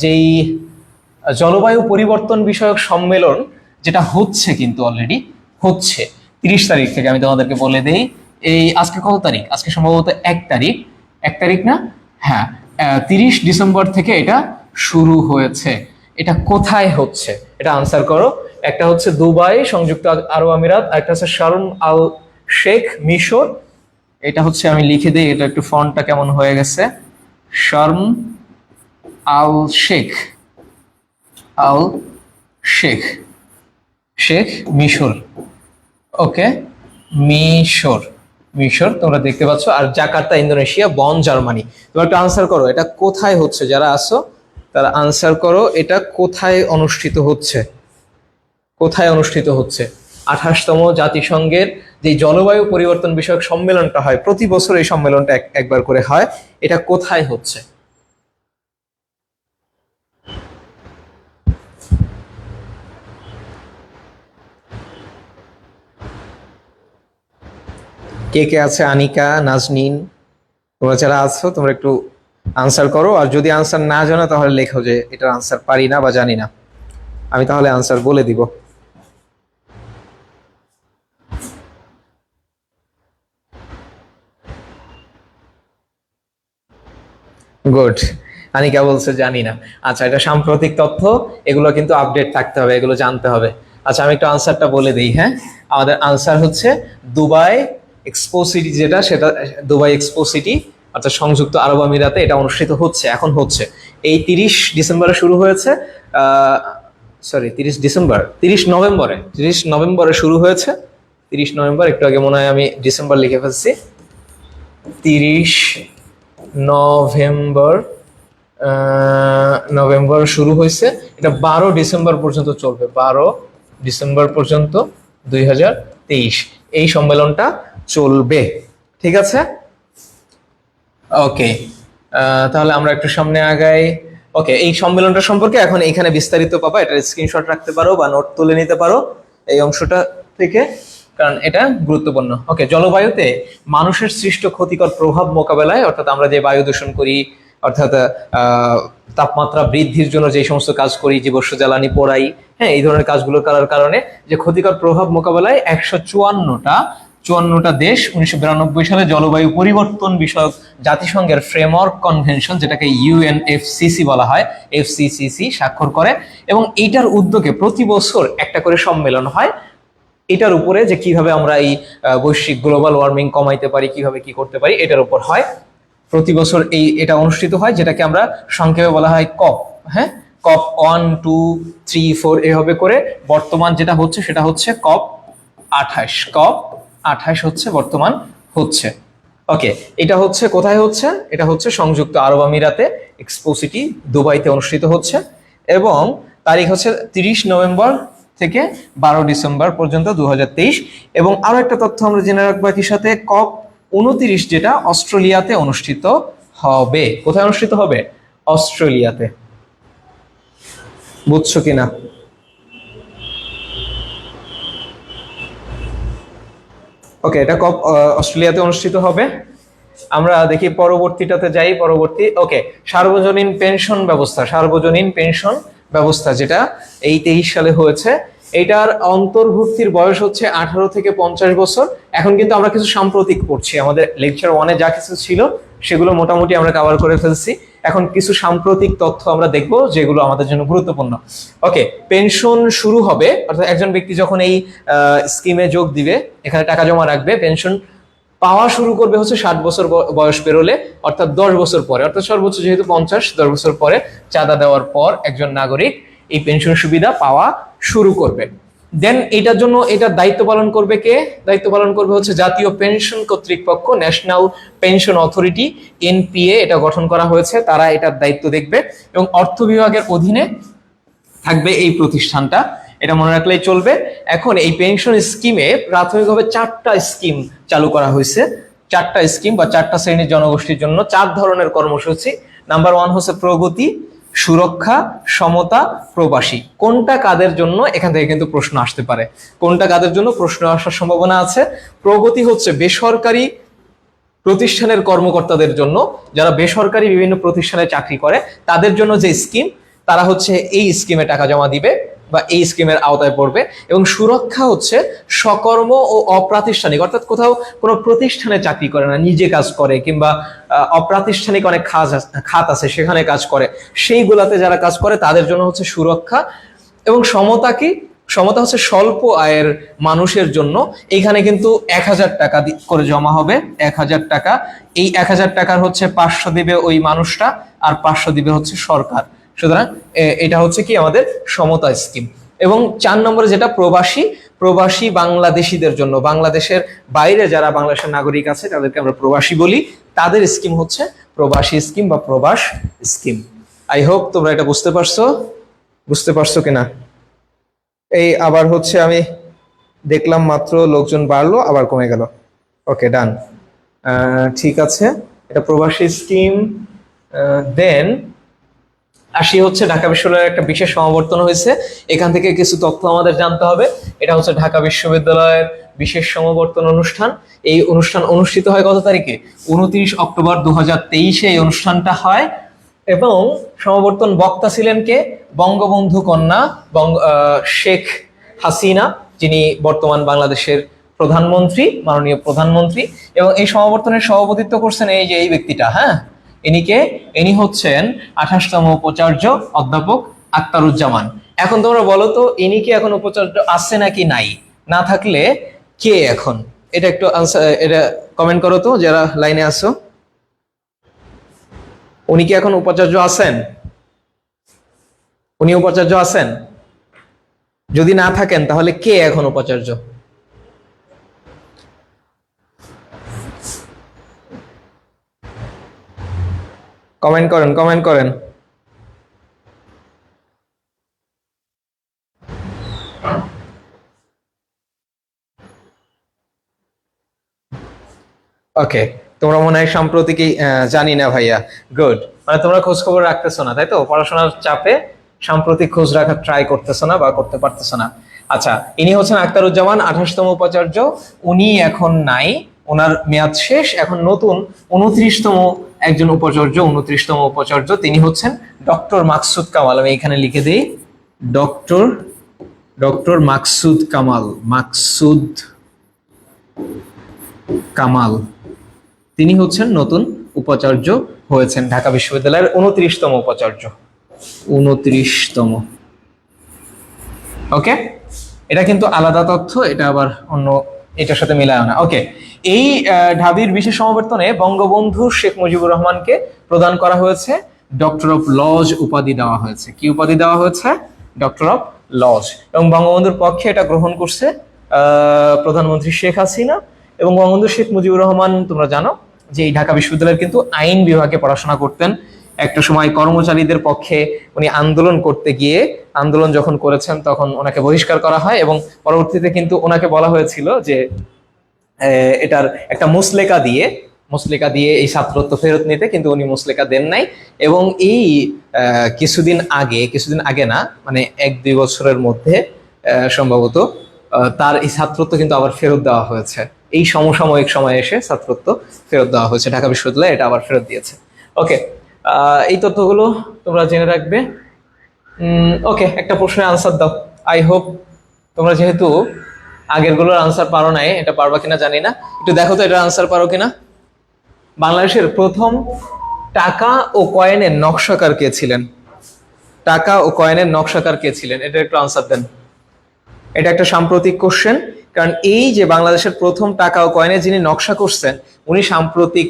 যেই জলবায়ু পরিবর্তন বিষয়ক সম্মেলন, যেটা হচ্ছে কিন্তু অলরেডি হচ্ছে 30 তারিখ থেকে। আমি তোমাদেরকে বলে দেই, এই আজকে কত তারিখ? আজকে সম্ভবত 1 তারিখ, 1 তারিখ না? হ্যাঁ, 30 ডিসেম্বর থেকে এটা শুরু হয়েছে। এটা কোথায় হচ্ছে? এটা আনসার করো। একটা হচ্ছে দুবাই, সংযুক্ত আরব আমিরাত, একটা হচ্ছে শারম আল শেখ, মিশর। এটা হচ্ছে আমি লিখে দিই, এটা একটু ফন্টটা কেমন হয়ে গেছে। শারম আল শেখ, আল শেখ, শেখ মিশর। ওকে, মিশর, মিশর তোমরা দেখতে পাচ্ছ। আর জাকার্তা ইন্দোনেশিয়া, বন জার্মানি। তোমরা একটু আনসার করো এটা কোথায় হচ্ছে, যারা আসো তারা আনসার করো, এটা কোথায় অনুষ্ঠিত হচ্ছে? কোথায় অনুষ্ঠিত হচ্ছে? 28তম জাতিসংঘের যে জলবায়ু পরিবর্তন বিষয়ক সম্মেলনটা হয় প্রতি বছর, এই সম্মেলনটা একবার করে হয়, এটা কোথায় হচ্ছে? কে কে আছে? আনিকা, নাজনীন, তোমরা যারা আছো তোমরা একটু আনসার করো। আর যদি আনসার না জানো তাহলে লেখো যে এটার আনসার পারি না বা জানি না, আমি তাহলে আনসার বলে দিব। গুড, আনিকা বলছে জানি না। আচ্ছা, এটা সাম্প্রতিক তথ্য, এগুলো কিন্তু আপডেট থাকতে হবে, এগুলো জানতে হবে। আচ্ছা, আমি একটু আনসারটা বলে দিই। হ্যাঁ, আমাদের আনসার হচ্ছে দুবাই এক্সপো সিটি, যেটা সেটা দুবাই এক্সপো সিটি অর্থাৎ সংযুক্ত আরব আমিরাতে এটা অনুষ্ঠিত হচ্ছে, এখন হচ্ছে। এই 30 ডিসেম্বরে শুরু হয়েছে, সরি 30 ডিসেম্বর, 30 নভেম্বরে শুরু হয়েছে। 30 নভেম্বর, একটু আগে মনে হয় আমি ডিসেম্বর লিখে ফেলছি। 30 নভেম্বর নভেম্বর শুরু হয়েছে, এটা 12 ডিসেম্বর পর্যন্ত চলবে, 12 ডিসেম্বর পর্যন্ত 2023 এই সম্মেলনটা চলবে। ঠিক আছে, ওকে। তাহলে আমরা একটু সামনে আগাই। ওকে, এই সম্মেলনটা সম্পর্কে এখন এইখানে বিস্তারিত পাবা, এটা স্ক্রিনশট রাখতে পারো বা নোট তুলে নিতে পারো এই অংশটা থেকে, কারণ এটা গুরুত্বপূর্ণ। ওকে, জলবায়ুতে মানুষের সৃষ্ট ক্ষতিকর প্রভাব মোকাবেলায়, অর্থাৎ আমরা যে বায়ু দূষণ করি, অর্থাৎ তাপমাত্রা বৃদ্ধির জন্য যে সমস্ত কাজ করি, জীবাশ্ম জ্বালানি পোড়াই, হ্যাঁ, এই ধরনের কাজগুলো করার কারণে যে ক্ষতিকর প্রভাব মোকাবেলায় 154টা দেশ 1992 সালে জলবায়ু পরিবর্তন বিষয়ক জাতিসংঘের ফ্রেমওয়ার্ক কনভেনশন, যেটাকে ইউএনএফসিসি বলা হয়, এফসিসিসি স্বাক্ষর করে। এবং এইটার উদ্যোগে প্রতি বছর একটা করে সম্মেলন হয় এটার উপরে, যে কিভাবে আমরা এই বৈশ্বিক গ্লোবাল ওয়ার্মিং কমাইতে পারি, কিভাবে কি করতে পারি, এটার উপর হয়। প্রতি বছর এটা অনুষ্ঠিত হয়, যেটাকে আমরা সংক্ষেপে বলা হয় কপ। হ্যাঁ, কপ 1, 2, 3, 4 এভাবে করে। বর্তমান যেটা হচ্ছে সেটা হচ্ছে কপ 28। কপ 28 হচ্ছে বর্তমান হচ্ছে। ওকে, এটা হচ্ছে কোথায় হচ্ছে? এটা হচ্ছে সংযুক্ত আরব আমিরাতে এক্সপো সিটি দুবাইতে অনুষ্ঠিত হচ্ছে, এবং তারিখ হচ্ছে 30 নভেম্বর থেকে 12 ডিসেম্বর পর্যন্ত 2023। এবং আরো একটা তথ্য আমরা জেনে রাখবো একই সাথে, কপ 29 যেটা অস্ট্রেলিয়াতে অনুষ্ঠিত হবে। কোথায় অনুষ্ঠিত হবে? অস্ট্রেলিয়াতে। বুঝছো কিনা? ওকে, এটা কপ অস্ট্রেলিয়াতে অনুষ্ঠিত হবে। আমরা দেখি পরবর্তীটাতে যাই। পরবর্তী, ওকে, সার্বজনীন পেনশন ব্যবস্থা। সার্বজনীন পেনশন ব্যবস্থা যেটা এই 23 সালে হয়েছে, এটার অন্তর্ভুক্তির বয়স হচ্ছে 18 থেকে 50 বছর। এখন কিন্তু আমরা কিছু সাম্প্রতিক পড়ছি, আমাদের লেকচার 1-এ যা কিছু ছিল সেগুলো মোটামুটি আমরা কভার করে ফেলছি। এখন কিছু সাম্প্রতিক তথ্য আমরা দেখব যেগুলো আমাদের জন্য গুরুত্বপূর্ণ। ওকে, পেনশন শুরু হবে, অর্থাৎ একজন ব্যক্তি যখন এই স্কিমে যোগ দিবে, এখানে টাকা জমা রাখবে, পেনশন পাওয়া শুরু করবে হচ্ছে 60 বছর বয়স পেরোলে, অর্থাৎ 10 বছর পরে, অর্থাৎ সর্বোচ্চ যেহেতু 50, 10 বছর পরে চাঁদা দেওয়ার পর একজন নাগরিক এই পেনশন সুবিধা পাওয়া শুরু করবে। দেন এটার জন্য এটা দায়িত্ব পালন করবে কে? দায়িত্ব পালন করবে হচ্ছে জাতীয় পেনশন কর্তৃপক্ষ, ন্যাশনাল পেনশন অথরিটি, এনপিএ, এটা গঠন করা হয়েছে, তারা এটার দায়িত্ব দেখবে। এবং অর্থ বিভাগের অধীনে থাকবে এই প্রতিষ্ঠানটা, এটা মনে রাখলেই চলবে। এখন এই পেনশন স্কিমে প্রাথমিকভাবে 4টা স্কিম চালু করা হয়েছে। 4টা স্কিম বা 4টা শ্রেণীর জনগোষ্ঠীর জন্য 4 ধরনের কর্মসূচি। নাম্বার 1 হচ্ছে প্রগতি, সুরক্ষা, সমতা, প্রবাসী। কোনটা কাদের জন্য? এখান থেকে কিন্তু প্রশ্ন আসতে পারে। কোনটা কাদের জন্য প্রশ্ন আসার সম্ভাবনা আছে? প্রগতি হচ্ছে বেসরকারি প্রতিষ্ঠানের কর্মকর্তাদের জন্য, যারা বেসরকারি বিভিন্ন প্রতিষ্ঠানে চাকরি করে তাদের জন্য যে স্কিম, তারা হচ্ছে এই স্কিমে টাকা জমা দিবে বা এই স্কিমের আওতায় পড়বে। এবং সুরক্ষা হচ্ছে সকর্ম ও অপ্রাতিষ্ঠানিক, অর্থাৎ কোথাও কোনো প্রতিষ্ঠানে চাকরি করে না, নিজে কাজ করে, কিংবা অপ্রাতিষ্ঠানিক অনেক খাত আছে সেখানে কাজ করে, সেইগুলাতে যারা কাজ করে তাদের জন্য হচ্ছে সুরক্ষা। এবং সমতা কি? সমতা হচ্ছে স্বল্প আয়ের মানুষের জন্য। এইখানে কিন্তু 1000 টাকা করে জমা হবে, 1000 টাকা। এই 1000 টাকার হচ্ছে 500 দিবে ওই মানুষটা, আর 500 দিবে হচ্ছে সরকার। সুতরাং এটা হচ্ছে কি আমাদের সমতা স্কিম। এবং 4 নম্বরে যেটা প্রবাসী, প্রবাসী বাংলাদেশিদের জন্য, বাংলাদেশের বাইরে যারা বাংলাদেশের নাগরিক আছে তাদেরকে আমরা প্রবাসী বলি, তাদের স্কিম হচ্ছে প্রবাসী স্কিম বা প্রবাস স্কিম। আই হোপ তোমরা এটা বুঝতে পারছো কিনা। এই আবার হচ্ছে আমি দেখলাম মাত্র লোকজন বাড়লো আবার কমে গেল। ওকে, ডান। ঠিক আছে, এটা প্রবাসী স্কিম। দেন আসি হচ্ছে ঢাকা বিশ্ববিদ্যালয়ের একটা বিশেষ সমাবর্তন হয়েছে, এখান থেকে কিছু তথ্য আমাদের জানতে হবে। এটা হচ্ছে ঢাকা বিশ্ববিদ্যালয়ের বিশেষ সমাবর্তন অনুষ্ঠান। এই অনুষ্ঠান অনুষ্ঠিত হয় কত তারিখে? 29 অক্টোবর 2023 এই অনুষ্ঠানটা হয়। এবং সমাবর্তন বক্তা ছিলেন কে? বঙ্গবন্ধু কন্যা শেখ হাসিনা, যিনি বর্তমান বাংলাদেশের প্রধানমন্ত্রী, মাননীয় প্রধানমন্ত্রী। এবং এই সমাবর্তনের সভাপতিত্ব করছেন এই যে এই ব্যক্তিটা, হ্যাঁ, ইনি হচ্ছেন 28তম উপাচার্য অধ্যাপক আখতারুজ্জামান। এখন তোমরা বলো তো, ইনি কি এখন উপাচার্য আছে নাকি নাই? না থাকলে কে এখন? এটা একটু আনসার, এটা কমেন্ট করো তো যারা লাইনে আছো। উনি কি এখন উপাচার্য আছেন? উনি উপাচার্য আছেন? যদি না থাকেন তাহলে কে এখন উপাচার্য? কমেন্ট করেন। ওকে, তোমরা মনে হয় সাম্প্রতিকই, জানি না ভাইয়া, গুড। মানে তোমরা খোঁজ খবর রাখতেছো না, তাই তো? পড়াশোনার চাপে সাম্প্রতিক খোঁজ রাখার ট্রাই করতেছো না বা করতে পারতেছো না। আচ্ছা, ইনি হচ্ছেন আখতারুজ্জামান, 28তম উপাচার্য। উনি এখন নাই, ওনার মেয়াদ শেষ। এখন নতুন 29তম একজন উপাচার্য, 29তম উপাচার্য তিনি হচ্ছেন ডক্টর মাকসুদ কামাল। আমি এখানে লিখে দিই, ডক্টর মাকসুদ কামাল। তিনি হচ্ছেন নতুন উপাচার্য হয়েছেন ঢাকা বিশ্ববিদ্যালয়ের 29তম উপাচার্য, 29তম। ওকে, এটা কিন্তু আলাদা তথ্য, এটা আবার অন্য, এটার সাথে মিলায় না। ওকে, এই ঢাবির বিশেষ সমাবর্তনে বঙ্গবন্ধু শেখ মুজিবুর রহমানকে প্রদান করা হয়েছে ডক্টর অফ লজ উপাধি দেওয়া হয়েছে। কি উপাধি দেওয়া হয়েছে? Doctor of laws. এবং বঙ্গবন্ধুর পক্ষে এটা গ্রহণ করছে প্রধানমন্ত্রী শেখ হাসিনা। এবং বঙ্গবন্ধু শেখ মুজিবুর রহমান, তোমরা জানো যে এই ঢাকা বিশ্ববিদ্যালয়ের কিন্তু আইন বিভাগে পড়াশোনা করতেন। একটা সময় কর্মচারীদের পক্ষে উনি আন্দোলন করতে গিয়ে, আন্দোলন যখন করেছেন তখন ওনাকে বহিষ্কার করা হয়। এবং পরবর্তীতে কিন্তু ওনাকে বলা হয়েছিল যে এটার একটা মুসলেকা দিয়ে এই ছাত্রত্ব ফেরত নিতে, কিন্তু উনি মুসলেকা দেন নাই। এবং এই কিছুদিন আগে না, মানে 1-2 বছরের মধ্যে সম্ভবত তার এই ছাত্রত্ব কিন্তু আবার ফেরত দেওয়া হয়েছে। এই সমসাময়িক সময়ে এসে ছাত্রত্ব ফেরত দেওয়া হয়েছে, ঢাকা বিশ্ববিদ্যালয় এটা আবার ফেরত দিয়েছে। ওকে, এই তথ্যগুলো তোমরা জেনে রাখবে। ওকে, একটা প্রশ্নের আনসার দাও। আই হোপ তোমরা যেহেতু আগেরগুলোর আনসার পারো নাই, এটা পারবা কিনা জানি না, একটু দেখো তো এটার আনসার পারো কিনা। বাংলাদেশের প্রথম টাকা ও কয়েনের নকশাকার কে ছিলেন? টাকা ও কয়েনের নকশাকার কে ছিলেন? এটা একটু আনসার দেন। এটা একটা সাম্প্রতিক কোশ্চেন, কারণ এই যে বাংলাদেশের প্রথম টাকা ও কয়েনের যিনি নকশা করছেন উনি সাম্প্রতিক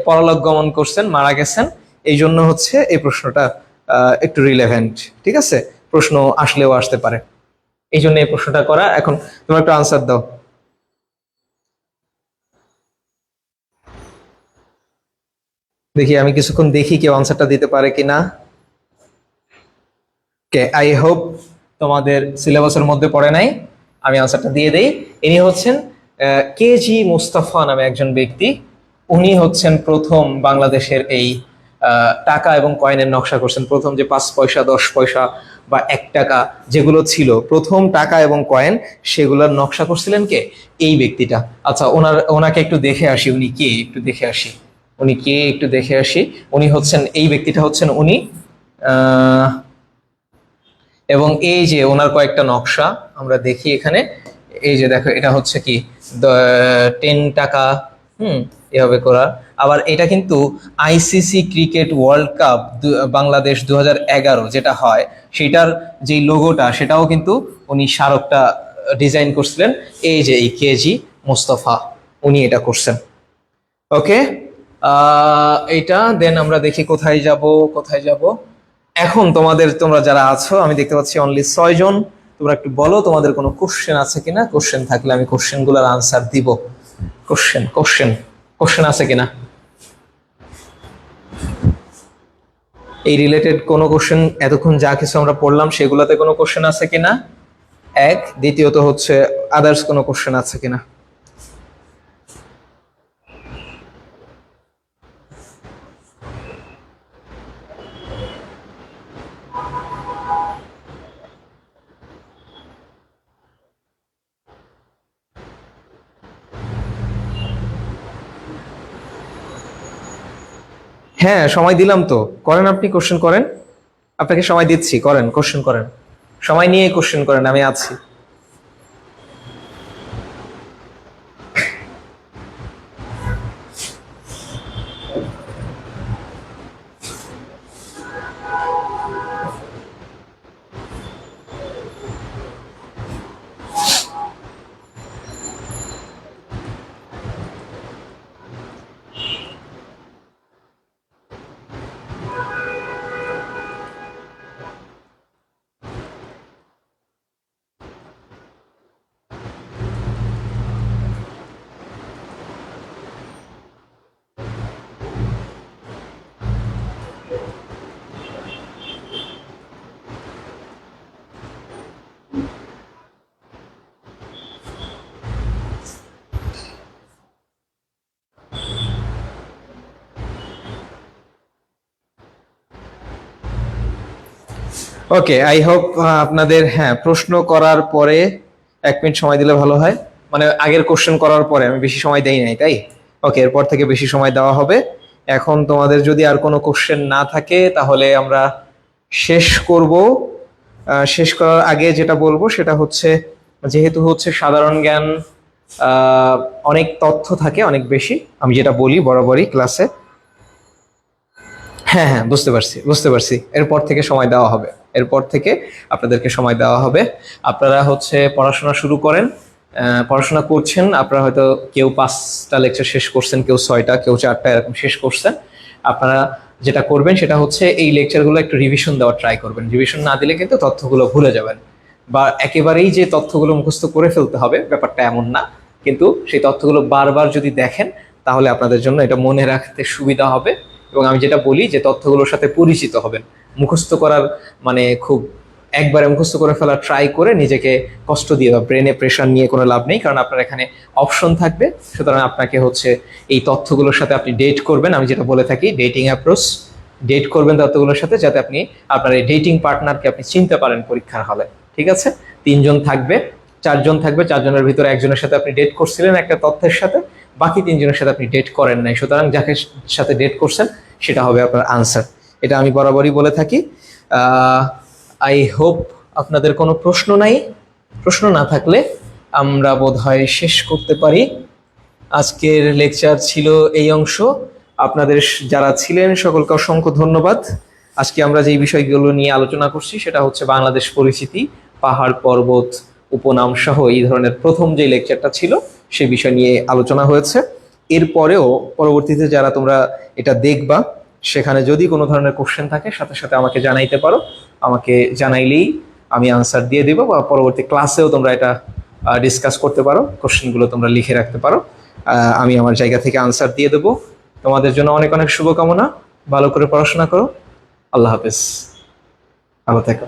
পরলোক গমন করছেন, মারা গেছেন। এই জন্য হচ্ছে এই প্রশ্নটা একটু রিলেভেন্ট। ঠিক আছে, প্রশ্ন আসলেও আসতে পারে, এই জন্য এই প্রশ্নটা করা। এখন তোমরা একটু আনসার দাও। দেখি, আমি কিছুক্ষণ দেখি কেউ আনসারটা দিতে পারে কিনা। কে, আই হোপ তোমাদের সিলেবাসের মধ্যে পড়ে নাই, আমি আনসারটা দিয়ে দেই। ইনি হচ্ছেন কেজি মুস্তাফা নামে একজন ব্যক্তি। উনি হচ্ছেন প্রথম বাংলাদেশের এই টাকা এবং কয়েনের নকশা করছেন। প্রথম যে 5 পয়সা, 10 পয়সা বা 1 টাকা যেগুলো ছিল, প্রথম টাকা এবং কয়েন, সেগুলোর নকশা করছিলেন কে? এই ব্যক্তিটা। আচ্ছা, ওনাকে একটু দেখে আসি, উনি কে একটু দেখে আসি। উনি হচ্ছেন, এই ব্যক্তিটা হচ্ছেন উনি। এবং এই যে ওনার কয়েকটা নকশা আমরা দেখি এখানে, এই যে দেখো, এটা হচ্ছে কি 10 টাকা, এভাবে করা। আবার এটা কিন্তু ICC cricket world cup Bangladesh 2011 যেটা হয়, সেটার যে লোগোটা, সেটাও কিন্তু উনি স্মারকটা ডিজাইন করছিলেন। এই যে এই কেজি মুস্তফা, উনি এটা করছেন। ওকে, এটা দেন আমরা দেখি কোথায় যাব। এখন তোমরা যারা আছো, আমি দেখতে পাচ্ছি অনলি 6 জন। তোমরা একটু বলো তোমাদের কোনো কোশ্চেন আছে কিনা। কোশ্চেন থাকলে আমি কোশ্চেন গুলার আনসার দিব। কোশ্চেন আছে কিনা? এই রিলেটেড কোনো কোশ্চেন এতক্ষণ যা কিছু আমরা পড়লাম সেগুলোতে কোনো কোশ্চেন আছে কিনা, এক। দ্বিতীয়ত হচ্ছে আদার্স কোনো কোশ্চেন আছে কিনা। হ্যাঁ, সময় দিলাম তো, করেন আপনি, কোশ্চেন করেন। আপনাকে সময় দিচ্ছি, করেন, কোশ্চেন করেন, সময় নিয়ে কোশ্চেন করেন, আমি আছি। ওকে, আই হোপ আপনাদের, হ্যাঁ, প্রশ্ন করার পরে 1 মিনিট সময় দিলে ভালো হয়। মানে আগের কোশ্চেন করার পরে আমি বেশি সময় দেই নাই, তাই? ওকে, এরপর থেকে বেশি সময় দেওয়া হবে। এখন তোমাদের যদি আর কোনো কোশ্চেন না থাকে তাহলে আমরা শেষ করব। শেষ করার আগে যেটা বলবো সেটা হচ্ছে, যেহেতু হচ্ছে সাধারণ জ্ঞান, অনেক তথ্য থাকে, অনেক বেশি, আমি যেটা বলি বরাবরই ক্লাসে। হ্যাঁ হ্যাঁ, বুঝতে পারছি, বুঝতে পারছি। এরপর থেকে সময় দেওয়া হবে, এরপর থেকে আপনাদেরকে সময় দেওয়া হবে। আপনারা হচ্ছে পড়াশোনা শুরু করেন, পড়াশোনা করছেন। আপনারা হয়তো কেউ 5টা লেকচার শেষ করছেন, কেউ 6টা, কেউ 4টা, এরকম শেষ করছেন। আপনারা যেটা করবেন সেটা হচ্ছে এই লেকচারগুলো একটু রিভিশন দেওয়ার ট্রাই করবেন। রিভিশন না দিলে কিন্তু তথ্যগুলো ভুলে যাবেন, বা একেবারেই যে তথ্যগুলো মুখস্থ করে ফেলতে হবে ব্যাপারটা এমন না। কিন্তু সেই তথ্যগুলো বারবার যদি দেখেন তাহলে আপনাদের জন্য এটা মনে রাখতে সুবিধা হবে। এবং আমি যেটা বলি যে তথ্যগুলোর সাথে পরিচিত হবেন। মুখস্থ করার মানে খুব একবারে মুখস্থ করে ফেলা ট্রাই করে নিজেকে কষ্ট দিয়ে বা ব্রেনে প্রেশার নিয়ে কোনো লাভ নেই, কারণ আপনার এখানে অপশন থাকবে। সুতরাং আপনাকে হচ্ছে এই তথ্যগুলোর সাথে আপনি ডেট করবেন, আমি যেটা বলে থাকি ডেটিং অ্যাপ্রোচ। ডেট করবেন তথ্যগুলোর সাথে, যাতে আপনি আপনার এই ডেটিং পার্টনারকে আপনি চিনতে পারেন পরীক্ষার হলে। ঠিক আছে? 3জন থাকবে, 4জন থাকবে, 4জনের ভিতরে একজনের সাথে আপনি ডেট করছিলেন একটা তথ্যের সাথে, বাকি 3জনের সাথে আপনি ডেট করেন নাই। সুতরাং যাকে সাথে ডেট করছেন সেটা হবে আপনার আনসার। এটা আমি বরাবরই বলে থাকি। আই হোপ আপনাদের কোনো প্রশ্ন নাই। প্রশ্ন না থাকলে আমরা বোধহয় শেষ করতে পারি। আজকের লেকচার ছিল এই অংশ। আপনাদের যারা ছিলেন সকলকে অসংখ্য ধন্যবাদ। আজকে আমরা যে বিষয়গুলো নিয়ে আলোচনা করছি সেটা হচ্ছে বাংলাদেশ পরিচিতি, পাহাড় পর্বত, উপনাম সহ এই ধরনের প্রথম যে লেকচারটা ছিল সে বিষয় নিয়ে আলোচনা হয়েছে। এরপরেও পরবর্তীতে যারা তোমরা এটা দেখবা, সেখানে যদি কোনো ধরনের কোশ্চেন থাকে সাথে সাথে আমাকে জানাইতে পারো। আমাকে জানাইলেই আমি আনসার দিয়ে দেবো, বা পরবর্তী ক্লাসেও তোমরা এটা ডিসকাস করতে পারো, কোশ্চেনগুলো তোমরা লিখে রাখতে পারো। আমি আমার জায়গা থেকে আনসার দিয়ে দেবো। তোমাদের জন্য অনেক অনেক শুভকামনা। ভালো করে পড়াশোনা করো। আল্লাহ হাফেজ, ভালো থেকো।